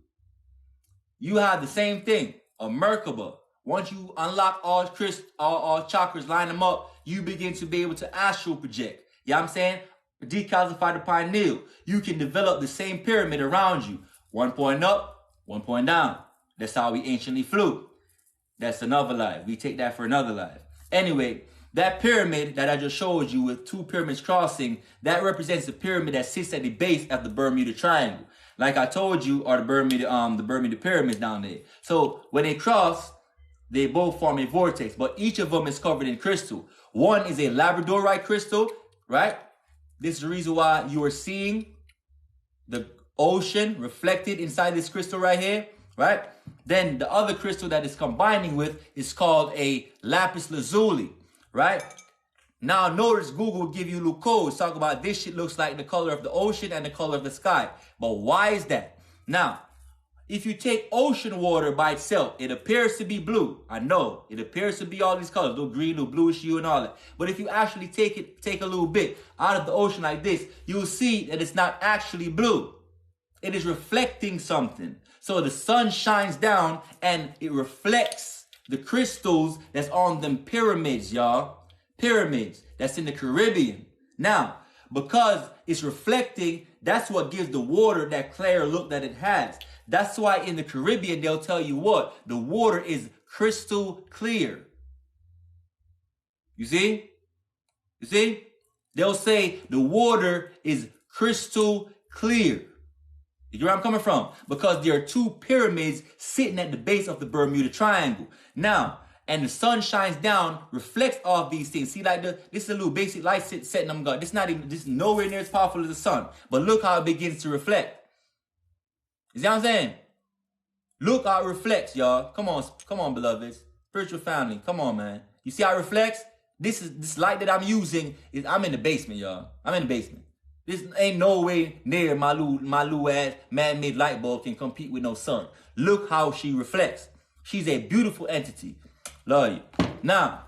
you have the same thing, a Merkaba. Once you unlock all chakras, line them up, you begin to be able to astral project. You know what I'm saying? Decalcify the pineal. You can develop the same pyramid around you. One point up, one point down. That's how we anciently flew. That's another life. We take that for another life. Anyway, that pyramid that I just showed you with 2 pyramids crossing, that represents the pyramid that sits at the base of the Bermuda Triangle. Like I told you, are the Bermuda pyramids down there. So when they cross, they both form a vortex, but each of them is covered in crystal. One is a labradorite crystal, right? This is the reason why you are seeing the ocean reflected inside this crystal right here. right? Then the other crystal that it's combining with is called a lapis lazuli, right? Now notice Google will give you little codes, talk about this shit looks like the color of the ocean and the color of the sky. But why is that? Now, if you take ocean water by itself, it appears to be blue. I know, it appears to be all these colors, little green, little bluish hue and all that. But if you actually take a little bit out of the ocean like this, you'll see that it's not actually blue. It is reflecting something. So the sun shines down and it reflects the crystals that's on them pyramids, y'all. Pyramids that's in the Caribbean. Now, because it's reflecting, that's what gives the water that clear look that it has. That's why in the Caribbean, they'll tell you what? The water is crystal clear. You see? You see? They'll say the water is crystal clear. You get where I'm coming from? Because there are two pyramids sitting at the base of the Bermuda Triangle. Now, and the sun shines down, reflects off these things. See, like this is a little basic light setting I'm got. This is nowhere near as powerful as the sun. But look how it begins to reflect. You see what I'm saying? Look how it reflects, y'all. Come on, beloveds. Spiritual family. Come on, man. You see how it reflects? This light that I'm using is I'm in the basement, y'all. I'm in the basement. This ain't no way near my little ass man-made light bulb can compete with no sun. Look how she reflects. She's a beautiful entity. Love you. Now,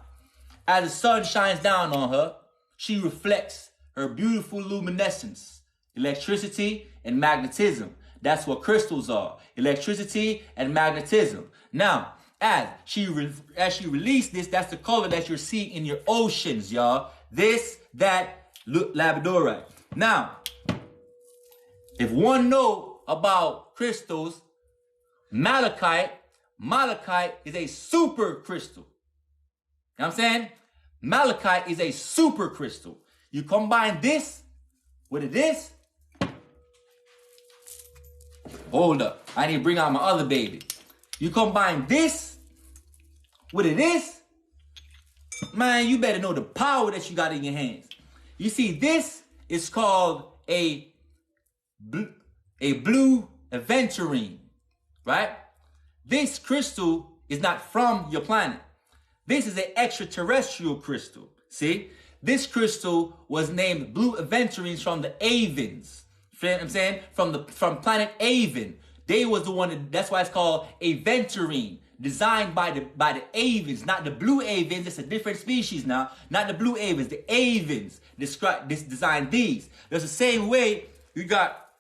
as the sun shines down on her, she reflects her beautiful luminescence, electricity and magnetism. That's what crystals are. Electricity and magnetism. Now, as she released this, that's the color that you're seeing in your oceans, y'all. This, that, labradorite. Now, if one know about crystals, malachite is a super crystal. You know what I'm saying? Malachite is a super crystal. You combine this with this. Hold up. I need to bring out my other baby. You combine this with this. Man, you better know the power that you got in your hands. You see, this is called a blue aventurine, right? This crystal is not from your planet. This is an extraterrestrial crystal. See? This crystal was named blue aventurines from the Avens. You know what I'm saying? From planet Avon. They was the one that's why it's called aventurine. Designed by the Avens, not the blue Avens. It's a different species now. Not the blue Avens, the Avens designed these. There's the same way you got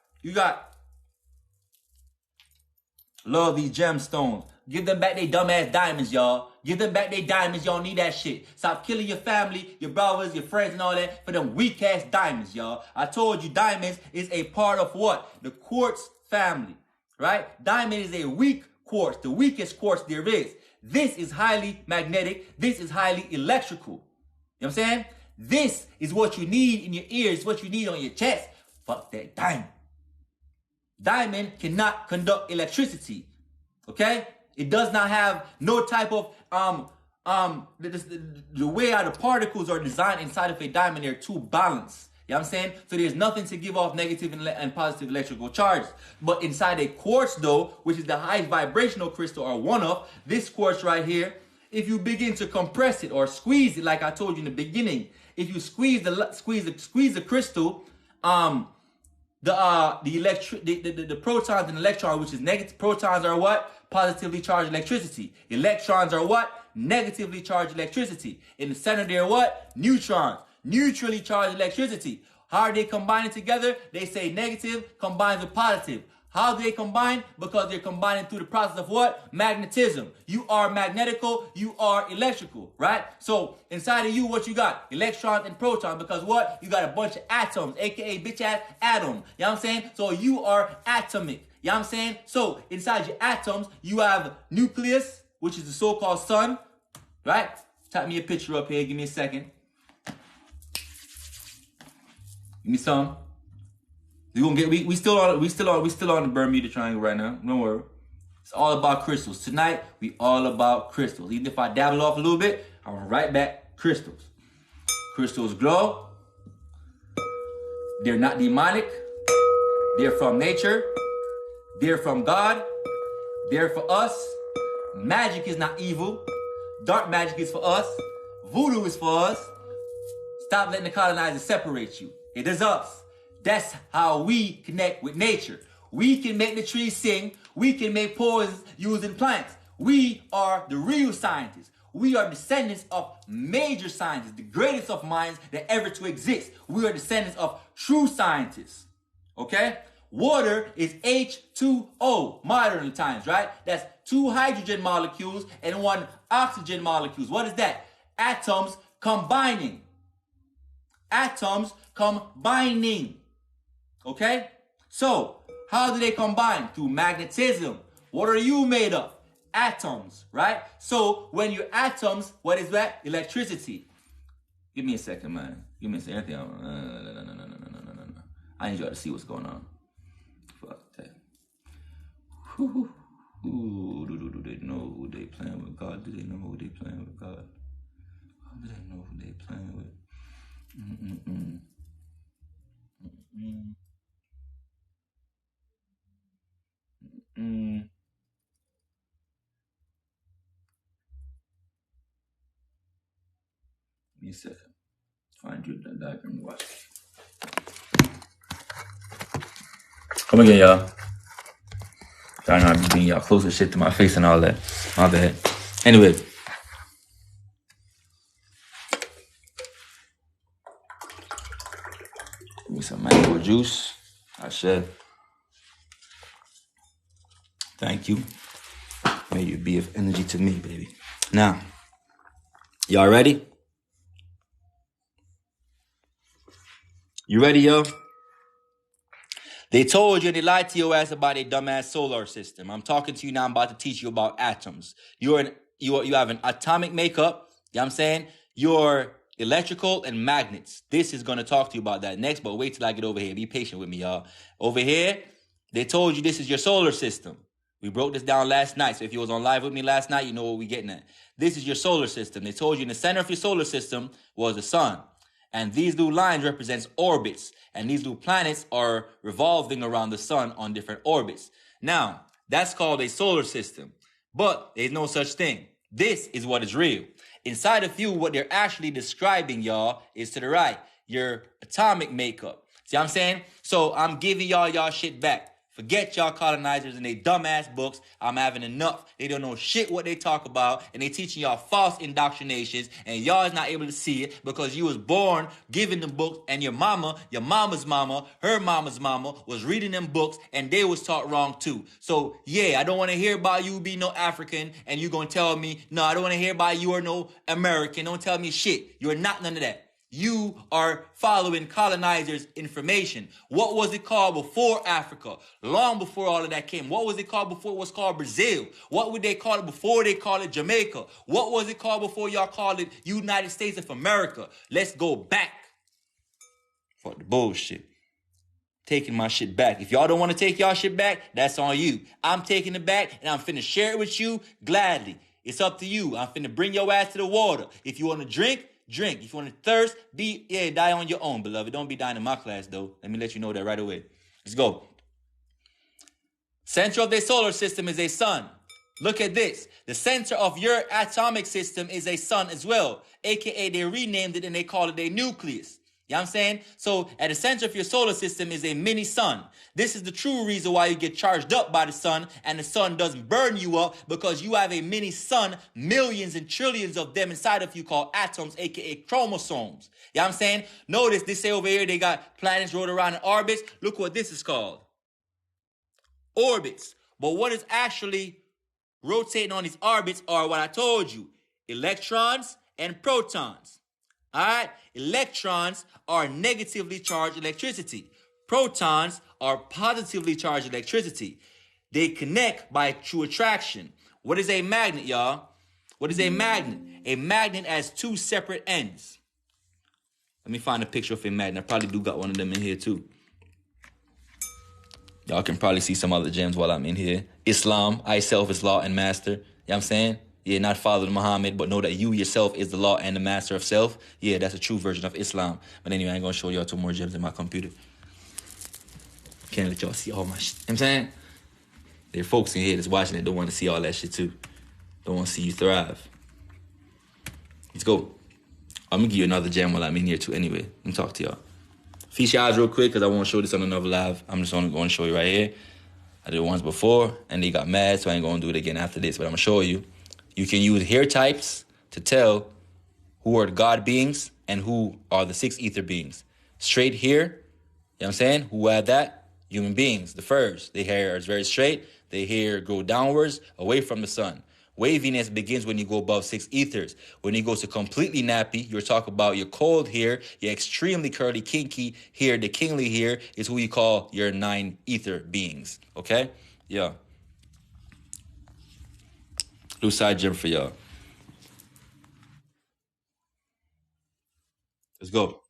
love these gemstones. Give them back their dumbass diamonds, y'all. Give them back their diamonds. Y'all need that shit. Stop killing your family, your brothers, your friends, and all that for them weak ass diamonds, y'all. I told you diamonds is a part of what? The quartz family, right? Diamond is a weak quartz, the weakest quartz there is. This is highly magnetic. This is highly electrical. You know what I'm saying? This is what you need in your ears, what you need on your chest. Fuck that diamond. Diamond cannot conduct electricity. Okay? It does not have no type of the way how the particles are designed inside of a diamond, they're too balanced. You know what I'm saying? So there's nothing to give off negative and positive electrical charges. But inside a quartz though, which is the highest vibrational crystal or one of, this quartz right here, if you begin to compress it or squeeze it, like I told you in the beginning, if you squeeze the crystal, the protons and electrons, which is negative, protons are what? Positively charged electricity. Electrons are what? Negatively charged electricity. In the center they're what? Neutrons. Neutrally charged electricity. How are they combining together? They say negative combines with positive. How do they combine? Because they're combining through the process of what? Magnetism. You are magnetical, you are electrical, right? So inside of you, what you got? Electrons and protons, because what? You got a bunch of atoms, aka bitch ass atom. You know what I'm saying? So you are atomic. You know what I'm saying? So inside your atoms, you have nucleus, which is the so-called sun, right? Type me a picture up here. Give me a second. Give me some. We still on the Bermuda Triangle right now. Don't worry. It's all about crystals. Tonight, we all about crystals. Even if I dabble off a little bit, I'm right back. Crystals. Crystals glow. They're not demonic. They're from nature. They're from God. They're for us. Magic is not evil. Dark magic is for us. Voodoo is for us. Stop letting the colonizers separate you. It is us. That's how we connect with nature. We can make the trees sing. We can make poems using plants. We are the real scientists. We are descendants of major scientists, the greatest of minds that ever to exist. We are descendants of true scientists. Okay? Water is H2O, modern times, right? That's 2 hydrogen molecules and 1 oxygen molecules. What is that? Atoms combining. Atoms combining. Okay? So, how do they combine? Through magnetism. What are you made of? Atoms, right? So, when you're atoms, what is that? Electricity. Give me a second, man. Give me a second. No. I need y'all to see what's going on. Fuck that. Do they know who they playing with? God, do they know who they playing with? God, how do they know who they playing with? Give me a second. Find you that diagram. Watch. Come again, y'all. Y'all know I be being y'all closer shit to my face and all that. My bad. Anyway. Give me some mango juice. I said. Thank you. May you be of energy to me, baby. Now, y'all ready? You ready, yo? They told you and they lied to your ass about a dumbass solar system. I'm talking to you now. I'm about to teach you about atoms. You have an atomic makeup. You know what I'm saying? You're electrical and magnets. This is going to talk to you about that next, but wait till I get over here. Be patient with me, y'all. Over here, they told you this is your solar system. We broke this down last night. So if you was on live with me last night, you know what we're getting at. This is your solar system. They told you in the center of your solar system was the sun. And these blue lines represents orbits. And these blue planets are revolving around the sun on different orbits. Now, that's called a solar system. But there's no such thing. This is what is real. Inside of you, what they're actually describing, y'all, is to the right. Your atomic makeup. See what I'm saying? So I'm giving y'all shit back. Forget y'all colonizers and they dumbass books. I'm having enough. They don't know shit what they talk about. And they teaching y'all false indoctrinations. And y'all is not able to see it because you was born giving them books. And your mama's mama, her mama's mama was reading them books. And they was taught wrong too. So yeah, I don't want to hear about you being no African. And you going to tell me, no, I don't want to hear about you are no American. Don't tell me shit. You're not none of that. You are following colonizers' information. What was it called before Africa? Long before all of that came. What was it called before it was called Brazil? What would they call it before they called it Jamaica? What was it called before y'all called it United States of America? Let's go back. Fuck the bullshit. Taking my shit back. If y'all don't want to take y'all shit back, that's on you. I'm taking it back and I'm finna share it with you gladly. It's up to you. I'm finna bring your ass to the water. If you want to drink, drink. If you want to thirst, die on your own, beloved. Don't be dying in my class, though. Let me let you know that right away. Let's go. Center of their solar system is a sun. Look at this. The center of your atomic system is a sun as well. AKA, they renamed it and they call it a nucleus. You know what I'm saying? So at the center of your solar system is a mini sun. This is the true reason why you get charged up by the sun and the sun doesn't burn you up, because you have a mini sun, millions and trillions of them inside of you called atoms, aka chromosomes. You know what I'm saying? Notice they say over here they got planets rolled around in orbits. Look what this is called. Orbits. But what is actually rotating on these orbits are what I told you. Electrons and protons. All right? Electrons are negatively charged electricity. Protons are positively charged electricity. They connect by true attraction. What is a magnet, y'all? What is a magnet? A magnet has two separate ends. Let me find a picture of a magnet. I probably do got one of them in here too. Y'all can probably see some other gems while I'm in here. Islam, I self is law and master. You know what I'm saying? Yeah, not follow Muhammad, but know that you yourself is the law and the master of self. Yeah, that's a true version of Islam. But anyway, I ain't going to show y'all two more gems in my computer. Can't let y'all see all my shit. You know what I'm saying? There are folks in here that's watching it don't want to see all that shit too. Don't want to see you thrive. Let's go. I'm going to give you another gem while I'm in here too anyway. Let me talk to y'all. Feast your eyes real quick because I want to show this on another live. I'm just only going to show you right here. I did it once before and they got mad, so I ain't going to do it again after this. But I'm going to show you. You can use hair types to tell who are the God beings and who are the 6 ether beings. Straight hair, you know what I'm saying? Who have that? Human beings, the furs. Their hair is very straight. Their hair go downwards, away from the sun. Waviness begins when you go above 6 ethers. When you go to completely nappy, you're talking about your cold hair, your extremely curly, kinky hair. The kingly hair is who you call your 9 ether beings. Okay? Yeah. Loose side gem for y'all. Let's go.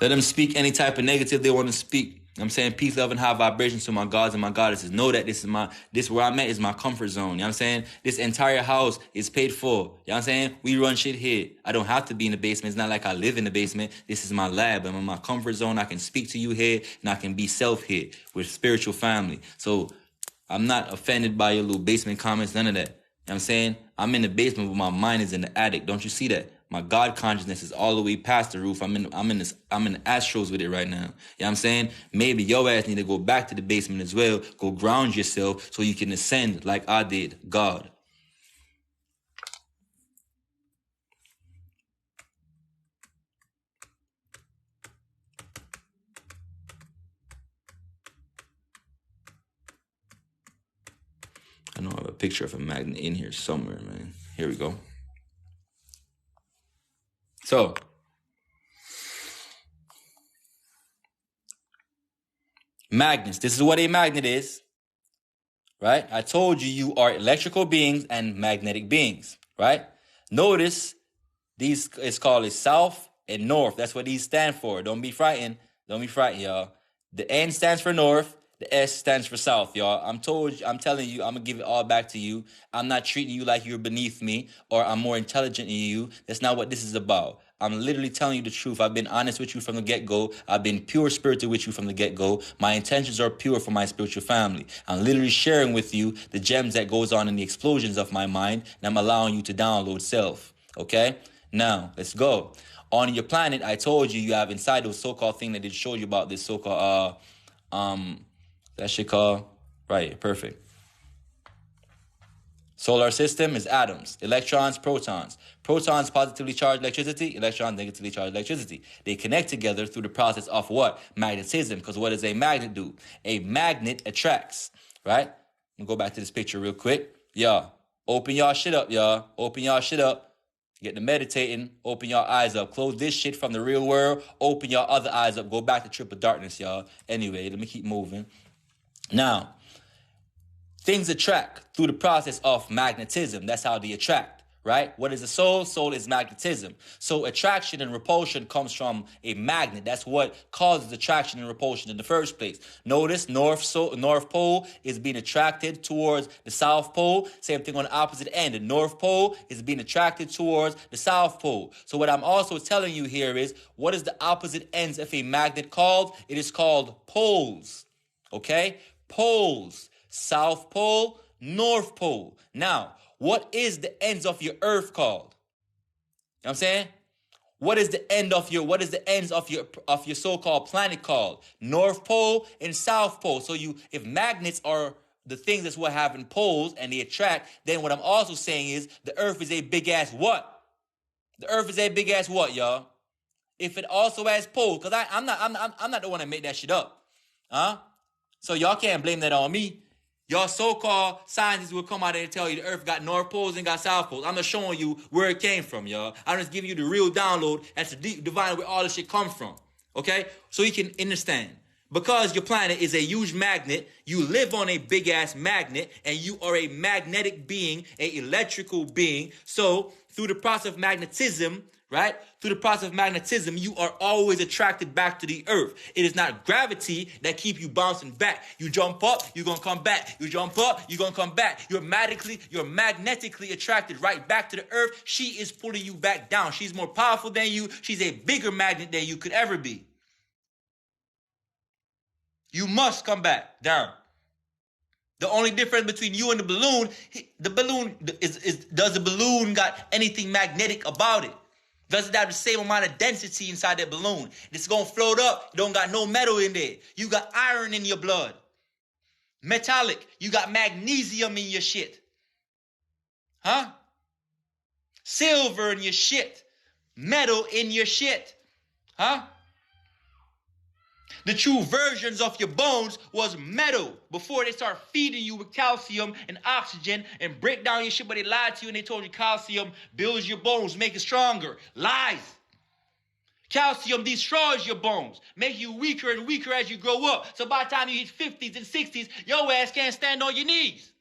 Let them speak any type of negative they want to speak. I'm saying peace, love, and high vibrations to my gods and my goddesses. Know that this where I'm at is my comfort zone. You know what I'm saying? This entire house is paid for. You know what I'm saying? We run shit here. I don't have to be in the basement. It's not like I live in the basement. This is my lab. I'm in my comfort zone. I can speak to you here and I can be self here with spiritual family. So I'm not offended by your little basement comments, none of that. You know what I'm saying? I'm in the basement, but my mind is in the attic. Don't you see that? My God consciousness is all the way past the roof. I'm in the astros with it right now. You know what I'm saying? Maybe your ass need to go back to the basement as well. Go ground yourself so you can ascend like I did. God. I know I have a picture of a magnet in here somewhere, man. Here we go. So, magnets. This is what a magnet is, right? I told you you are electrical beings and magnetic beings, right? Notice these is called south and north. That's what these stand for. Don't be frightened. Don't be frightened, y'all. The N stands for north. The S stands for south, y'all. I'm telling you, I'm going to give it all back to you. I'm not treating you like you're beneath me or I'm more intelligent than you. That's not what this is about. I'm literally telling you the truth. I've been honest with you from the get-go. I've been pure spirited with you from the get-go. My intentions are pure for my spiritual family. I'm literally sharing with you the gems that goes on in the explosions of my mind, and I'm allowing you to download self, okay? Now, let's go. On your planet, I told you you have inside those so-called thing that they showed you about this so-called, that shit called, right, perfect. Solar system is atoms, electrons, protons. Protons positively charge electricity, electrons negatively charge electricity. They connect together through the process of what? Magnetism, because what does a magnet do? A magnet attracts, right? Let me go back to this picture real quick. Y'all, open y'all shit up, y'all. Open y'all shit up. Get to meditating, open your eyes up. Close this shit from the real world. Open your other eyes up. Go back to triple darkness, y'all. Anyway, let me keep moving. Now, things attract through the process of magnetism. That's how they attract, right? What is the soul? Soul is magnetism. So attraction and repulsion comes from a magnet. That's what causes attraction and repulsion in the first place. Notice North Pole is being attracted towards the South Pole. Same thing on the opposite end. The North Pole is being attracted towards the South Pole. So what I'm also telling you here is, what is the opposite ends of a magnet called? It is called poles, okay? Poles. South Pole, North Pole. Now, what is the ends of your earth called? You know what I'm saying? What is the ends of your so-called planet called? North Pole and South Pole. So if magnets are the things that's what having poles and they attract, then what I'm also saying is the earth is a big ass what? The earth is a big ass what, y'all? If it also has poles, because I'm not the one that made that shit up. Huh? So y'all can't blame that on me. Y'all so-called scientists will come out there and tell you the earth got north poles and got south poles. I'm just showing you where it came from, y'all. I'm just giving you the real download. That's the deep divine where all this shit comes from. Okay? So you can understand. Because your planet is a huge magnet, you live on a big-ass magnet, and you are a magnetic being, an electrical being. So through the process of magnetism, right? Through the process of magnetism, you are always attracted back to the earth. It is not gravity that keep you bouncing back. You jump up, you're going to come back. You jump up, you're going to come back. You're magnetically attracted right back to the earth. She is pulling you back down. She's more powerful than you. She's a bigger magnet than you could ever be. You must come back down. The only difference between you and the balloon is does the balloon got anything magnetic about it? Does it have the same amount of density inside that balloon? It's going to float up. You don't got no metal in there. You got iron in your blood. Metallic. You got magnesium in your shit. Huh? Silver in your shit. Metal in your shit. Huh? The true versions of your bones was metal before they start feeding you with calcium and oxygen and break down your shit, but they lied to you and they told you calcium builds your bones, make it stronger. Lies. Calcium destroys your bones, make you weaker and weaker as you grow up. So by the time you hit 50s and 60s, your ass can't stand on your knees.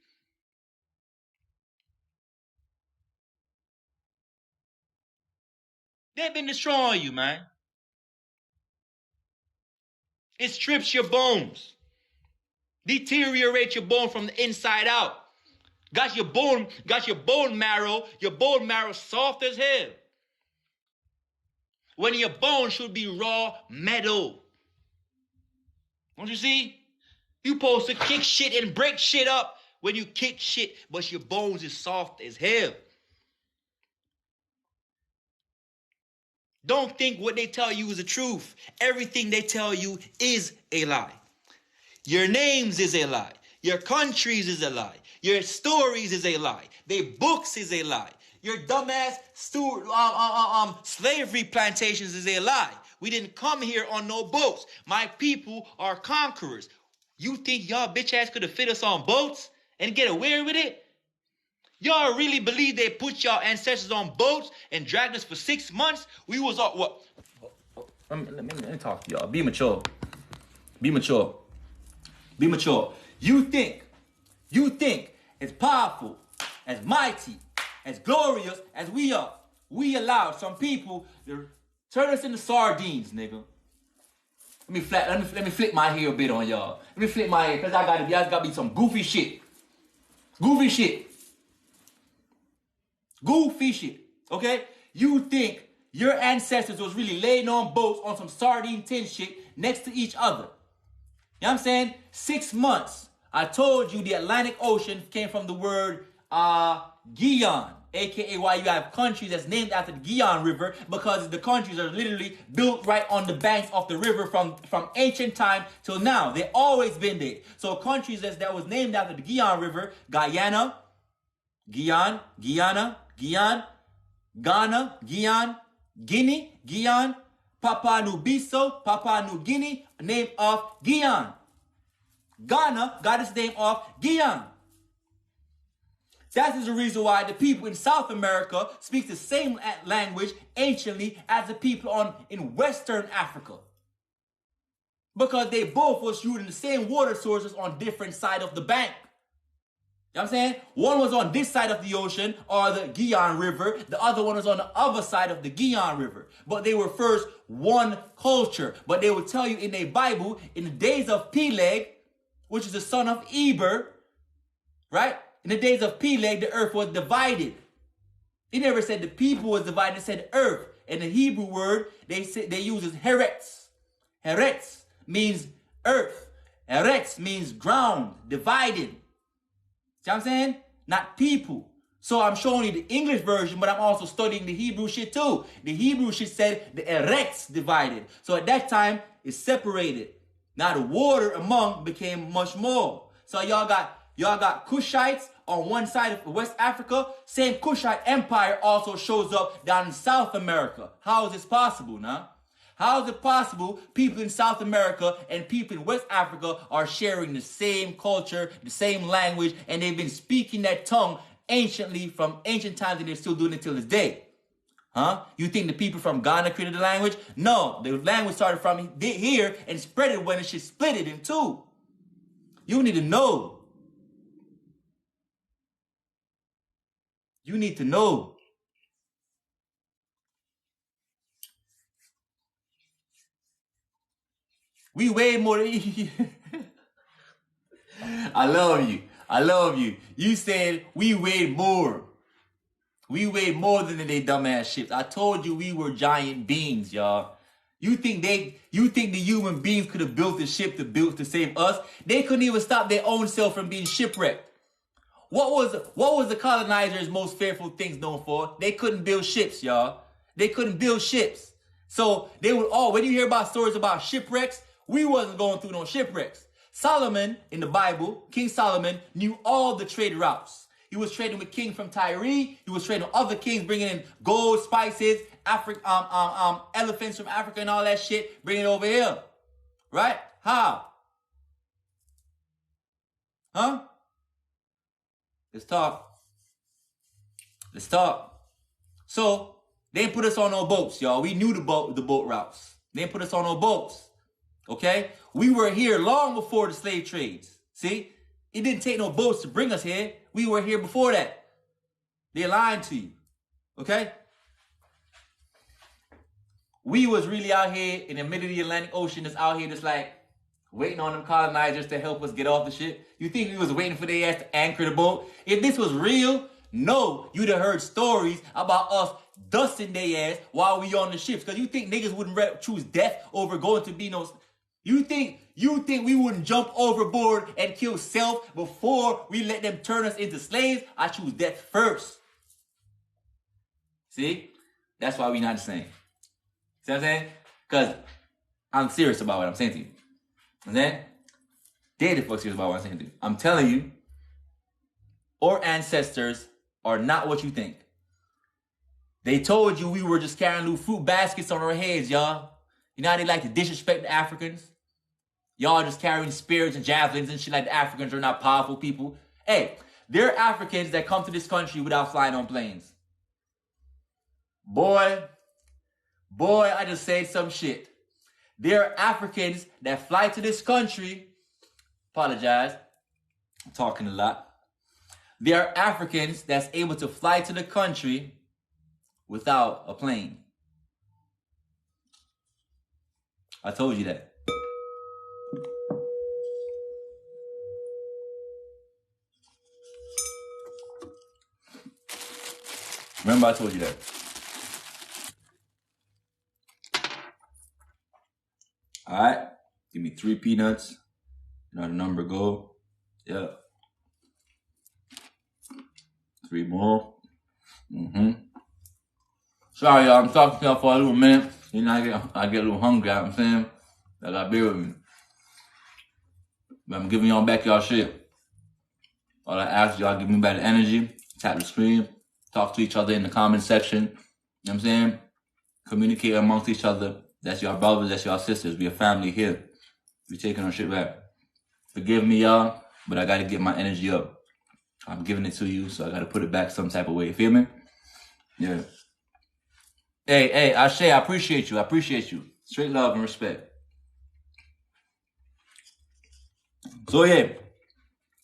They've been destroying you, man. It strips your bones. Deteriorate your bone from the inside out. Got your bone marrow soft as hell. When your bone should be raw metal. Don't you see? You supposed to kick shit and break shit up when you kick shit, but your bones is soft as hell. Don't think what they tell you is the truth. Everything they tell you is a lie. Your names is a lie. Your countries is a lie. Your stories is a lie. Their books is a lie. Your dumbass slavery plantations is a lie. We didn't come here on no boats. My people are conquerors. You think y'all bitch ass could have fit us on boats and get away with it? Y'all really believe they put y'all ancestors on boats and dragged us for 6 months? We was all, what? Let me talk to y'all. Be mature. Be mature. Be mature. You think as powerful, as mighty, as glorious as we are, we allowed some people to turn us into sardines, nigga. Let me flip my hair a bit on y'all. Let me flip my hair, because y'all gotta be some goofy shit. Goofy shit. Goofy shit, okay? You think your ancestors was really laying on boats on some sardine tin shit next to each other. You know what I'm saying? 6 months. I told you the Atlantic Ocean came from the word Guyane, aka why you have countries that's named after the Guyane River, because the countries are literally built right on the banks of the river from ancient time till now. They've always been there. So countries that was named after the Guyane River, Guyana, Ghana, Guinea, Guyane, Papua New Biso, Papua New Guinea, name of Guyane. Ghana got its name off Guyane. That is the reason why the people in South America speak the same language anciently as the people in Western Africa. Because they both was using the same water sources on different sides of the bank. You know what I'm saying? One was on this side of the ocean, or the Guyane River. The other one was on the other side of the Guyane River. But they were first one culture. But they will tell you in their Bible, in the days of Peleg, which is the son of Eber, right? In the days of Peleg, the earth was divided. He never said the people was divided, it said earth. And the Hebrew word they use is Heretz. Heretz means earth. Eretz means ground, divided. See what I'm saying? Not people. So I'm showing you the English version, but I'm also studying the Hebrew shit too. The Hebrew shit said the Eretz divided. So at that time, it's separated. Now the water among became much more. So y'all got Cushites on one side of West Africa. Same Cushite empire also shows up down in South America. How is this possible now? How is it possible people in South America and people in West Africa are sharing the same culture, the same language, and they've been speaking that tongue anciently from ancient times, and they're still doing it till this day? Huh? You think the people from Ghana created the language? No, the language started from here and spread it when it should split it in two. You need to know. You need to know. We way more than you. I love you. I love you. You said we weighed more. We weighed more than they dumbass ships. I told you we were giant beings, y'all. You think the human beings could have built the ship to save us? They couldn't even stop their own self from being shipwrecked. What was the colonizers' most fearful things known for? They couldn't build ships, y'all. They couldn't build ships. So they would when you hear about stories about shipwrecks, we wasn't going through no shipwrecks. Solomon in the Bible, King Solomon, knew all the trade routes. He was trading with king from Tyre. He was trading with other kings, bringing in gold, spices, elephants from Africa and all that shit, bringing it over here. Right? How? Huh? Let's talk. Let's talk. So, they didn't put us on no boats, y'all. We knew the boat routes. They didn't put us on no boats. Okay? We were here long before the slave trades. See? It didn't take no boats to bring us here. We were here before that. They're lying to you. Okay? We was really out here in the middle of the Atlantic Ocean, just out here just like waiting on them colonizers to help us get off the ship. You think we was waiting for their ass to anchor the boat? If this was real, no, you'd have heard stories about us dusting their ass while we on the ships. Because you think niggas wouldn't choose death over going to be no... You think we wouldn't jump overboard and kill self before we let them turn us into slaves? I choose death first. See? That's why we not the same. See what I'm saying? Because I'm serious about what I'm saying to you. And then, they the fuck serious about what I'm saying to you. I'm telling you, our ancestors are not what you think. They told you we were just carrying little fruit baskets on our heads, y'all. You know how they like to disrespect the Africans? Y'all just carrying spears and javelins and shit like the Africans are not powerful people. Hey, there are Africans that come to this country without flying on planes. Boy, I just said some shit. There are Africans that fly to this country. Apologize. I'm talking a lot. There are Africans that's able to fly to the country without a plane. I told you that. Remember I told you that. Alright. Give me 3 peanuts. You know the number go. Yeah. 3 more. Sorry, y'all. I'm talking to y'all for a little minute. You know, I get a little hungry, you know what I'm saying? I got beer with me. But I'm giving y'all back y'all shit. All I ask y'all, give me back the energy. Tap the screen. Talk to each other in the comment section. You know what I'm saying? Communicate amongst each other. That's your brothers, that's your sisters. We a family here. We taking our shit back. Forgive me, y'all, but I gotta get my energy up. I'm giving it to you, so I gotta put it back some type of way. You feel me? Yeah. Hey, Ashe, I appreciate you. I appreciate you. Straight love and respect. So yeah,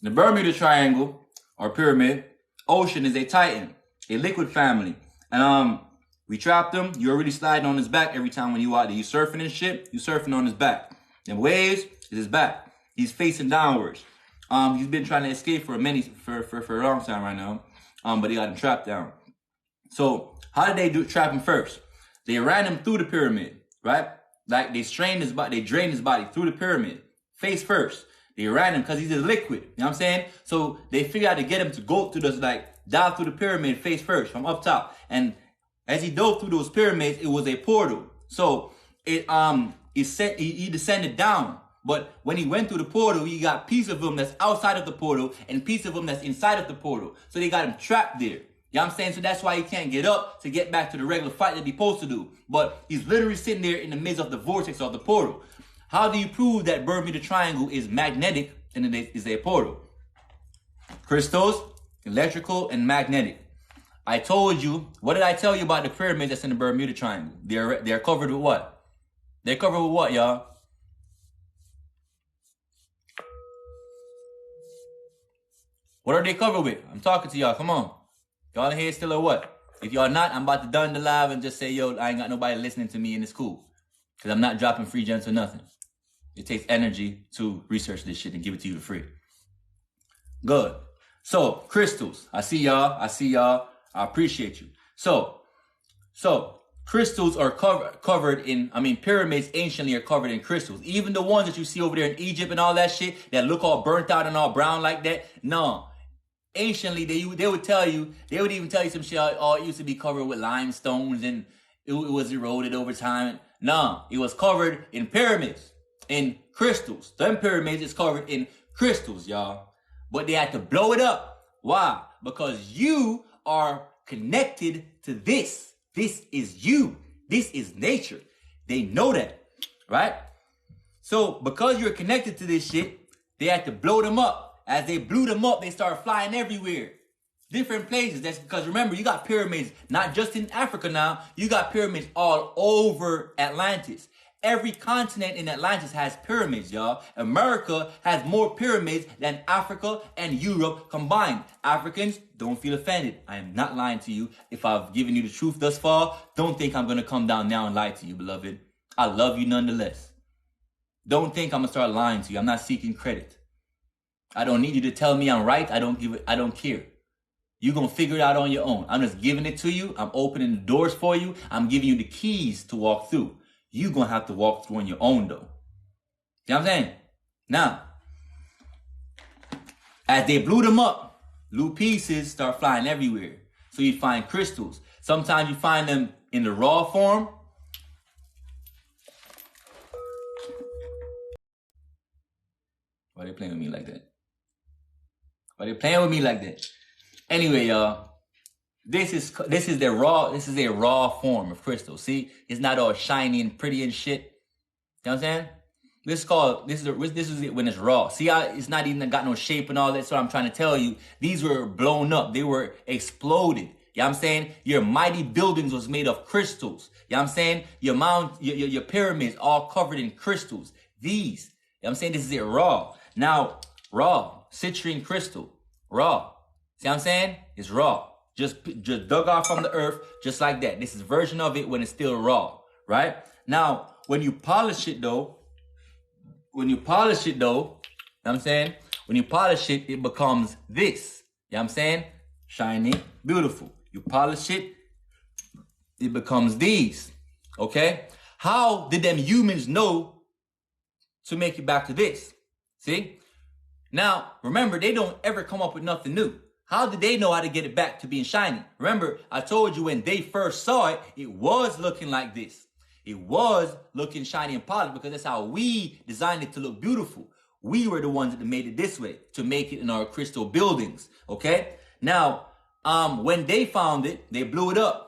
the Bermuda Triangle, or pyramid, ocean is a titan, a liquid family. And we trapped him. You're already sliding on his back every time when you out there. You surfing and shit, you surfing on his back. The waves is his back. He's facing downwards. He's been trying to escape for a long time right now. But he got him trapped down. So how did they trap him first? They ran him through the pyramid, right? Like they drained his body through the pyramid, face first. They ran him because he's a liquid. You know what I'm saying? So they figured out to get him to go through this, like dive through the pyramid face first from up top. And as he dove through those pyramids, it was a portal. So he descended down. But when he went through the portal, he got piece of him that's outside of the portal and piece of him that's inside of the portal. So they got him trapped there. You know what I'm saying? So that's why he can't get up to get back to the regular fight that he's supposed to do. But he's literally sitting there in the midst of the vortex of the portal. How do you prove that Bermuda Triangle is magnetic and it is a portal? Crystals, electrical, and magnetic. I told you, what did I tell you about the pyramids that's in the Bermuda Triangle? They're covered with what? They're covered with what, y'all? What are they covered with? I'm talking to y'all, come on. Y'all in here still or what? If y'all not, I'm about to done the live and just say, yo, I ain't got nobody listening to me and it's cool. Because I'm not dropping free gems or nothing. It takes energy to research this shit and give it to you for free. Good. So, crystals. I see y'all. I appreciate you. So, crystals are covered in, pyramids anciently are covered in crystals. Even the ones that you see over there in Egypt and all that shit that look all burnt out and all brown like that. No. Anciently, they would even tell you some shit, oh, it used to be covered with limestones and it was eroded over time. No, it was covered in pyramids, in crystals. Them pyramids is covered in crystals, y'all. But they had to blow it up. Why? Because you are connected to this. This is you. This is nature. They know that, right? So because you're connected to this shit, they had to blow them up. As they blew them up, they started flying everywhere. Different places. That's because remember, you got pyramids, not just in Africa now. You got pyramids all over Atlantis. Every continent in Atlantis has pyramids, y'all. America has more pyramids than Africa and Europe combined. Africans, don't feel offended. I am not lying to you. If I've given you the truth thus far, don't think I'm going to come down now and lie to you, beloved. I love you nonetheless. Don't think I'm going to start lying to you. I'm not seeking credit. I don't need you to tell me I'm right. I don't care. You're going to figure it out on your own. I'm just giving it to you. I'm opening the doors for you. I'm giving you the keys to walk through. You're going to have to walk through on your own, though. You know what I'm saying? Now, as they blew them up, little pieces start flying everywhere. So you'd find crystals. Sometimes you find them in the raw form. Why are they playing with me like that? Why are they playing with me like that? Anyway, y'all, this is a raw form of crystal. See, it's not all shiny and pretty and shit. You know what I'm saying? This is it when it's raw. See how it's not even got no shape and all that. So I'm trying to tell you, these were blown up. They were exploded. You know what I'm saying? Your mighty buildings was made of crystals. You know what I'm saying? Your pyramids all covered in crystals. These, you know what I'm saying? This is it raw. Now, raw, citrine crystal, raw. See what I'm saying? It's raw. Just dug off from the earth, just like that. This is a version of it when it's still raw, right? Now, when you polish it though, you know what I'm saying? When you polish it, it becomes this. You know what I'm saying? Shiny, beautiful. You polish it, it becomes these. Okay? How did them humans know to make it back to this? See? Now, remember, they don't ever come up with nothing new. How did they know how to get it back to being shiny? Remember, I told you when they first saw it, it was looking like this. It was looking shiny and polished because that's how we designed it to look beautiful. We were the ones that made it this way to make it in our crystal buildings. Okay? Now, when they found it, they blew it up.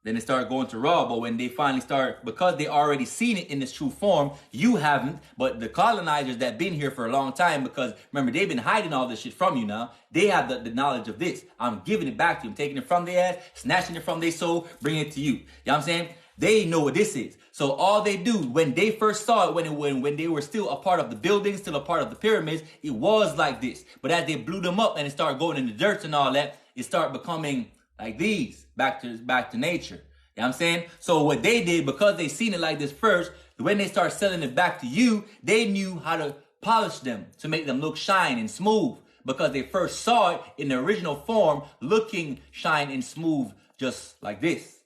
Then it started going to raw. But when they finally started, because they already seen it in its true form, you haven't. But the colonizers that been here for a long time, because remember, they've been hiding all this shit from you now. They have the knowledge of this. I'm giving it back to you. I'm taking it from their ass, snatching it from their soul, bringing it to you. You know what I'm saying? They know what this is. So all they do, when they first saw it, when they were still a part of the buildings, still a part of the pyramids, it was like this. But as they blew them up and it started going in the dirt and all that, it started becoming like these, back to nature. You know what I'm saying? So what they did, because they seen it like this first, when they start selling it back to you, they knew how to polish them to make them look shine and smooth, because they first saw it in the original form, looking shine and smooth, just like this.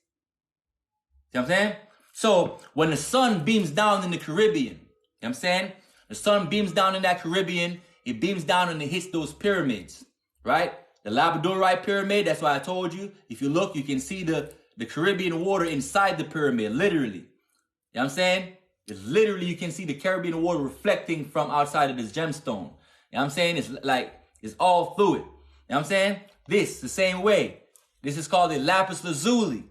You know what I'm saying? So when the sun beams down in the Caribbean, you know what I'm saying? The sun beams down in that Caribbean, it beams down and it hits those pyramids, right? The Labradorite pyramid, that's why I told you. If you look, you can see the Caribbean water inside the pyramid, literally. You know what I'm saying? It's literally, you can see the Caribbean water reflecting from outside of this gemstone. You know what I'm saying? It's like, it's all fluid. You know what I'm saying? This, the same way. This is called the lapis lazuli. You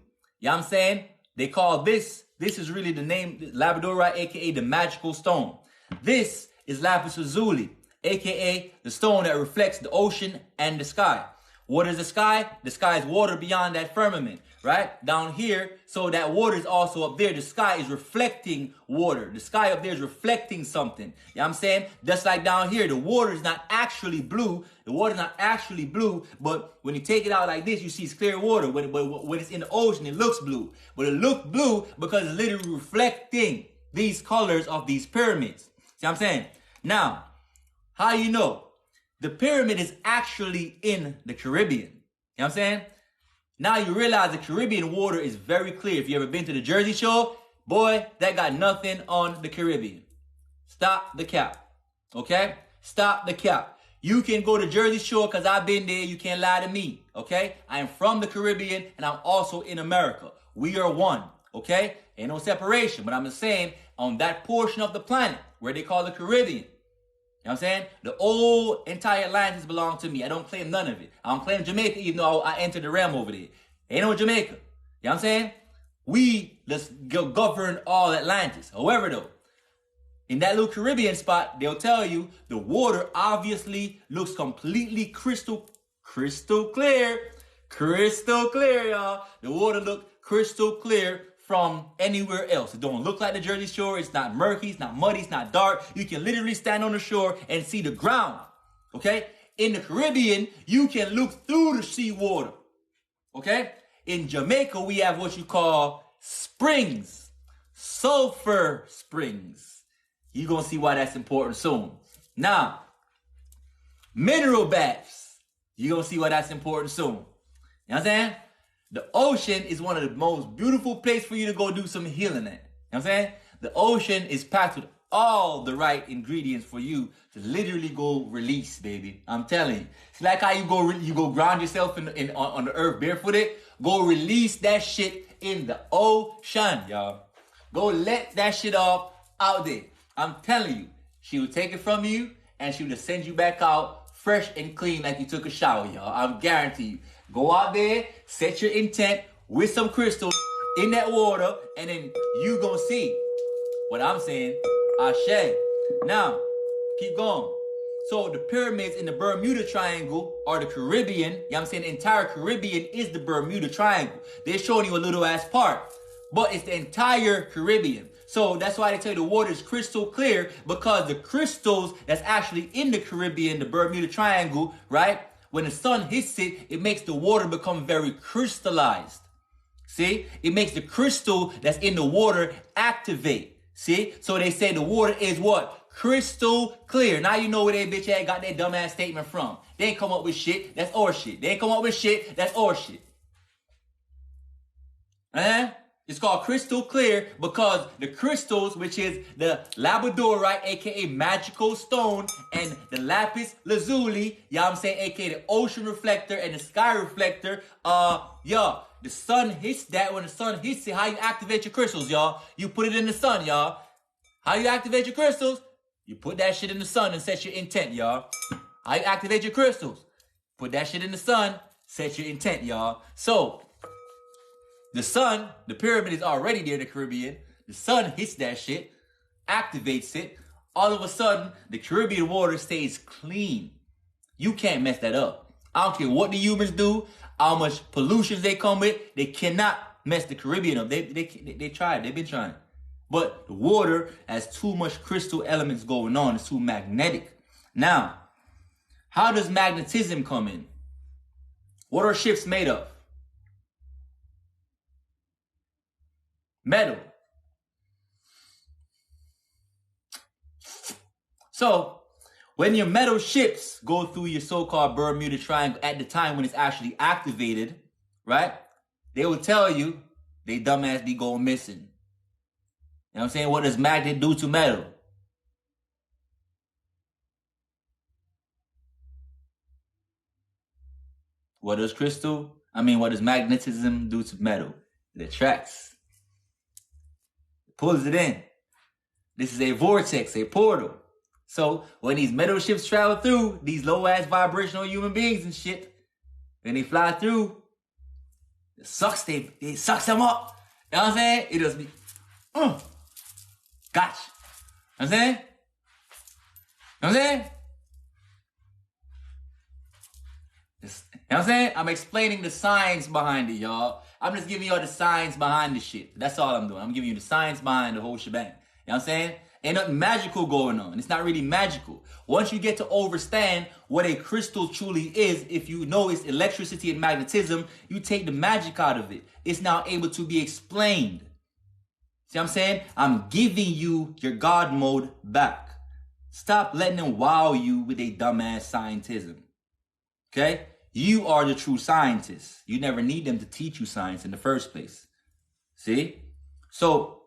know what I'm saying? They call this is really the name, Labradorite, aka the magical stone. This is lapis lazuli, aka the stone that reflects the ocean and the sky. What is the sky? The sky is water beyond that firmament, right? Down here, so that water is also up there. The sky is reflecting water. The sky up there is reflecting something. You know what I'm saying? Just like down here, the water is not actually blue. The water is not actually blue, but when you take it out like this, you see it's clear water. When it's in the ocean, it looks blue. But it looks blue because it's literally reflecting these colors of these pyramids. See what I'm saying? Now, how you know? The pyramid is actually in the Caribbean. You know what I'm saying? Now you realize the Caribbean water is very clear. If you ever been to the Jersey Shore, boy, that got nothing on the Caribbean. Stop the cap. Okay? Stop the cap. You can go to Jersey Shore because I've been there. You can't lie to me. Okay? I am from the Caribbean and I'm also in America. We are one. Okay? Ain't no separation. But I'm just saying, on that portion of the planet where they call the Caribbean, you know what I'm saying? The whole entire Atlantis belong to me. I don't claim none of it. I don't claim Jamaica even though I entered the realm over there. Ain't no Jamaica. You know what I'm saying? We just govern all Atlantis. However though, in that little Caribbean spot, they'll tell you the water obviously looks completely crystal clear. Crystal clear, y'all. The water look crystal clear from anywhere else. It don't look like the Jersey Shore. It's not murky. It's not muddy. It's not dark. You can literally stand on the shore and see the ground. Okay? In the Caribbean, you can look through the sea water. Okay? In Jamaica, we have what you call springs. Sulfur springs. You're going to see why that's important soon. Now, mineral baths. You're going to see why that's important soon. You know what I'm saying? The ocean is one of the most beautiful places for you to go do some healing at. You know what I'm saying? The ocean is packed with all the right ingredients for you to literally go release, baby. I'm telling you. It's like how you go ground yourself on the earth barefooted. Go release that shit in the ocean, y'all. Go let that shit off out there. I'm telling you. She will take it from you and she will just send you back out fresh and clean like you took a shower, y'all. I'm guarantee you. Go out there, set your intent with some crystals in that water, and then you gonna see what I'm saying. Ashe. Now, keep going. So the pyramids in the Bermuda Triangle are the Caribbean. You know what I'm saying? The entire Caribbean is the Bermuda Triangle. They're showing you a little ass part, but it's the entire Caribbean. So that's why they tell you the water is crystal clear, because the crystals that's actually in the Caribbean, the Bermuda Triangle, right? When the sun hits it, it makes the water become very crystallized. See? It makes the crystal that's in the water activate. See? So they say the water is what? Crystal clear. Now you know where they bitch ass got that dumbass statement from. They ain't come up with shit. That's our shit. They ain't come up with shit. That's our shit. It's called crystal clear because the crystals, which is the labradorite, aka magical stone, and the lapis lazuli, y'all I'm saying, aka the ocean reflector and the sky reflector, the sun hits that. When the sun hits it, how you activate your crystals, y'all? You put it in the sun, y'all. How you activate your crystals? You put that shit in the sun and set your intent, y'all. How you activate your crystals? Put that shit in the sun, set your intent, y'all. So, the sun, the pyramid is already there in the Caribbean. The sun hits that shit, activates it. All of a sudden, the Caribbean water stays clean. You can't mess that up. I don't care what the humans do, how much pollution they come with. They cannot mess the Caribbean up. They tried. They've been trying. But the water has too much crystal elements going on. It's too magnetic. Now, how does magnetism come in? What are ships made of? Metal. So, when your metal ships go through your so-called Bermuda Triangle at the time when it's actually activated, right? They will tell you they dumbass be going missing. You know what I'm saying? What does magnet do to metal? What does magnetism do to metal? It attracts. Pulls it in. This is a vortex, a portal. So when these metal ships travel through these low ass vibrational human beings and shit, when they fly through, it sucks them up. You know what I'm saying? It just be, gotcha. You know what I'm saying? You know what I'm saying? You know what I'm saying? I'm explaining the science behind it, y'all. I'm just giving y'all the science behind the shit. That's all I'm doing. I'm giving you the science behind the whole shebang. You know what I'm saying? Ain't nothing magical going on. It's not really magical. Once you get to understand what a crystal truly is, if you know it's electricity and magnetism, you take the magic out of it. It's now able to be explained. See what I'm saying? I'm giving you your God mode back. Stop letting them wow you with a dumbass scientism. Okay? You are the true scientist. You never need them to teach you science in the first place. See? So,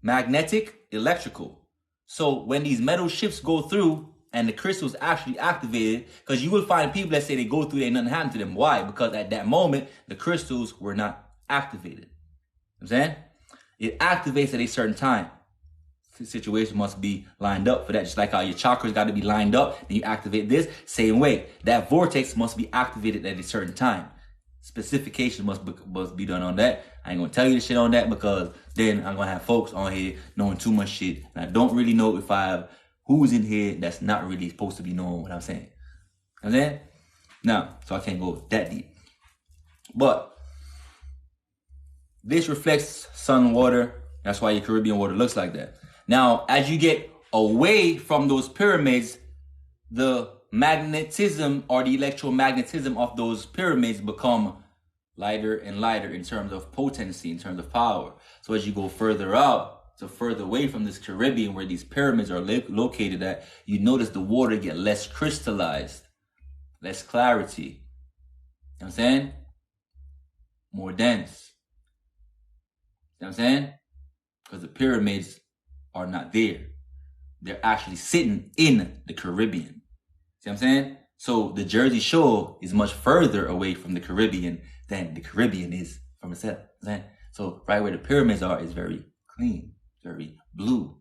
magnetic, electrical. So when these metal ships go through and the crystal's actually activated, because you will find people that say they go through, ain't nothing happened to them. Why? Because at that moment, the crystals were not activated. You know what I'm saying? It activates at a certain time. The situation must be lined up for that. Just like how your chakras got to be lined up, and you activate this, same way. That vortex must be activated at a certain time. Specification must be done on that. I ain't gonna tell you the shit on that because then I'm gonna have folks on here knowing too much shit, and I don't really know if I have who's in here that's not really supposed to be knowing what I'm saying. You know what I'm saying? Now, so I can't go that deep. But this reflects sun water. That's why your Caribbean water looks like that. Now, as you get away from those pyramids, the magnetism or the electromagnetism of those pyramids become lighter and lighter in terms of potency, in terms of power. So as you go further out, so further away from this Caribbean where these pyramids are located at, you notice the water get less crystallized, less clarity. You know what I'm saying? More dense. You know what I'm saying? Because the pyramids are not there. They're actually sitting in the Caribbean. See what I'm saying? So the Jersey Shore is much further away from the Caribbean than the Caribbean is from itself. You know what I'm saying? So right where the pyramids are is very clean, very blue.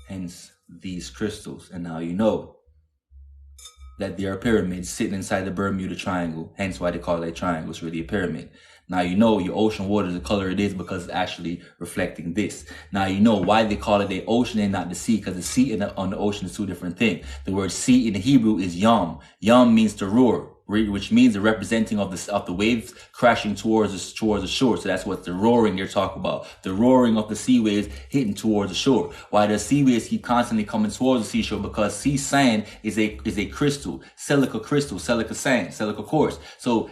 Hence these crystals. And now you know that there are pyramids sitting inside the Bermuda Triangle. Hence why they call it a triangle. It's really a pyramid. Now you know your ocean water is the color it is because it's actually reflecting this. Now you know why they call it the ocean and not the sea, because the sea and on the ocean is two different things. The word sea in the Hebrew is yam. Yam means to roar, which means the representing of the waves crashing towards the shore. So that's what the roaring they're talking about. The roaring of the sea waves hitting towards the shore. Why the sea waves keep constantly coming towards the seashore? Because sea sand is a crystal, silica sand, silica quartz. So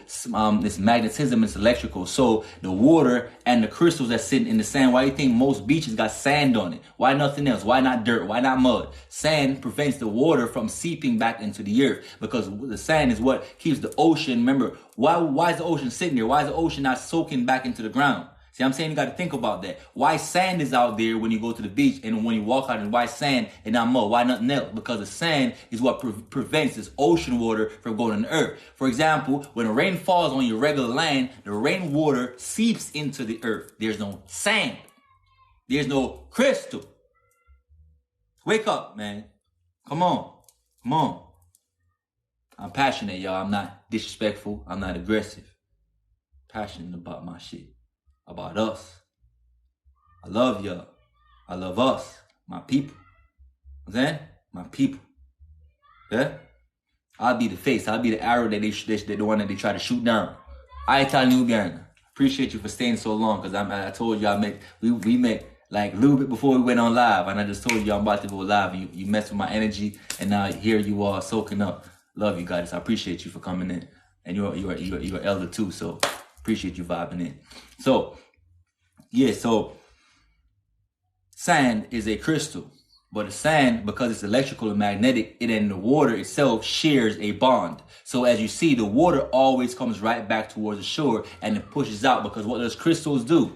this magnetism is electrical. So the water and the crystals that sit in the sand. Why do you think most beaches got sand on it? Why nothing else? Why not dirt? Why not mud? Sand prevents the water from seeping back into the earth because the sand is what keeps the ocean. Remember, why is the ocean sitting there? Why is the ocean not soaking back into the ground? See, I'm saying you got to think about that. Why sand is out there when you go to the beach and when you walk out, and why sand and not mud? Why nothing else? Because the sand is what prevents this ocean water from going in the earth. For example, when the rain falls on your regular land, the rainwater seeps into the earth. There's no sand. There's no crystal. Wake up, man. Come on. Come on. I'm passionate, y'all. I'm not disrespectful. I'm not aggressive. Passionate about my shit. About us. I love y'all. I love us. My people. You know what I'm saying? My people. Yeah? I'll be the face. I'll be the arrow that the one that they try to shoot down. I ain't telling you again. Appreciate you for staying so long, because I told you we met like a little bit before we went on live, and I just told you I'm about to go live, and you messed with my energy, and now here you are soaking up. Love you guys. I appreciate you for coming in, and you're elder too, so appreciate you vibing in. So, yeah, so sand is a crystal, but the sand, because it's electrical and magnetic, it and the water itself shares a bond. So as you see, the water always comes right back towards the shore and it pushes out, because what does crystals do?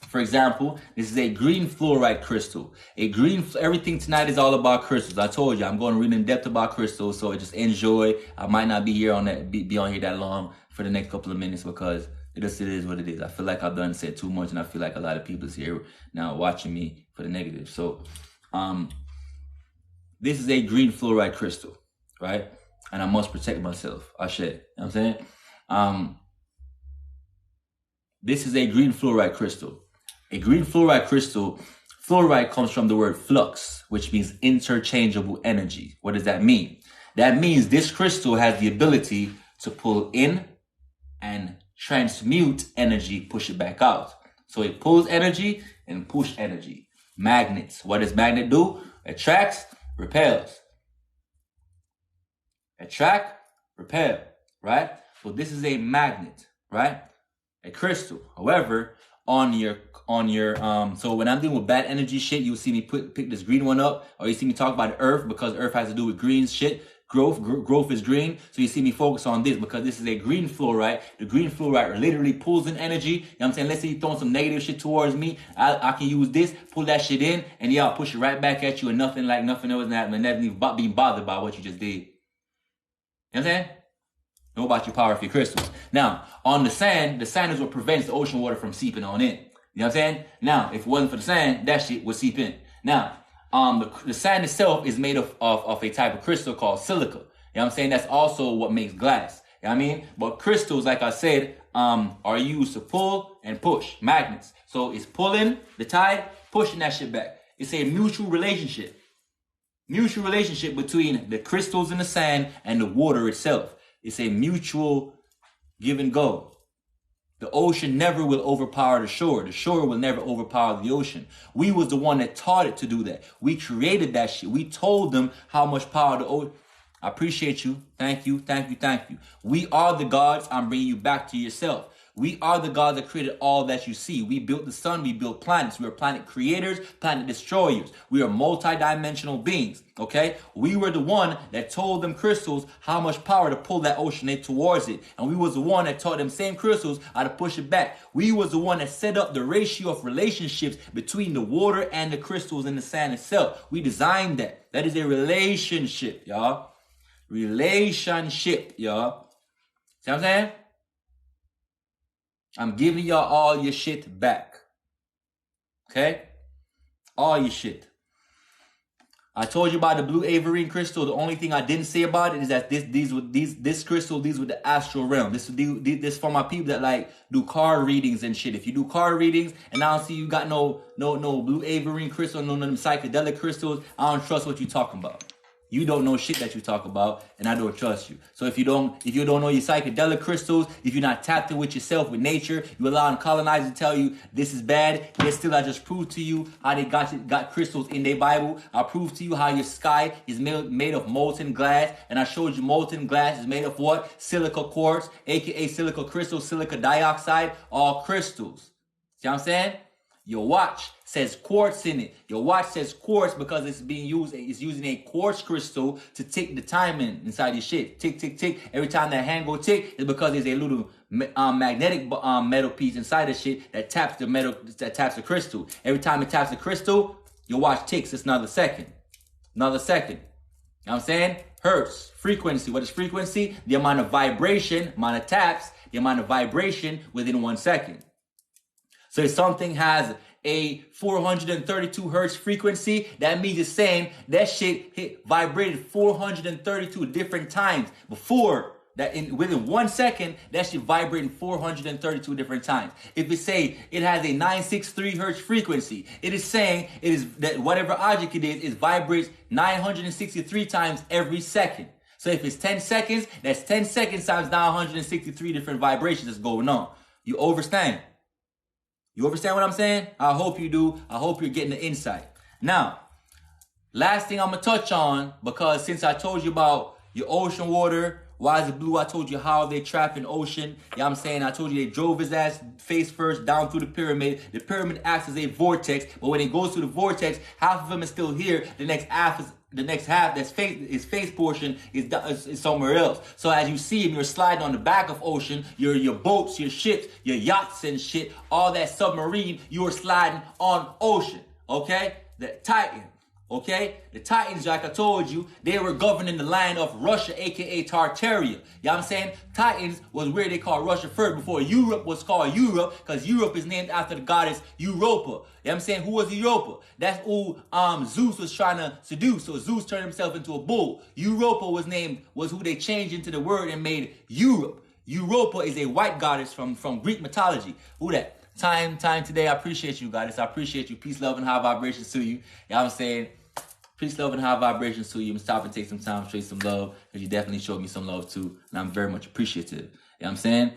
For example, this is a green fluorite crystal. Everything tonight is all about crystals. I told you, I'm going to read in depth about crystals, so just enjoy. I might not be here be on here that long for the next couple of minutes, because it is what it is. I feel like I've done said too much, and I feel like a lot of people is here now watching me for the negative. So, this is a green fluorite crystal, right? And I must protect myself. I should. You know what I'm saying? This is a green fluorite crystal. A green fluorite crystal, fluorite comes from the word flux, which means interchangeable energy. What does that mean? That means this crystal has the ability to pull in and transmute energy, push it back out. So it pulls energy and push energy. Magnets. What does magnet do? Attracts, repels. Attract, repel, right? So this is a magnet, right? A crystal. However, on your so when I'm dealing with bad energy shit, you'll see me pick this green one up, or you see me talk about Earth, because Earth has to do with green shit. growth is green. So you see me focus on this because this is a green fluoride. The green fluoride literally pulls in energy. You know what I'm saying? Let's say you're throwing some negative shit towards me. I can use this, pull that shit in, and yeah, I'll push it right back at you, and nothing else happening, never even being bothered by what you just did. You know what I'm saying? Know about your power of your crystals. Now, on the sand is what prevents the ocean water from seeping on in. You know what I'm saying? Now, if it wasn't for the sand, that shit would seep in. Now, the sand itself is made of a type of crystal called silica. You know what I'm saying? That's also what makes glass. You know what I mean? But crystals, like I said, are used to pull and push, magnets. So it's pulling the tide, pushing that shit back. It's a mutual relationship. Mutual relationship between the crystals in the sand and the water itself. It's a mutual give and go. The ocean never will overpower the shore. The shore will never overpower the ocean. We was the one that taught it to do that. We created that shit. We told them how much power the ocean. I appreciate you. Thank you. Thank you. Thank you. We are the gods. I'm bringing you back to yourself. We are the gods that created all that you see. We built the sun. We built planets. We are planet creators, planet destroyers. We are multi-dimensional beings. Okay? We were the one that told them crystals how much power to pull that ocean in towards it. And we was the one that taught them same crystals how to push it back. We was the one that set up the ratio of relationships between the water and the crystals in the sand itself. We designed that. That is a relationship, y'all. Relationship, y'all. See what I'm saying? I'm giving y'all all your shit back. Okay? All your shit. I told you about the blue averine crystal. The only thing I didn't say about it is that this crystal, these with the astral realm. This for my people that like do card readings and shit. If you do card readings and I don't see you got no blue averine crystal, no psychedelic crystals, I don't trust what you talking about. You don't know shit that you talk about, and I don't trust you. So if you don't know your psychedelic crystals, if you're not tapped in with yourself, with nature, you allow colonizers to tell you this is bad. Yet still, I just proved to you how they got crystals in their Bible. I proved to you how your sky is made of molten glass, and I showed you molten glass is made of what? Silica quartz, aka silica crystal, silica dioxide, all crystals. See what I'm saying? Your watch says quartz in it. Your watch says quartz because it's using a quartz crystal to tick the time inside your shit. Tick, tick, tick. Every time that hand go tick, it's because there's a little magnetic metal piece inside the shit that taps the metal, that taps the crystal. Every time it taps the crystal, your watch ticks. It's another second. Another second. You know what I'm saying? Hertz, frequency. What is frequency? The amount of vibration, amount of taps, the amount of vibration within 1 second. So if something has a 432 hertz frequency, that means it's saying that shit vibrated 432 different times before that. Within 1 second, that shit vibrating 432 different times. If it say it has a 963 hertz frequency, it is saying it is that whatever object it is vibrates 963 times every second. So if it's 10 seconds, that's 10 seconds times 963 different vibrations that's going on. You understand? You understand what I'm saying? I hope you do. I hope you're getting the insight. Now, last thing I'm going to touch on, because since I told you about your ocean water, why is it blue? I told you how they trap in ocean. You know what I'm saying? I told you they drove his ass face first down through the pyramid. The pyramid acts as a vortex, but when it goes through the vortex, half of them is still here. The next half that's his face portion is somewhere else. So as you see him, you're sliding on the back of ocean, your boats, your ships, your yachts and shit, all that submarine, you are sliding on ocean. Okay? The Titan. Okay? The Titans, like I told you, they were governing the land of Russia, aka Tartaria. You know what I'm saying? Titans was where they called Russia first before Europe was called Europe, because Europe is named after the goddess Europa. You know what I'm saying? Who was Europa? That's who Zeus was trying to seduce. So Zeus turned himself into a bull. Europa was who they changed into the word and made Europe. Europa is a white goddess from Greek mythology. Who that? Time today. I appreciate you, goddess. I appreciate you. Peace, love, and high vibrations to you. You know what I'm saying? Peace, love, and high vibrations to you. Stop and take some time, show you some love, because you definitely showed me some love too, and I'm very much appreciative. You know what I'm saying?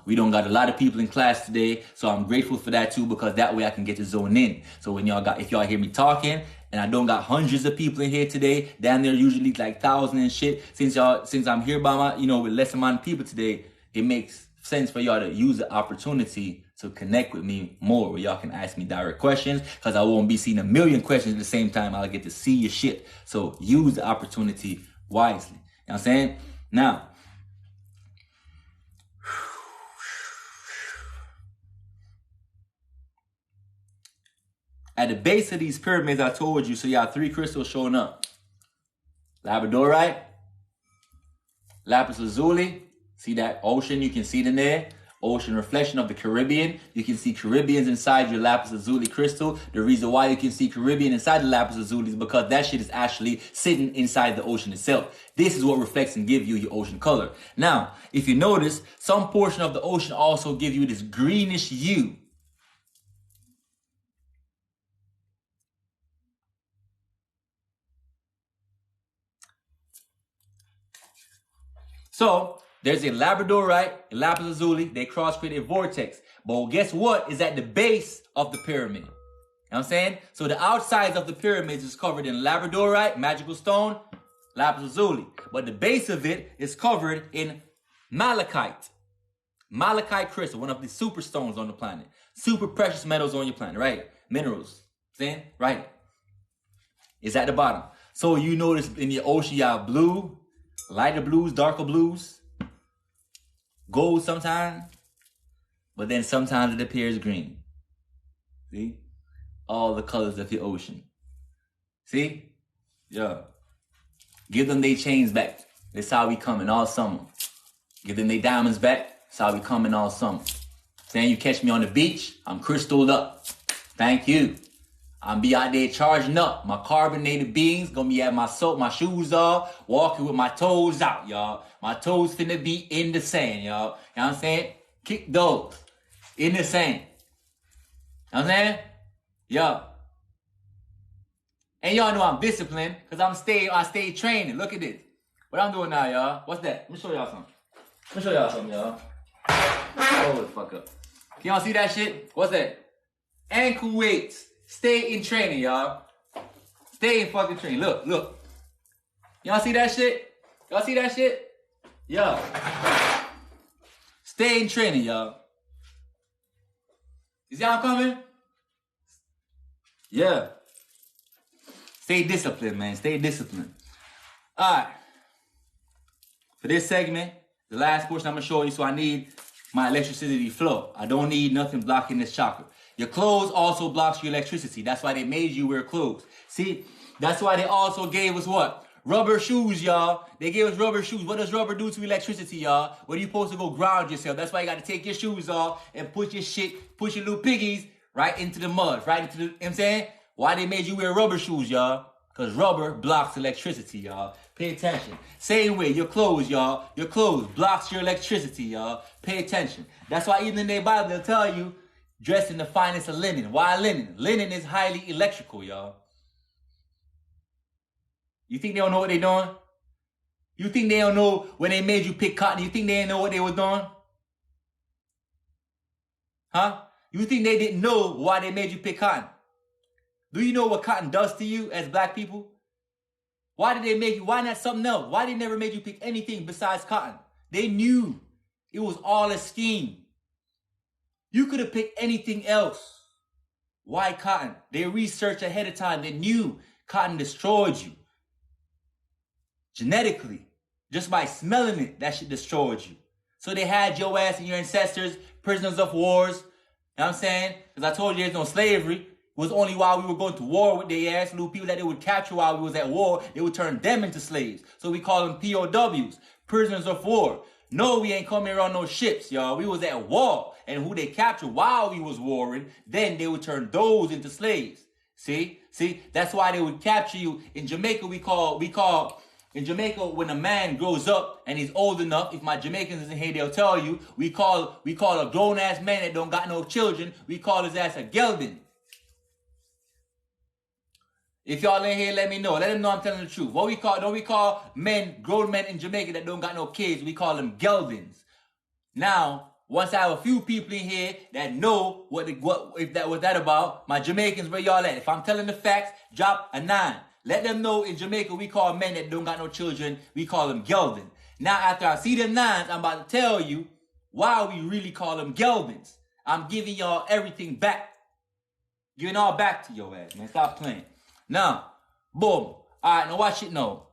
We don't got a lot of people in class today, so I'm grateful for that too, because that way I can get to zone in. So when if y'all hear me talking, and I don't got hundreds of people in here today, down there usually like thousands and shit. Since I'm here by with less amount of people today, it makes sense for y'all to use the opportunity to connect with me more, where y'all can ask me direct questions, because I won't be seeing a million questions at the same time. I'll get to see your shit. So use the opportunity wisely. You know what I'm saying? Now, at the base of these pyramids, I told you, so you have 3 crystals showing up. Labradorite, lapis lazuli. See that ocean? You can see it in there. Ocean reflection of the Caribbean. You can see Caribbeans inside your lapis lazuli crystal. The reason why you can see Caribbean inside the lapis lazuli is because that shit is actually sitting inside the ocean itself. This is what reflects and gives you your ocean color. Now, if you notice, some portion of the ocean also give you this greenish hue. So, there's a labradorite, a lapis lazuli, they cross-create a vortex. But guess what is at the base of the pyramid? You know what I'm saying? So the outsides of the pyramids is covered in labradorite, magical stone, lapis lazuli. But the base of it is covered in malachite. Malachite crystal, one of the super stones on the planet. Super precious metals on your planet, right? Minerals. Saying? Right. It's at the bottom. So you notice in your ocean you have blue, lighter blues, darker blues. Gold sometimes, but then sometimes it appears green. See? All the colors of your ocean. See? Yeah. Give them their chains back. That's how we coming all summer. Give them their diamonds back. That's how we coming all summer. Saying you catch me on the beach, I'm crystalled up. Thank you. I'm be out there charging up. My carbonated beans gonna be at my soap, my shoes off, walking with my toes out, y'all. My toes finna be in the sand, y'all. You know what I'm saying? Kick those. In the sand. You know what I'm saying? Yeah. And y'all know I'm disciplined, cause I stay training. Look at this. What I'm doing now, y'all. What's that? Let me show y'all something. Y'all. Hold the fuck up. Can y'all see that shit? What's that? Ankle weights. Stay in training, y'all. Stay in fucking training. Look. Y'all see that shit? Yeah. Stay in training, y'all. You see how I'm coming? Yeah. Stay disciplined, man. Stay disciplined. Alright. For this segment, the last portion I'm gonna show you, so I need my electricity flow. I don't need nothing blocking this chakra. Your clothes also blocks your electricity. That's why they made you wear clothes. See, that's why they also gave us what? Rubber shoes, y'all. They gave us rubber shoes. What does rubber do to electricity, y'all? When you're supposed to go ground yourself. That's why you got to take your shoes off and put your little piggies right into the mud, right into the, you know what I'm saying? Why they made you wear rubber shoes, y'all? Because rubber blocks electricity, y'all. Pay attention. Same way, your clothes, y'all. Your clothes blocks your electricity, y'all. Pay attention. That's why even in their Bible, they'll tell you, dressed in the finest of linen. Why linen? Linen is highly electrical, y'all. You think they don't know what they're doing? You think they don't know when they made you pick cotton? You think they didn't know what they were doing? Huh? You think they didn't know why they made you pick cotton? Do you know what cotton does to you as black people? Why did they make you? Why not something else? Why they never made you pick anything besides cotton? They knew it was all a scheme. You could have picked anything else. Why cotton? They researched ahead of time. They knew cotton destroyed you. Genetically. Just by smelling it, that shit destroyed you. So they had your ass and your ancestors prisoners of wars. You know what I'm saying? Because I told you there's no slavery. It was only while we were going to war with their ass, little people that they would capture while we was at war, they would turn them into slaves. So we call them POWs, prisoners of war. No, we ain't coming around no ships, y'all. We was at war. And who they captured while we was warring, then they would turn those into slaves. See? That's why they would capture you. In Jamaica, we call, in Jamaica, when a man grows up and he's old enough, if my Jamaicans is in here, they'll tell you, we call a grown-ass man that don't got no children, we call his ass a gelding. If y'all in here, let me know. Let them know I'm telling the truth. Don't we call men, grown men in Jamaica that don't got no kids, we call them geldings. Now, once I have a few people in here that know what that about, my Jamaicans, where y'all at? If I'm telling the facts, drop a 9. Let them know in Jamaica we call men that don't got no children, we call them gelding. Now, after I see them 9s, I'm about to tell you why we really call them geldings. I'm giving y'all everything back. Giving all back to your ass, man. Stop playing. Now, boom. Alright, now watch it now.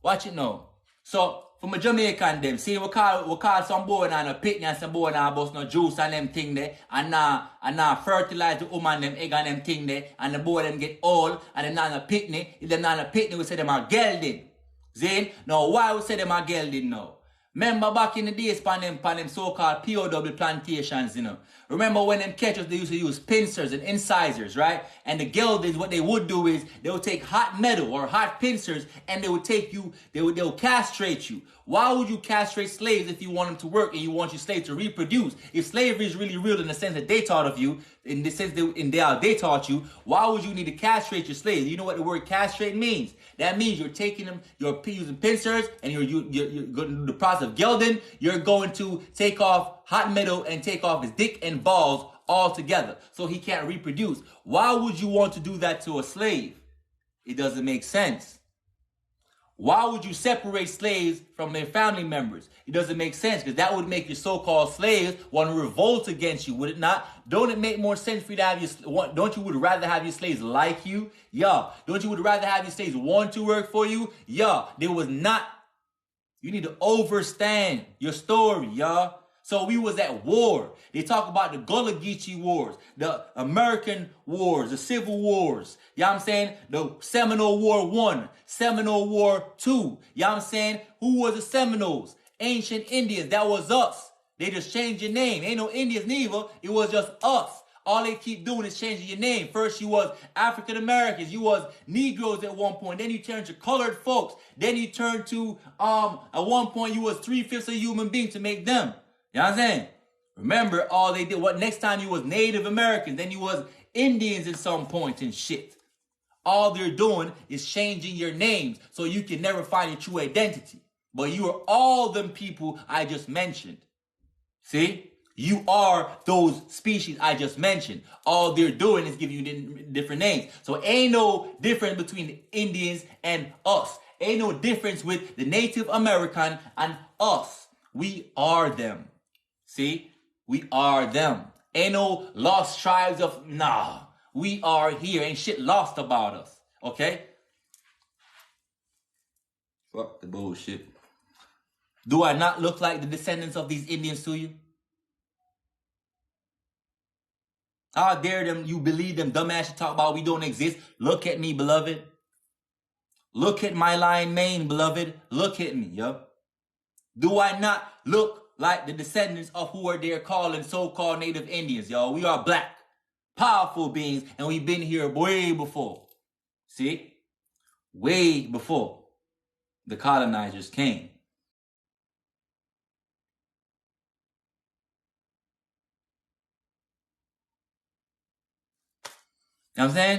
Watch it now. So, from a Jamaican them, see we call some boy on a picnic and some boy on bust no juice and them thing there, and now fertilize the woman them egg and them thing there, and the boy them get old, and them on a picnic. If them on a picnic, we say them are gelding. See? Now, why we say them are gelding now? Remember back in the days pan them so-called POW plantations, you know. Remember when them catchers, they used to use pincers and incisors, right? And the geldings, what they would do is they would take hot metal or hot pincers and they would take you, they would castrate you. Why would you castrate slaves if you want them to work and you want your slaves to reproduce? If slavery is really real in the sense that they taught of you, in the sense that they taught you, why would you need to castrate your slaves? You know what the word castrate means? That means you're taking them, you're using pincers, and you're going to do the process of gelding. You're going to take off hot metal and take off his dick and balls all together so he can't reproduce. Why would you want to do that to a slave? It doesn't make sense. Why would you separate slaves from their family members? It doesn't make sense, because that would make your so-called slaves want to revolt against you, would it not? Don't it make more sense for you to have your, don't you would rather have your slaves like you? Yeah. Don't you would rather have your slaves want to work for you? Yeah. There was not. You need to understand your story, y'all. So we was at war. They talk about the Gullah Geechee Wars, the American Wars, the Civil Wars. You know what I'm saying? The Seminole War 1, Seminole War 2. You know what I'm saying? Who was the Seminoles? Ancient Indians. That was us. They just changed your name. Ain't no Indians neither. It was just us. All they keep doing is changing your name. First you was African Americans, you was Negroes at one point. Then you turned to colored folks. Then you turned to at one point you was 3/5 a human being to make them. You know what I'm saying? Remember all they did. What next time you was Native Americans, then you was Indians at some point and shit. All they're doing is changing your names so you can never find your true identity. But you are all them people I just mentioned. See? You are those species I just mentioned. All they're doing is giving you different names. So ain't no difference between the Indians and us. Ain't no difference with the Native American and us. We are them. See? We are them. Ain't no lost tribes of, nah. We are here. Ain't shit lost about us. Okay? Fuck the bullshit. Do I not look like the descendants of these Indians to you? How dare them, you believe them dumbass you talk about we don't exist? Look at me, beloved. Look at my lion mane, beloved. Look at me, yo. Do I not look like the descendants of who are there calling so-called Native Indians, yo? We are black, powerful beings, and we've been here way before. See? Way before the colonizers came. You know what I'm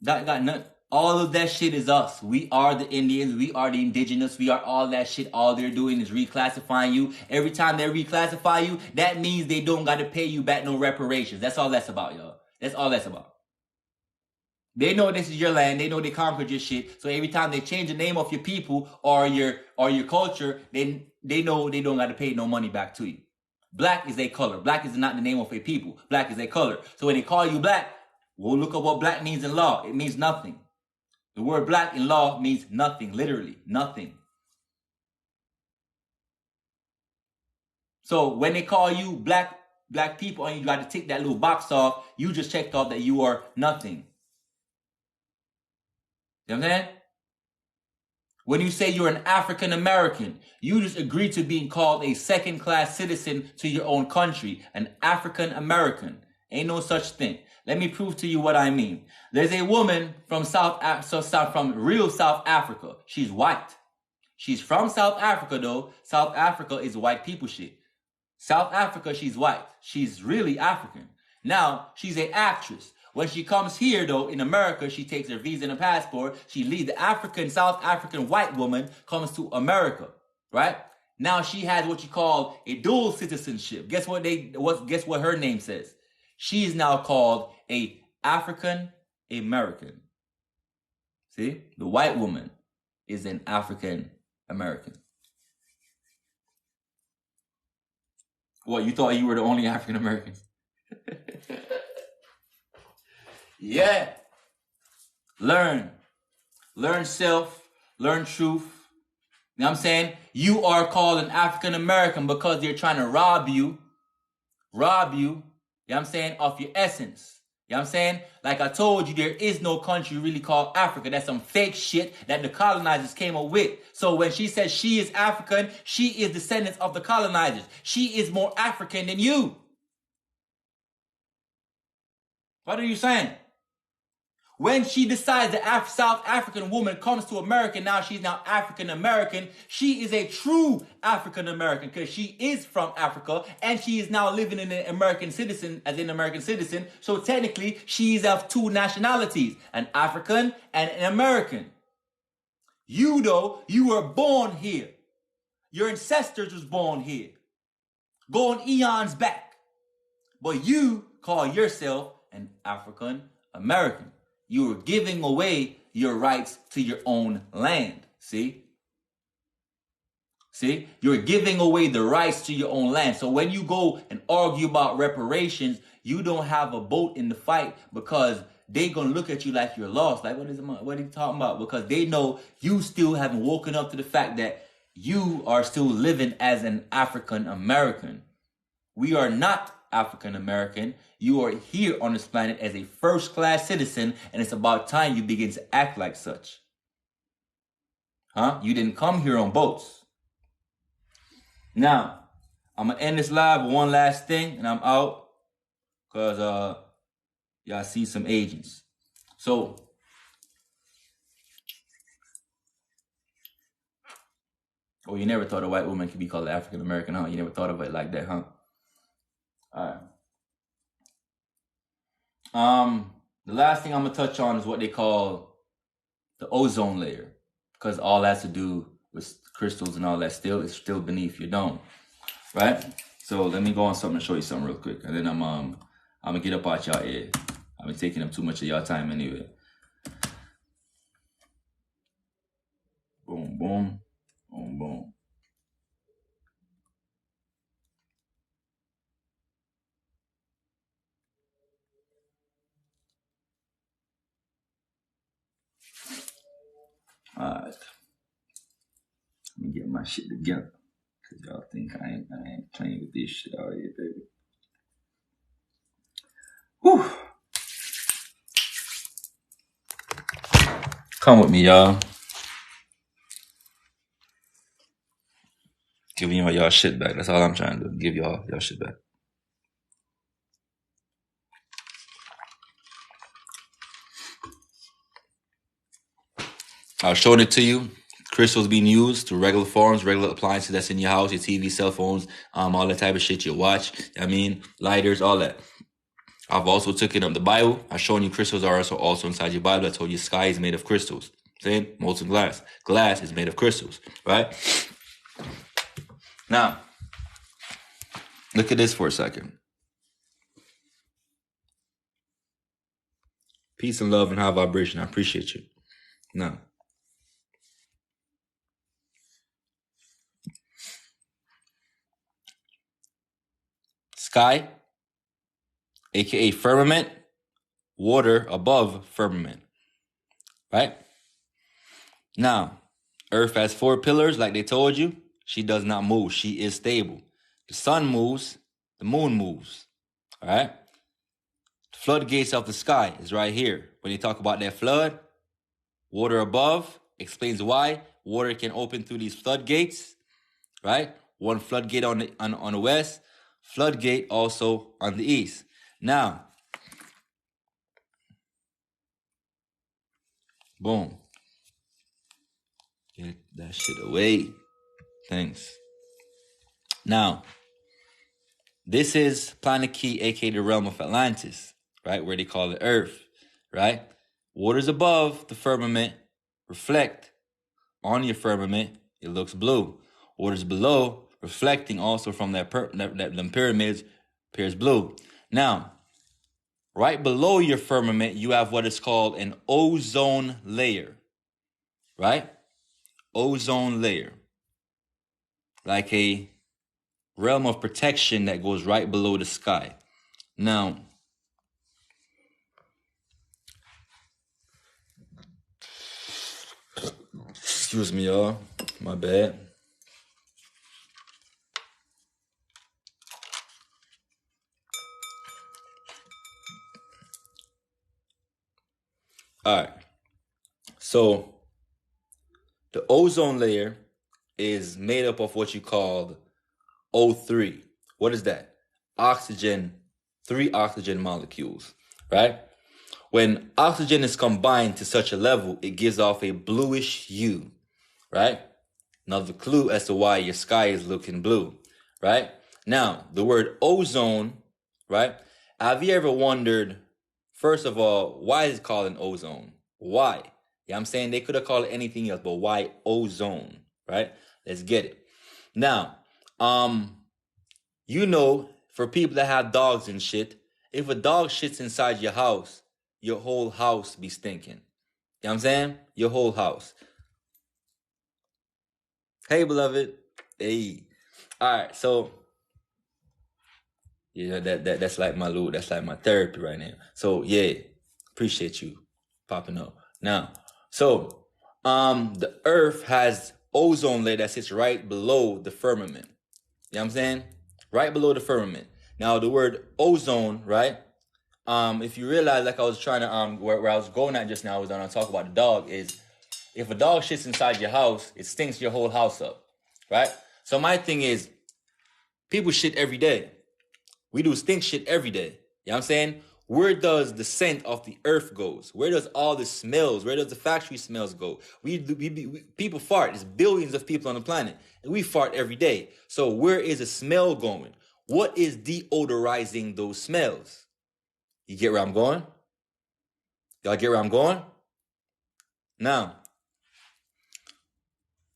saying? Got none. All of that shit is us. We are the Indians. We are the indigenous. We are all that shit. All they're doing is reclassifying you. Every time they reclassify you, that means they don't got to pay you back no reparations. That's all that's about, y'all. That's all that's about. They know this is your land. They know they conquered your shit. So every time they change the name of your people or your culture, they know they don't got to pay no money back to you. Black is a color. Black is not the name of a people. Black is a color. So when they call you black, well, look at what black means in law. It means nothing. The word black in law means nothing, literally, nothing. So when they call you black people and you got to tick that little box off, you just checked off that you are nothing. You know what I'm saying? When you say you're an African American, you just agree to being called a second-class citizen to your own country, an African American. Ain't no such thing. Let me prove to you what I mean. There's a woman from from real South Africa. She's white. She's from South Africa though. South Africa is white people shit. South Africa, she's white. She's really African. Now, she's an actress. When she comes here though, in America, she takes her visa and a passport. She leaves the South African white woman, comes to America, right? Now she has what you call a dual citizenship. Guess what her name says? She is now called a African American. See? The white woman is an African American. What, you thought you were the only African Americans? Yeah. Learn self, learn truth, You know what I'm saying? You are called an African American because they're trying to rob you, you know what I'm saying, of your essence. You know what I'm saying? Like I told you, there is no country really called Africa. That's some fake shit that the colonizers came up with. So when she says she is African, she is descendants of the colonizers. She is more African than you. What are you saying? When she decides the South African woman comes to America, now she's now African American. She is a true African American because she is from Africa and she is now living in an American citizen as an American citizen. So technically, she's of two nationalities, an African and an American. You though, you were born here. Your ancestors was born here, going eons back. But you call yourself an African American. You are giving away your rights to your own land. See? You're giving away the rights to your own land. So when you go and argue about reparations, you don't have a vote in the fight because they're going to look at you like you're lost. Like, what are you talking about? Because they know you still haven't woken up to the fact that you are still living as an African American. We are not African American. You are here on this planet as a first class citizen, and it's about time you begin to act like such. You didn't come here on boats. Now, I'm gonna end this live with one last thing, and I'm out because y'all see some agents. So, you never thought a white woman could be called African American, huh? You never thought of it like that, huh? All right. The last thing I'm gonna touch on is what they call the ozone layer, because all that has to do with crystals and all that is still beneath your dome, right? So let me go on something and show you something real quick, and then I'm gonna get up out y'all ear. I've been taking up too much of y'all time anyway. Boom, boom, boom, boom. All right. Let me get my shit together, because y'all think I ain't playing with this shit out here, baby. Whew. Come with me, y'all. Giving y'all shit back. That's all I'm trying to do. Give y'all shit back. I was showing it to you. Crystals being used to regular forms, regular appliances that's in your house, your TV, cell phones, all that type of shit, your watch, lighters, all that. I've also taken up the Bible. I've shown you crystals are also inside your Bible. I told you sky is made of crystals. Same, molten glass. Glass is made of crystals, right? Now, look at this for a second. Peace and love and high vibration. I appreciate you. Now, sky, aka firmament, water above firmament, right? Now, Earth has 4 pillars, like they told you. She does not move. She is stable. The sun moves. The moon moves. All right? The floodgates of the sky is right here. When they talk about that flood, water above explains why water can open through these floodgates, right? One floodgate on the west, floodgate also on the east. Now, boom. Get that shit away. Thanks. Now, this is Planet Key, aka the realm of Atlantis, right? Where they call it Earth, right? Waters above the firmament reflect on your firmament. It looks blue. Waters below reflecting also from them pyramids appears blue. Now, right below your firmament, you have what is called an ozone layer, right? Ozone layer, like a realm of protection that goes right below the sky. Now, excuse me, y'all. My bad. All right. So the ozone layer is made up of what you call O3. What is that? Oxygen, 3 oxygen molecules, right? When oxygen is combined to such a level, it gives off a bluish hue, right? Another clue as to why your sky is looking blue, right? Now, the word ozone, right? Have you ever wondered, first of all, why is it called an ozone? Why? Yeah, I'm saying they could have called it anything else, but why ozone, right? Let's get it. Now, you know, for people that have dogs and shit, if a dog shits inside your house, your whole house be stinking. You know what I'm saying? Your whole house. Hey, beloved. Hey. All right, so yeah, that's like my little, that's like my therapy right now. So yeah, appreciate you popping up. Now, so the earth has ozone layer that sits right below the firmament. You know what I'm saying? Right below the firmament. Now the word ozone, right? If you realize, like I was trying to where I was going at just now, I was going to talk about the dog, is if a dog shits inside your house, it stinks your whole house up, right? So my thing is, people shit every day. We do stink shit every day. You know what I'm saying? Where does the scent of the earth goes? Where does all the smells, where does the factory smells go? People fart. There's billions of people on the planet, and we fart every day. So where is the smell going? What is deodorizing those smells? You get where I'm going? Y'all get where I'm going? Now,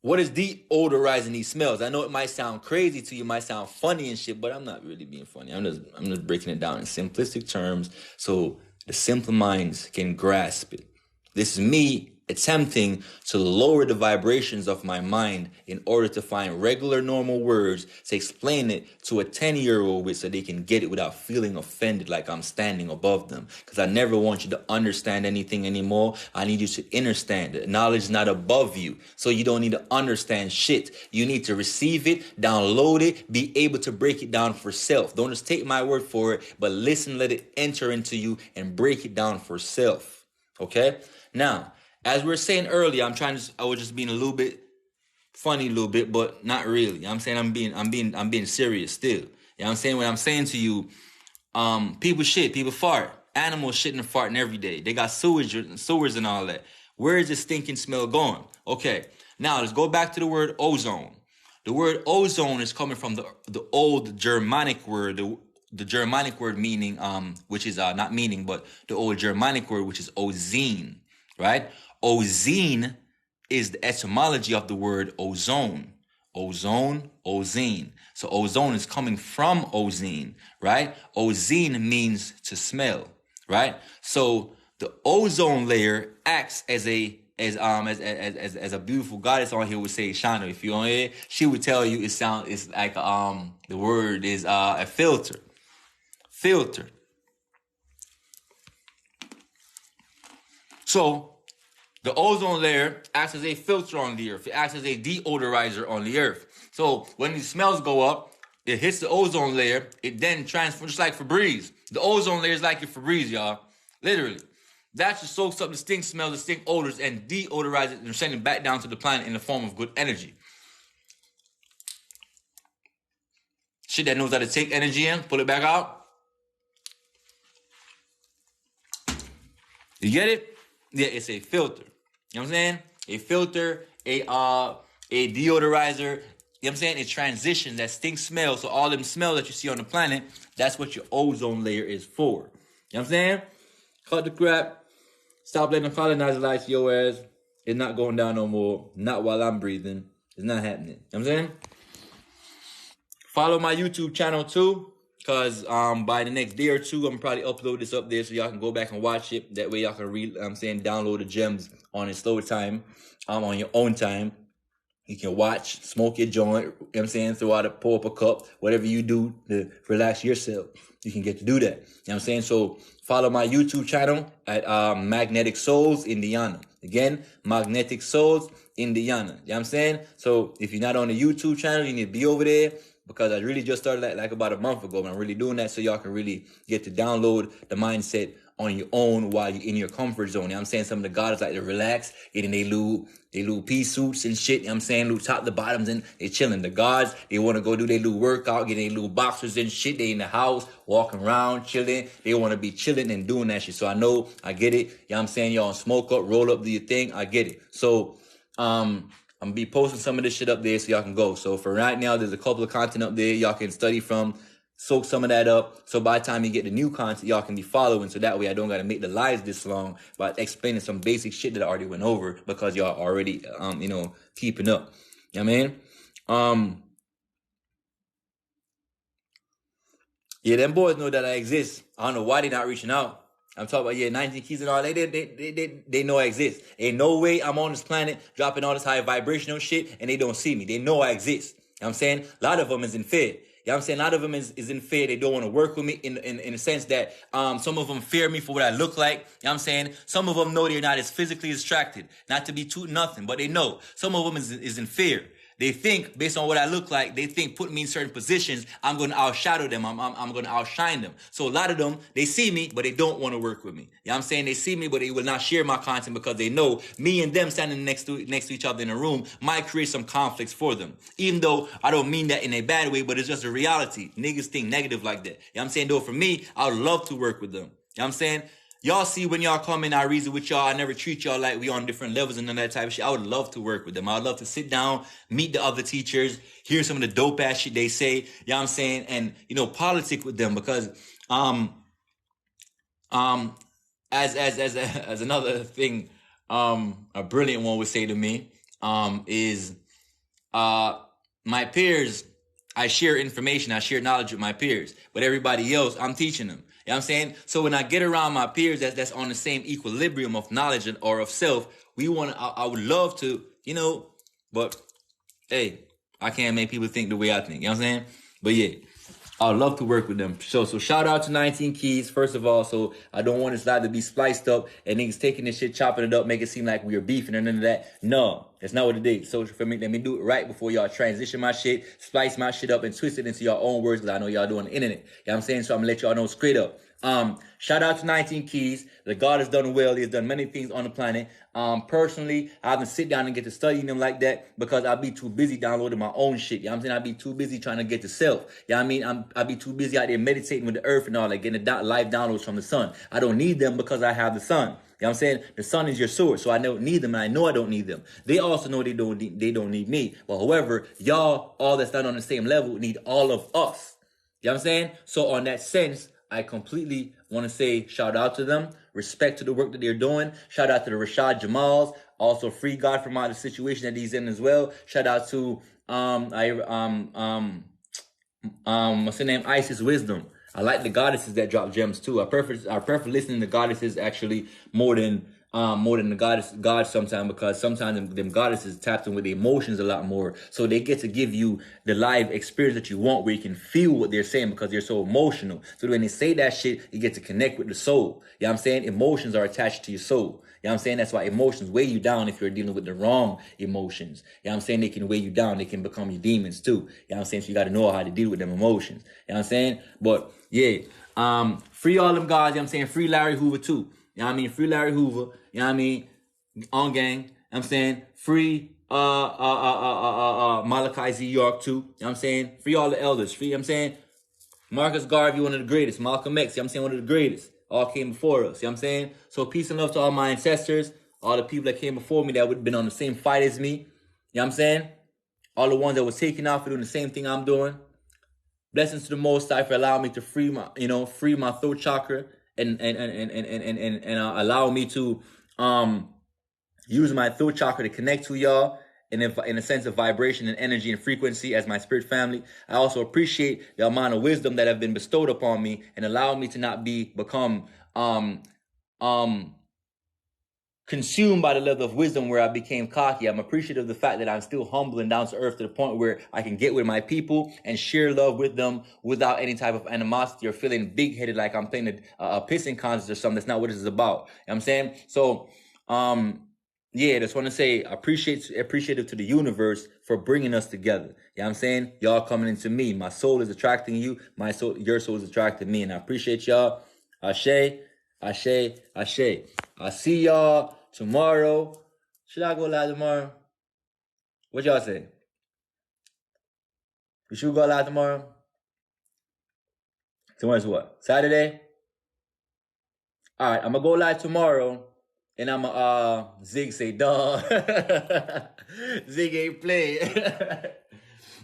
what is deodorizing these smells? I know it might sound crazy to you, might sound funny and shit, but I'm not really being funny. I'm just breaking it down in simplistic terms so the simple minds can grasp it. This is me attempting to lower the vibrations of my mind in order to find regular, normal words to explain it to a 10-year-old with so they can get it without feeling offended like I'm standing above them. Because I never want you to understand anything anymore. I need you to understand it. Knowledge is not above you, so you don't need to understand shit. You need to receive it, download it, be able to break it down for self. Don't just take my word for it, but listen, let it enter into you and break it down for self. Okay? Now, as we were saying earlier, I was just being a little bit funny a little bit, but not really. You know what I'm saying? I'm being serious still. You know what I'm saying? When I'm saying to you, people shit, people fart. Animals shitting and farting every day. They got sewers and all that. Where is the stinking smell going? Okay, now let's go back to the word ozone. The word ozone is coming from the old Germanic word, the Germanic word meaning, which is not meaning, but the old Germanic word, which is ozine, right? Ozine is the etymology of the word ozone. Ozone, ozine. So ozone is coming from ozine, right? Ozine means to smell, right? So the ozone layer acts as a beautiful goddess on here would say, Shana, if you're on here, she would tell you it's like the word is a filter. Filter. So the ozone layer acts as a filter on the earth. It acts as a deodorizer on the earth. So when these smells go up, it hits the ozone layer. It then transfers, just like Febreze. The ozone layer is like your Febreze, y'all. Literally. That just soaks up the stink smells, the stink odors, and deodorizes it and sends it back down to the planet in the form of good energy. Shit that knows how to take energy in, pull it back out. You get it? Yeah, it's a filter. You know what I'm saying? A filter, a deodorizer. You know what I'm saying? It transitions that stink smell. So all them smells that you see on the planet, that's what your ozone layer is for. You know what I'm saying? Cut the crap. Stop letting the colonizer light to your ass. It's not going down no more. Not while I'm breathing. It's not happening. You know what I'm saying? Follow my YouTube channel too. Because by the next day or two, I'm probably upload this up there so y'all can go back and watch it. That way y'all can download the gems on a slow time, on your own time. You can watch, smoke your joint, you know what I'm saying, throw out pour up a cup, whatever you do to relax yourself. You can get to do that. You know what I'm saying? So follow my YouTube channel at Magnetic Souls Indiana. Again, Magnetic Souls Indiana. You know what I'm saying? So if you're not on the YouTube channel, you need to be over there, because I really just started like about a month ago, and I'm really doing that so y'all can really get to download the mindset on your own while you're in your comfort zone. You know what I'm saying? Some of the gods like to relax, get in their little pea suits and shit. You know what I'm saying? Little top to bottoms, and they chilling. The gods, they want to go do their little workout, get their little boxers and shit. They in the house, walking around, chilling. They want to be chilling and doing that shit. So I know, I get it. You know what I'm saying? Y'all smoke up, roll up, do your thing. I get it. So, I'm gonna be posting some of this shit up there so y'all can go. So for right now, there's a couple of content up there y'all can study from, soak some of that up. So by the time you get the new content, y'all can be following. So that way I don't gotta make the lives this long by explaining some basic shit that I already went over, because y'all already, keeping up. You know what I mean? Yeah, them boys know that I exist. I don't know why they not reaching out. I'm talking about, 19 keys and all. They know I exist. Ain't no way I'm on this planet dropping all this high vibrational shit and they don't see me. They know I exist. You know what I'm saying? A lot of them is in fear. You know what I'm saying? A lot of them is in fear. They don't want to work with me in the sense that some of them fear me for what I look like. You know what I'm saying? Some of them know they're not as physically attracted. Not to be too nothing, but they know. Some of them is in fear. They think, based on what I look like, they think putting me in certain positions, I'm going to outshadow them. I'm going to outshine them. So a lot of them, they see me, but they don't want to work with me. You know what I'm saying? They see me, but they will not share my content because they know me and them standing next to each other in a room might create some conflicts for them. Even though I don't mean that in a bad way, but it's just a reality. Niggas think negative like that. You know what I'm saying? Though for me, I would love to work with them. You know what I'm saying? Y'all see when y'all come in, I reason with y'all. I never treat y'all like we on different levels and that type of shit. I would love to work with them. I would love to sit down, meet the other teachers, hear some of the dope ass shit they say. You know what I'm saying? And, politic with them, because, as another thing, a brilliant one would say to me, is, my peers, I share information, I share knowledge with my peers, but everybody else, I'm teaching them. You know what I'm saying? So when I get around my peers that's on the same equilibrium of knowledge or of self, I would love to, but hey, I can't make people think the way I think. You know what I'm saying? But yeah, I'd love to work with them. So shout out to 19 Keys, first of all. So I don't want this live to be spliced up and niggas taking this shit, chopping it up, make it seem like we are beefing or none of that. No, that's not what it is. So for me, let me do it right before y'all transition my shit, splice my shit up and twist it into your own words, because I know y'all doing the internet. You know what I'm saying? So I'm gonna let y'all know straight up. Shout out to 19 Keys. The God has done well. He has done many things on the planet. Personally, I haven't sit down and get to studying them like that because I'll be too busy downloading my own shit. You know what I'm saying? I'll be too busy trying to get to self. You know what I mean? I'll be too busy out there meditating with the earth and all that, getting the live downloads from the sun. I don't need them because I have the sun. You know what I'm saying? The sun is your source, so I don't need them, and I know I don't need them. They also know they don't need me. But however, y'all, all that's not on the same level, need all of us. You know what I'm saying? So on that sense, I completely want to say shout out to them, respect to the work that they're doing. Shout out to the Rashad Jamals, also free God from out of the situation that he's in as well. Shout out to what's her name? Isis Wisdom. I like the goddesses that drop gems too. I prefer listening to goddesses actually more than the gods sometimes, because sometimes them goddesses tapped in with the emotions a lot more. So they get to give you the live experience that you want, where you can feel what they're saying because they're so emotional. So when they say that shit, you get to connect with the soul. You know what I'm saying? Emotions are attached to your soul. You know what I'm saying? That's why emotions weigh you down if you're dealing with the wrong emotions. You know what I'm saying? They can weigh you down. They can become your demons too. You know what I'm saying? So you got to know how to deal with them emotions. You know what I'm saying? But yeah, free all them guys. You know what I'm saying? Free Larry Hoover too. You know what I mean? Free Larry Hoover. You know what I mean? On gang. You know what I'm saying? Free Malachi Z. York too. You know what I'm saying? Free all the elders. Free, you know what I'm saying? Marcus Garvey, one of the greatest. Malcolm X, you know what I'm saying? One of the greatest. All came before us. You know what I'm saying? So peace and love to all my ancestors. All the people that came before me that would have been on the same fight as me. You know what I'm saying? All the ones that was taken out for doing the same thing I'm doing. Blessings to the Most High for allowing me to free my throat chakra and allow me to use my throat chakra to connect to y'all in a sense of vibration and energy and frequency as my spirit family. I also appreciate the amount of wisdom that have been bestowed upon me and allow me to not become consumed by the level of wisdom where I became cocky. I'm appreciative of the fact that I'm still humble and down to earth to the point where I can get with my people and share love with them without any type of animosity or feeling big-headed like I'm playing a pissing contest or something. That's not what this is about. You know what I'm saying? So, yeah, just want to say appreciative to the universe for bringing us together. You know what I'm saying? Y'all coming into me. My soul is attracting you. Your soul is attracting me. And I appreciate y'all. Ashe, ashe, ashe. I'll see y'all tomorrow. Should I go live tomorrow? What y'all say? We should go live tomorrow? Tomorrow's what? Saturday? Alright, I'm gonna go live tomorrow. And I'm Zig say, duh. Zig ain't play.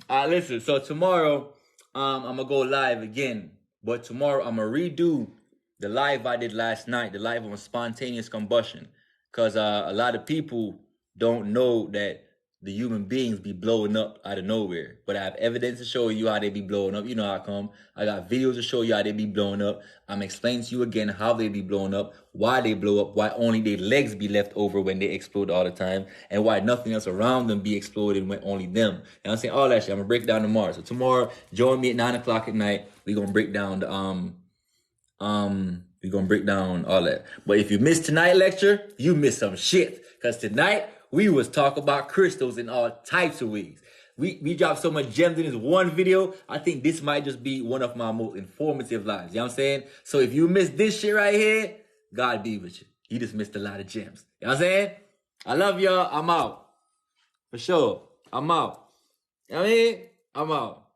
Listen, so tomorrow, I'm gonna go live again. But tomorrow, I'm gonna redo the live I did last night, the live on spontaneous combustion. Because a lot of people don't know that the human beings be blowing up out of nowhere. But I have evidence to show you how they be blowing up. You know how I come. I got videos to show you how they be blowing up. I'm explaining to you again how they be blowing up, why they blow up, why only their legs be left over when they explode all the time, and why nothing else around them be exploding when only them. You know what I'm saying? All that shit. I'm going to break down tomorrow. So tomorrow, join me at 9 o'clock at night. We're going to break down the, we're going to break down all that. But if you missed tonight's lecture, you missed some shit. Because tonight, we was talking about crystals in all types of ways. We dropped so much gems in this one video. I think this might just be one of my most informative lives. You know what I'm saying? So if you missed this shit right here, God be with you. You just missed a lot of gems. You know what I'm saying? I love y'all. I'm out. For sure. I'm out. You know what I mean? I'm out.